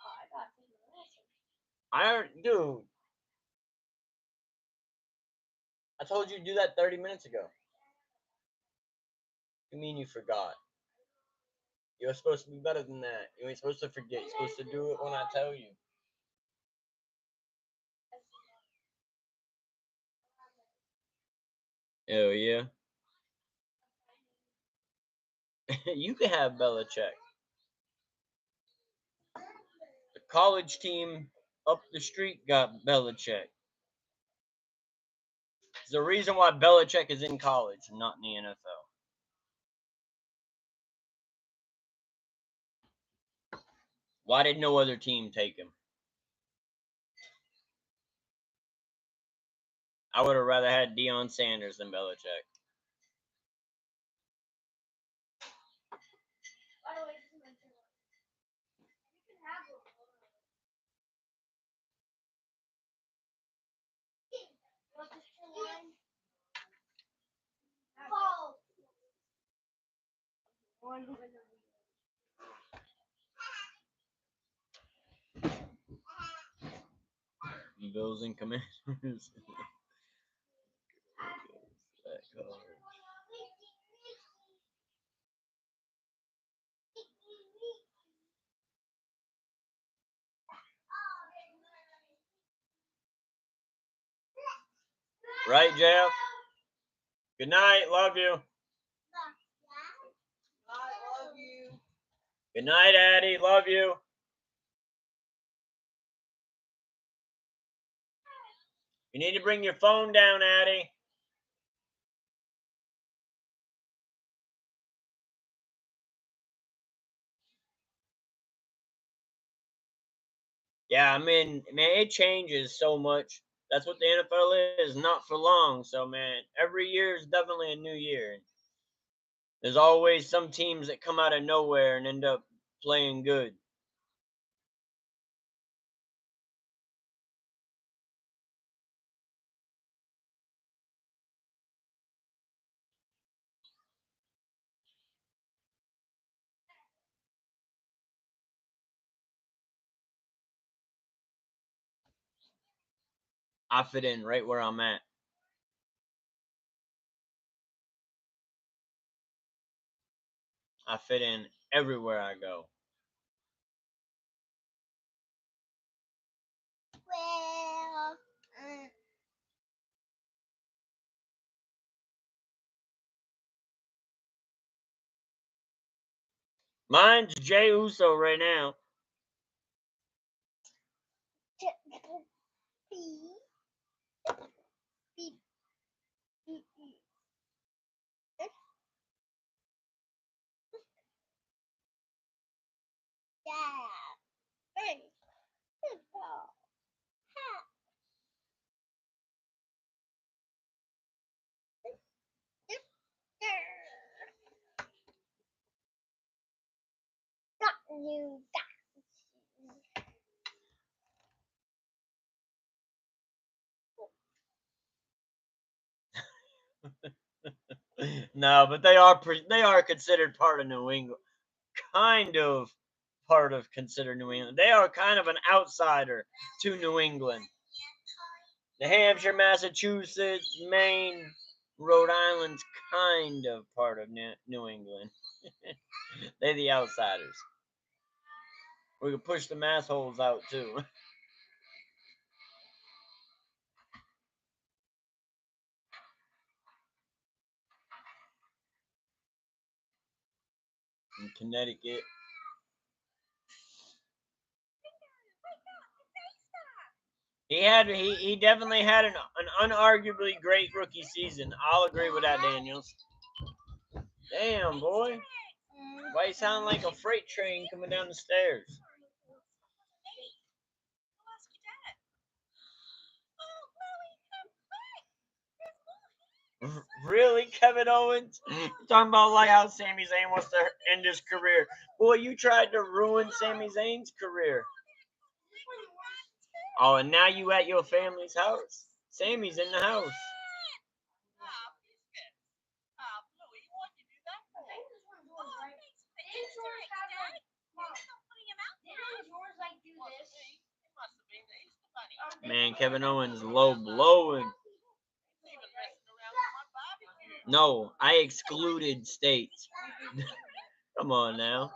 Oh, I got it. Dude. I told you to do that 30 minutes ago. You mean you forgot? You're supposed to be better than that. You ain't supposed to forget. You're supposed to do it when I tell you. Hell yeah. You can have Belichick. The college team up the street got Belichick. It's the reason why Belichick is in college, not in the NFL. Why did no other team take him? I would have rather had Deion Sanders than Belichick. By the way, this is my turn. You can have one. Want this to line? Oh. Bills and Commanders. Right, Jeff? Good night. Love you. Good night, Addie. Love you. You need to bring your phone down, Addie. Yeah, I mean, man, it changes so much. That's what the NFL is, not for long. So, man, every year is definitely a new year. There's always some teams that come out of nowhere and end up playing good. I fit in right where I'm at. I fit in everywhere I go. Well, Mine's Jay Uso right now. You No, but they are considered part of New England. Kind of part of considered New England. They are kind of an outsider to New England. New Hampshire, Massachusetts, Maine, Rhode Island's kind of part of New England. They're the outsiders. We could push the assholes out too. In Connecticut. He definitely had an unarguably great rookie season. I'll agree with that, Daniels. Damn, boy. Why you sound like a freight train coming down the stairs? Really, Kevin Owens? You're talking about like how Sami Zayn wants to end his career. Boy, you tried to ruin Sami Zayn's career. Oh, and now you at your family's house. Sammy's in the house. Man, Kevin Owens low blowing. No, I excluded states. Come on now.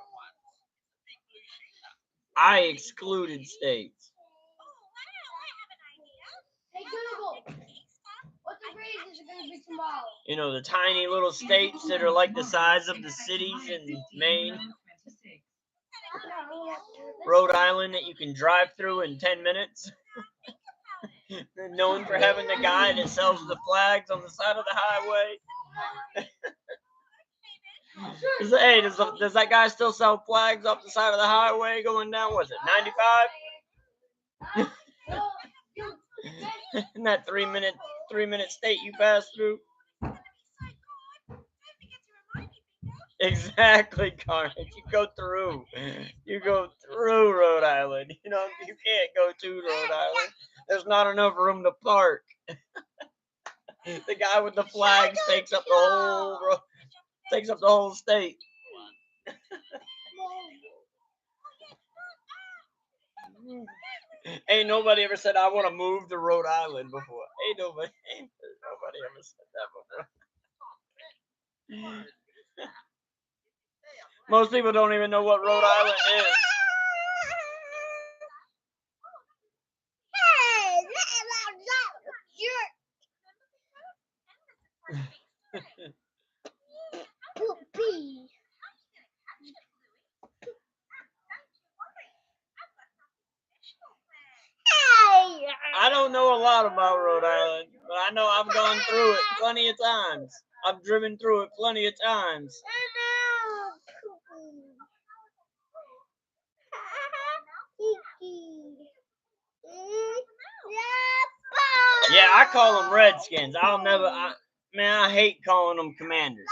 I excluded states. Hey Google, what degrees is it going to be tomorrow? You know, the tiny little states that are like the size of the cities in Maine. Rhode Island that you can drive through in 10 minutes. Known for having the guy that sells the flags on the side of the highway. Hey, does that guy still sell flags off the side of the highway going down? Was it 95? In that 3-minute state you pass through. Exactly, Carnage. You go through. You go through Rhode Island. You know, you can't go to Rhode Island. There's not enough room to park. The guy with the flags takes up the whole state. Ain't nobody ever said I want to move to Rhode Island before. Ain't nobody ever said that before. Most people don't even know what Rhode Island is. I don't know a lot about Rhode Island, but I know I've gone through it plenty of times. I've driven through it plenty of times. Yeah, I call them Redskins. Man, I hate calling them Commanders.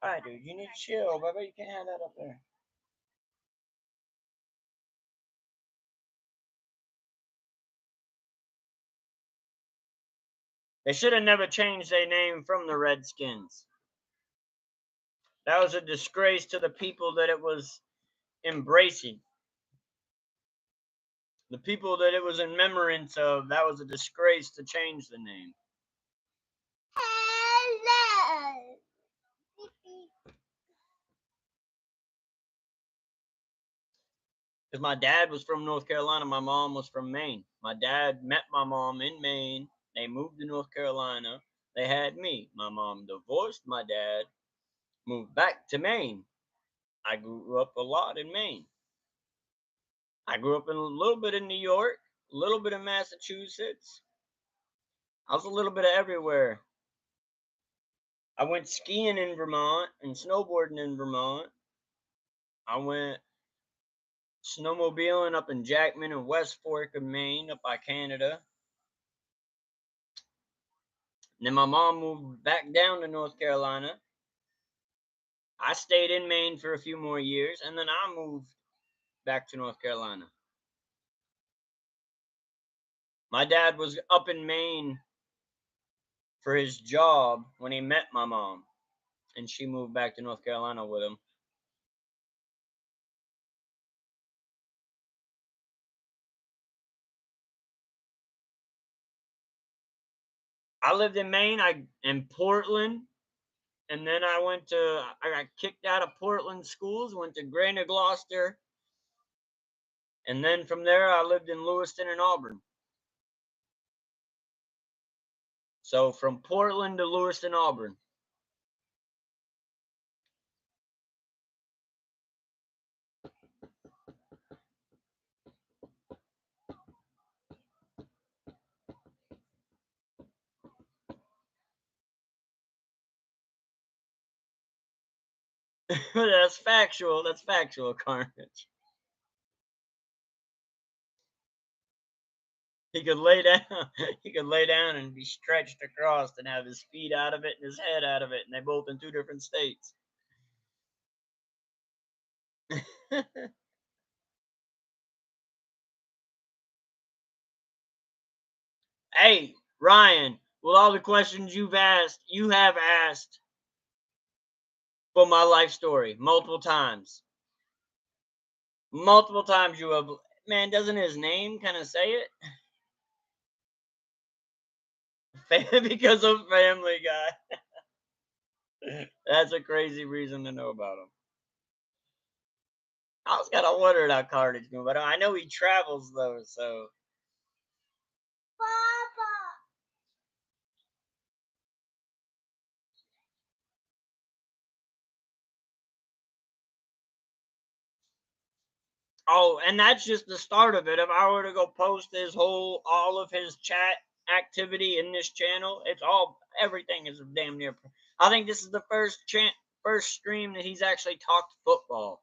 All right, dude, you need to chill, baby. You can't have that up there. They should have never changed their name from the Redskins. That was a disgrace to the people that it was embracing. The people that it was in remembrance of, that was a disgrace to change the name. Hello. Because my dad was from North Carolina, my mom was from Maine. My dad met my mom in Maine. They moved to North Carolina. They had me. My mom divorced my dad, moved back to Maine. I grew up a lot in Maine. I grew up in a little bit in New York, a little bit in Massachusetts. I was a little bit of everywhere. I went skiing in Vermont and snowboarding in Vermont. I went snowmobiling up in Jackman and West Fork of Maine, up by Canada. And then my mom moved back down to North Carolina. I stayed in Maine for a few more years, and then I moved back to North Carolina. My dad was up in Maine for his job when he met my mom, and she moved back to North Carolina with him. I lived in Maine, in Portland, and then I got kicked out of Portland schools, went to Granite Gloucester, and then from there I lived in Lewiston and Auburn. So from Portland to Lewiston, Auburn. That's factual. That's factual, Carnage. He could lay down. He could lay down and be stretched across and have his feet out of it and his head out of it, and they both in two different states. Hey, Ryan, with all the questions you have asked for my life story multiple times. Multiple times you have. Man, doesn't his name kind of say it? Because of Family Guy. That's a crazy reason to know about him. I was kind of wondering how Carnage knew, but I know he travels though, so. Papa. Oh, and that's just the start of it. If I were to go post all of his chat activity in this channel, everything is damn near. I think this is the first stream that he's actually talked football.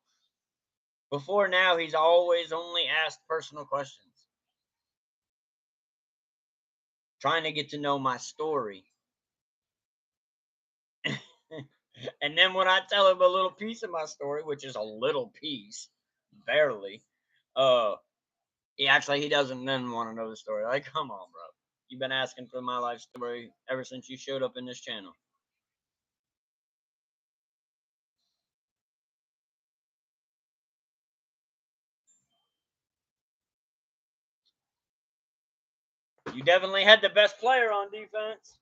Before now, he's always only asked personal questions, trying to get to know my story. And then when I tell him a little piece of my story, which is a little piece, barely, he doesn't then want to know the story. Like, come on, bro. You've been asking for my life story ever since you showed up in this channel. You definitely had the best player on defense.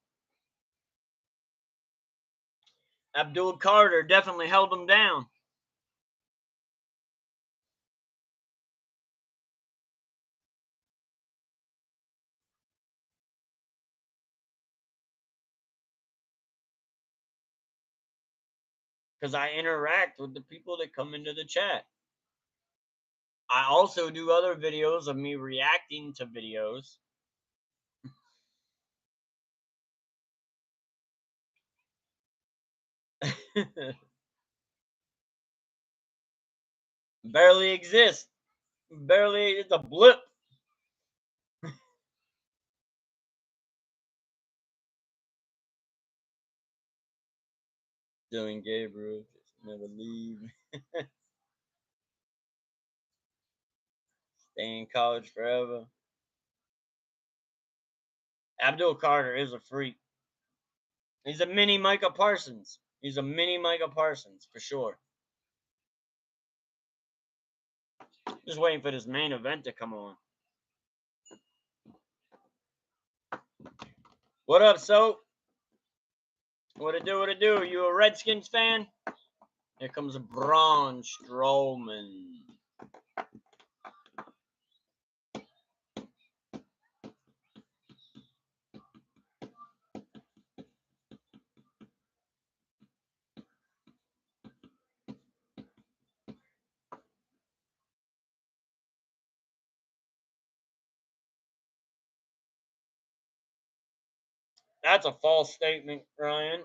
Abdul Carter definitely held him down. Because I interact with the people that come into the chat. I also do other videos of me reacting to videos. Barely exists. Barely, it's a blip. Dylan Gabriel, just never leave. Stay in college forever. Abdul Carter is a freak. He's a mini Micah Parsons. He's a mini Micah Parsons for sure. Just waiting for this main event to come on. What up, Soap? What it do? What it do? You a Redskins fan? Here comes Braun Strowman. That's a false statement, Ryan.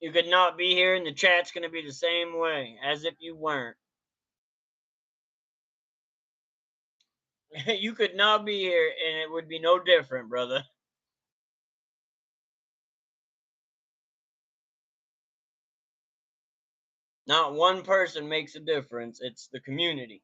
You could not be here, and the chat's going to be the same way, as if you weren't. You could not be here, and it would be no different, brother. Not one person makes a difference. It's the community.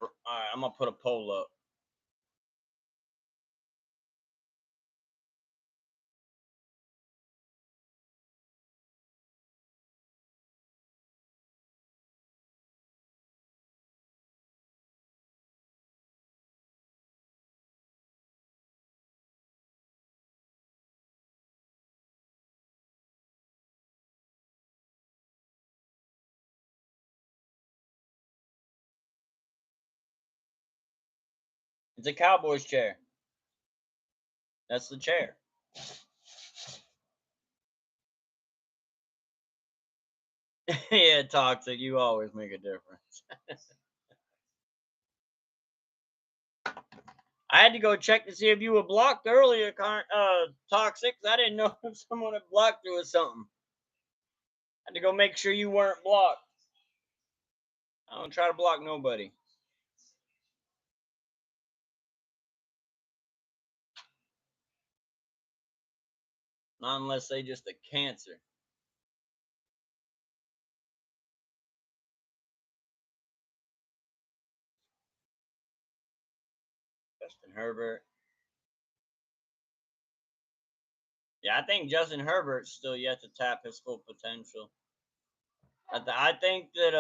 All right, I'm going to put a poll up. It's a Cowboys chair. That's the chair. Yeah, Toxic, you always make a difference. I had to go check to see if you were blocked earlier, Toxic. I didn't know if someone had blocked you or something. I had to go make sure you weren't blocked. I don't try to block nobody. Not unless they just a cancer. Justin Herbert. Yeah, I think Justin Herbert's still yet to tap his full potential. I think that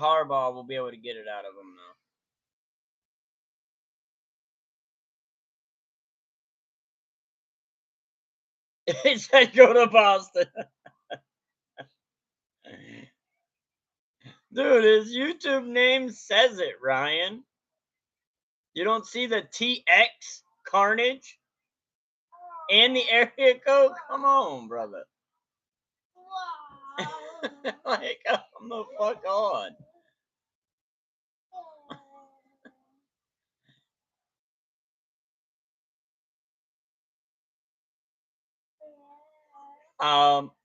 Harbaugh will be able to get it out of him now. He said go to Boston. Dude, his YouTube name says it, Ryan. You don't see the TX Carnage and the area code? Come on, brother. Like, come the fuck on.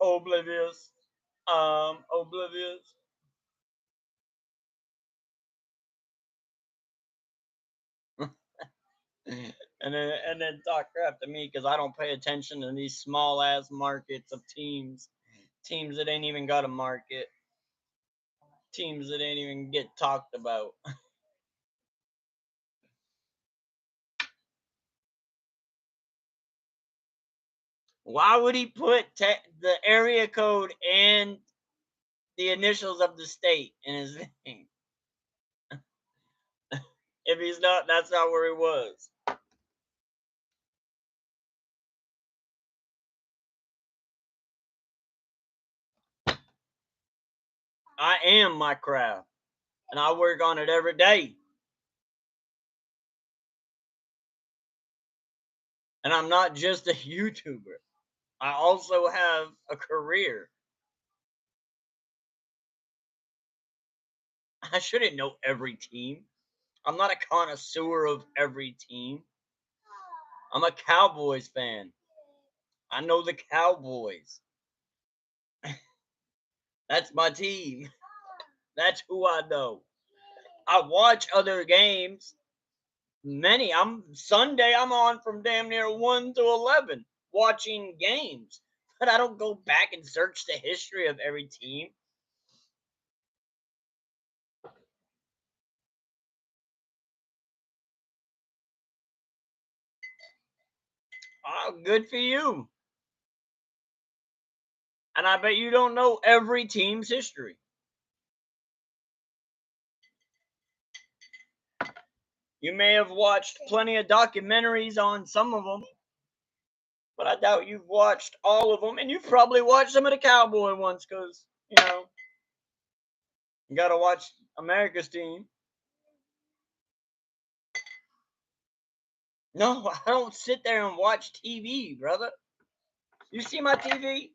Oblivious. Oblivious. and then talk crap to me because I don't pay attention to these small ass markets of teams that ain't even got a market, teams that ain't even get talked about. Why would he put the area code and the initials of the state in his name? If he's not, that's not where he was. I am my craft, and I work on it every day. And I'm not just a YouTuber. I also have a career. I shouldn't know every team. I'm not a connoisseur of every team. I'm a Cowboys fan. I know the Cowboys. That's my team. That's who I know. I watch other games. Many. Sunday I'm on from damn near 1 to 11 watching games. But I don't go back and search the history of every team. Oh, good for you. And I bet you don't know every team's history. You may have watched plenty of documentaries on some of them, but I doubt you've watched all of them. And you've probably watched some of the Cowboy ones because, you got to watch America's team. No, I don't sit there and watch TV, brother. You see my TV?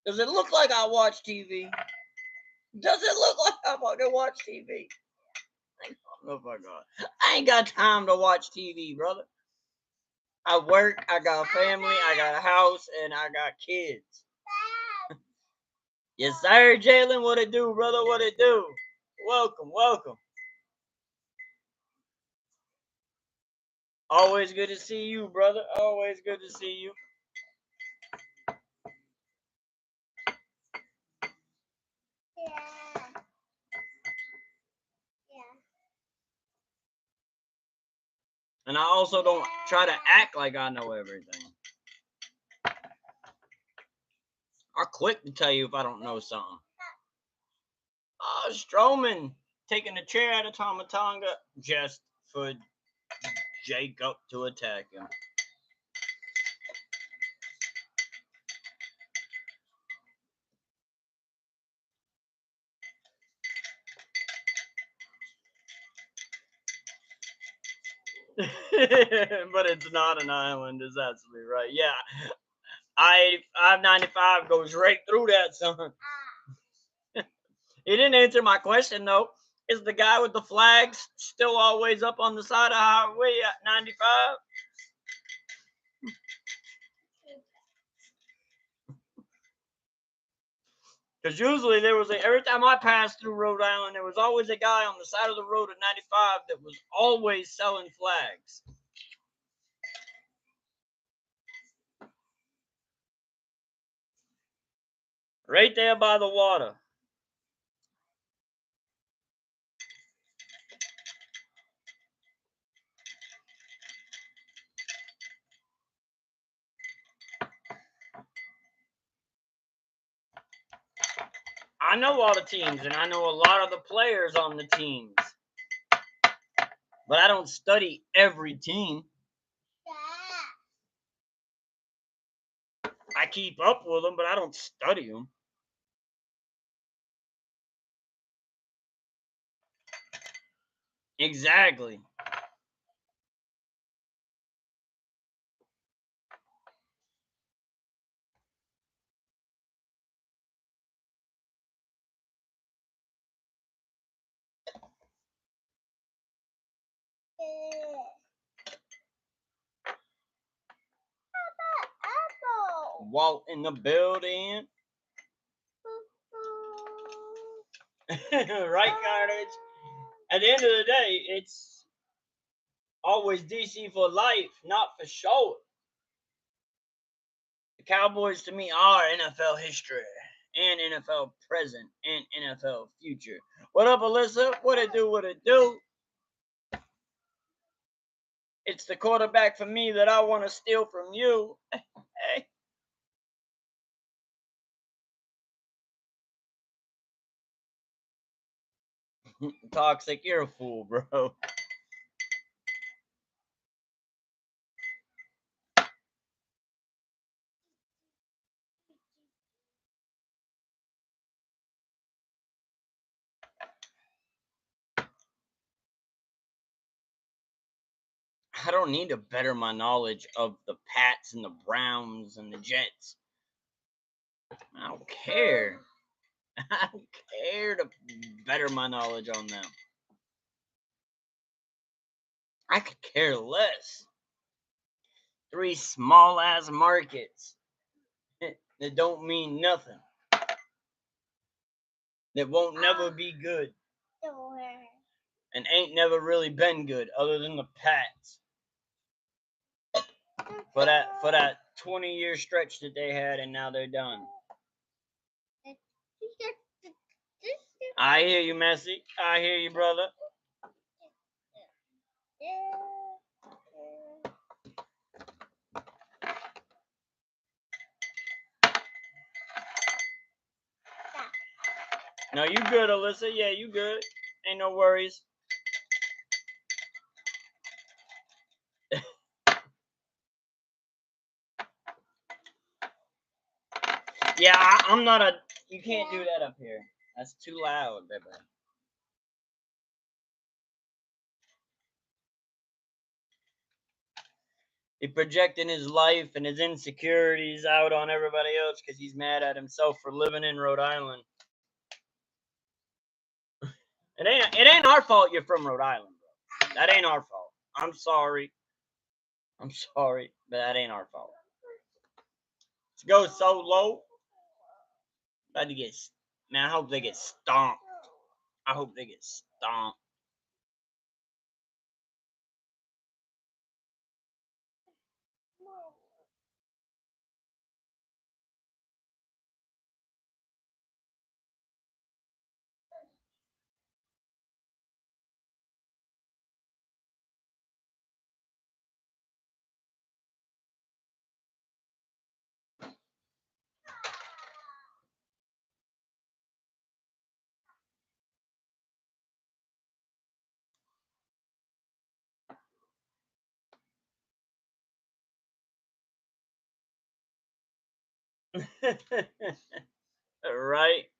Does it look like I watch TV? Does it look like I fucking watch TV? Oh my God. I ain't got time to watch TV, brother. I work, I got a family, I got a house, and I got kids. Yes, sir, Jalen. What it do, brother? What it do? Welcome, welcome. Always good to see you, brother. Always good to see you. Yeah. Yeah. And I also don't try to act like I know everything. I'm quick to tell you if I don't know something. Strowman taking a chair out of Tomatonga just for Jacob to attack him. But it's not an island. Is absolutely right. Yeah, I-95 goes right through that, son. He didn't answer my question though. Is the guy with the flags still always up on the side of highway at 95? Because usually every time I passed through Rhode Island, there was always a guy on the side of the road at 95 that was always selling flags. Right there by the water. I know all the teams, and I know a lot of the players on the teams. But I don't study every team. I keep up with them, but I don't study them. Exactly. Walt in the building. Right, Carnage? At the end of the day, it's always DC for life, not for show. The Cowboys to me are NFL history and NFL present and NFL future. What up, Alyssa? What it do? What it do? It's the quarterback for me that I want to steal from you. Hey. Toxic, you're a fool, bro. I don't need to better my knowledge of the Pats and the Browns and the Jets. I don't care. I don't care to better my knowledge on them. I could care less. 3 small ass markets that don't mean nothing. That won't never be good. And ain't never really been good other than the Pats. For that 20-year stretch that they had, and now they're done. I hear you, Messi. I hear you, brother. No, you good, Alyssa. Yeah, you good. Ain't no worries. Yeah, I'm not a... You can't do that up here. That's too loud, baby. He's projecting his life and his insecurities out on everybody else because he's mad at himself for living in Rhode Island. It ain't our fault you're from Rhode Island, bro. That ain't our fault. I'm sorry. I'm sorry, but that ain't our fault. To go so low. About to get... Man, I hope they get stomped. I hope they get stomped.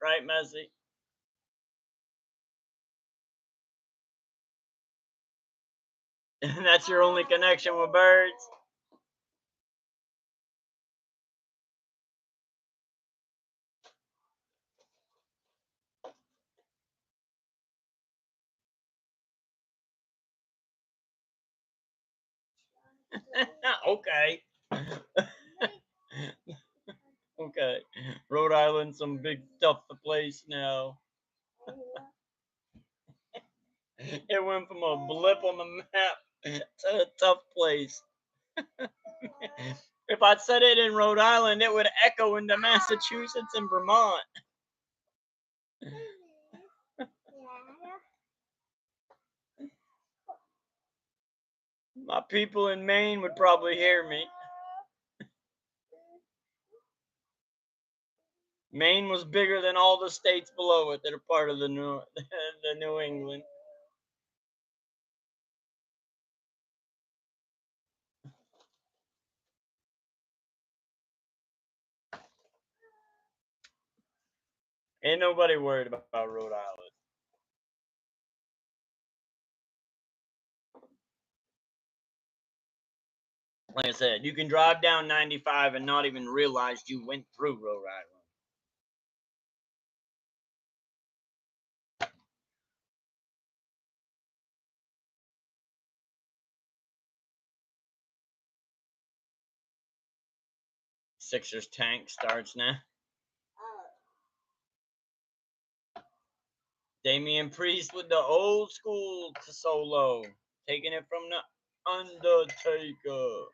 Right, Messi. And that's your only connection with birds? Okay. Okay. Rhode Island, some big tough place now. It went from a blip on the map to a tough place. If I said it in Rhode Island, it would echo into Massachusetts and Vermont. My people in Maine would probably hear me. Maine was bigger than all the states below it that are part of the New England. Ain't nobody worried about Rhode Island. Like I said, you can drive down 95 and not even realize you went through Rhode Island. Sixers tank starts now. Damian Priest with the old school solo, taking it from the Undertaker.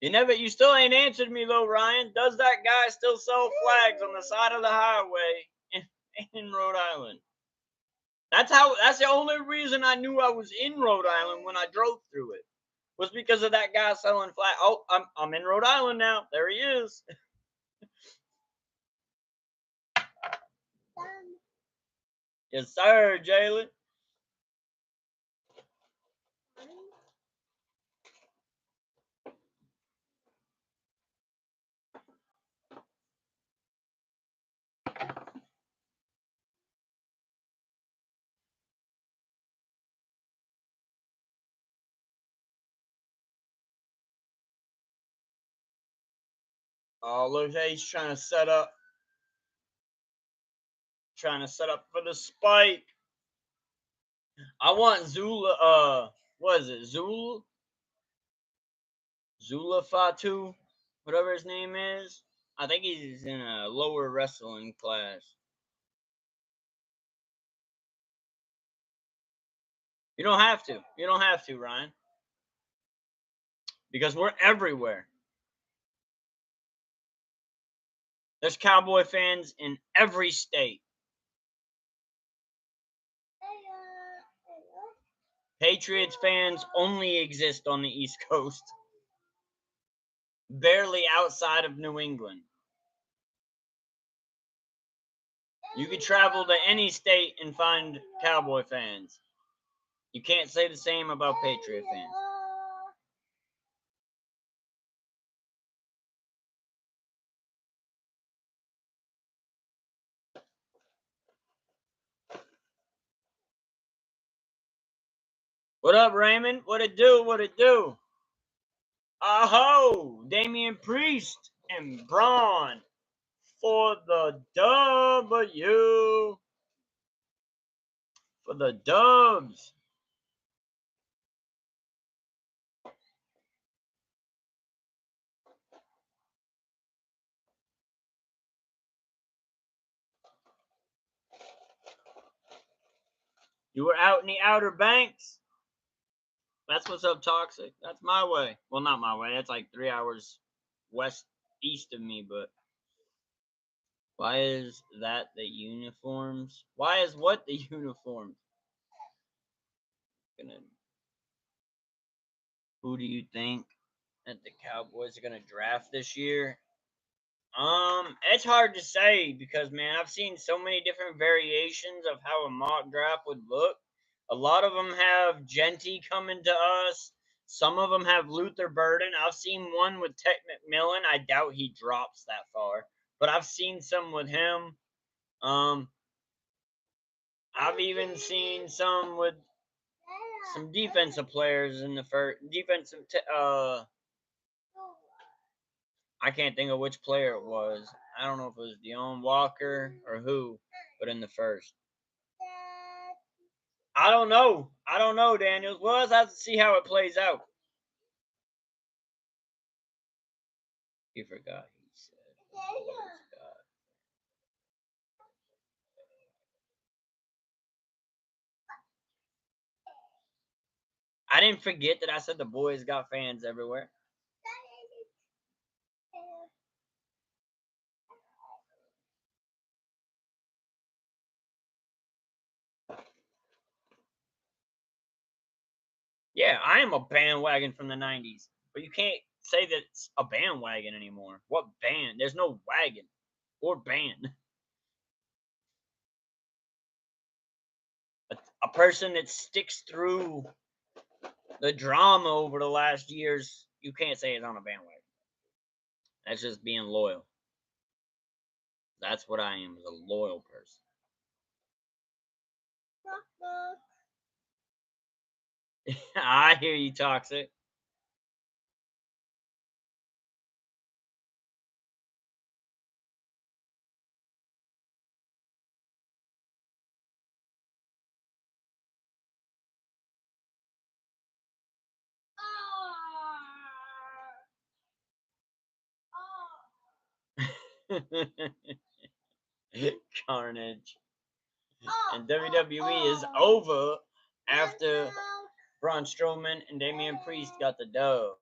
You still ain't answered me though, Ryan. Does that guy still sell flags on the side of the highway in Rhode Island? That's the only reason I knew I was in Rhode Island when I drove through it. Was because of that guy selling flags. Oh, I'm in Rhode Island now. There he is. Yes, sir, Jalen. Oh, look, he's trying to set up. Trying to set up for the spike. I want Zula. What is it? Zula Fatu, whatever his name is. I think he's in a lower wrestling class. You don't have to. You don't have to, Ryan. Because we're everywhere. There's Cowboy fans in every state. Patriots fans only exist on the East Coast. Barely outside of New England. You could travel to any state and find Cowboy fans. You can't say the same about Patriot fans. What up, Raymond? What it do? What it do? Aho! Damian Priest and Braun for the W. For the Dubs. You were out in the Outer Banks. That's what's up, Toxic. That's my way. Well, not my way. That's like 3 hours east of me, but why is that the uniforms? Why is what the uniforms? Who do you think that the Cowboys are gonna draft this year? It's hard to say because man, I've seen so many different variations of how a mock draft would look. A lot of them have Genty coming to us. Some of them have Luther Burden. I've seen one with Tech McMillan. I doubt he drops that far, but I've seen some with him. I've even seen some with some defensive players in the first defensive. I can't think of which player it was. I don't know if it was Dion Walker or who, but in the first. I don't know. I don't know, Daniels. We'll just have to see how it plays out. You forgot, he said. I didn't forget that I said the boys got fans everywhere. Yeah, I am a bandwagon from the 90s, but you can't say that it's a bandwagon anymore. What band? There's no wagon or band. A person that sticks through the drama over the last years, you can't say it's on a bandwagon. That's just being loyal. That's what I am, as a loyal person. I hear you, Toxic. Carnage. And WWE is over after Braun Strowman and Damian Priest got the dub.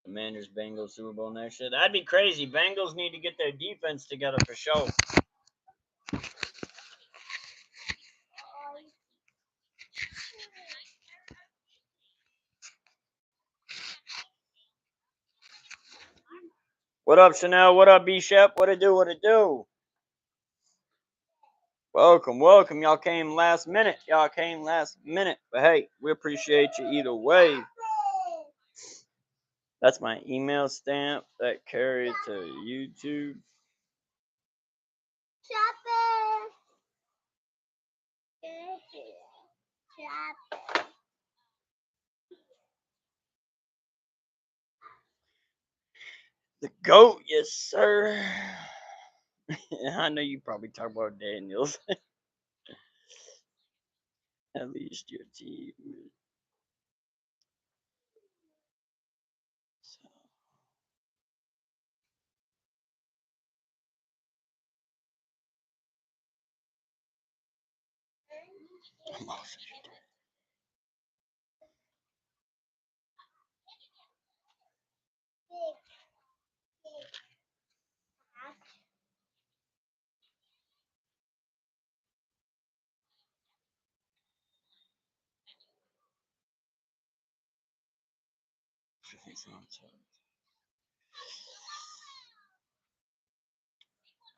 Commanders Bengals Super Bowl next year. That'd be crazy. Bengals need to get their defense together for sure. What up, Chanel? What up, B-Shep? What it do? What it do? Welcome, welcome. Y'all came last minute. Y'all came last minute. But hey, we appreciate you either way. That's my email stamp that carried to YouTube. The GOAT, yes, sir. I know you probably talk about Daniels. At least your team. So. I'm off.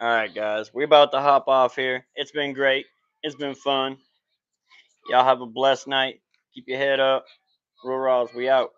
All right, guys, we about to hop off here. It's been great. It's been fun. Y'all have a blessed night. Keep your head up. Real Raws, we out.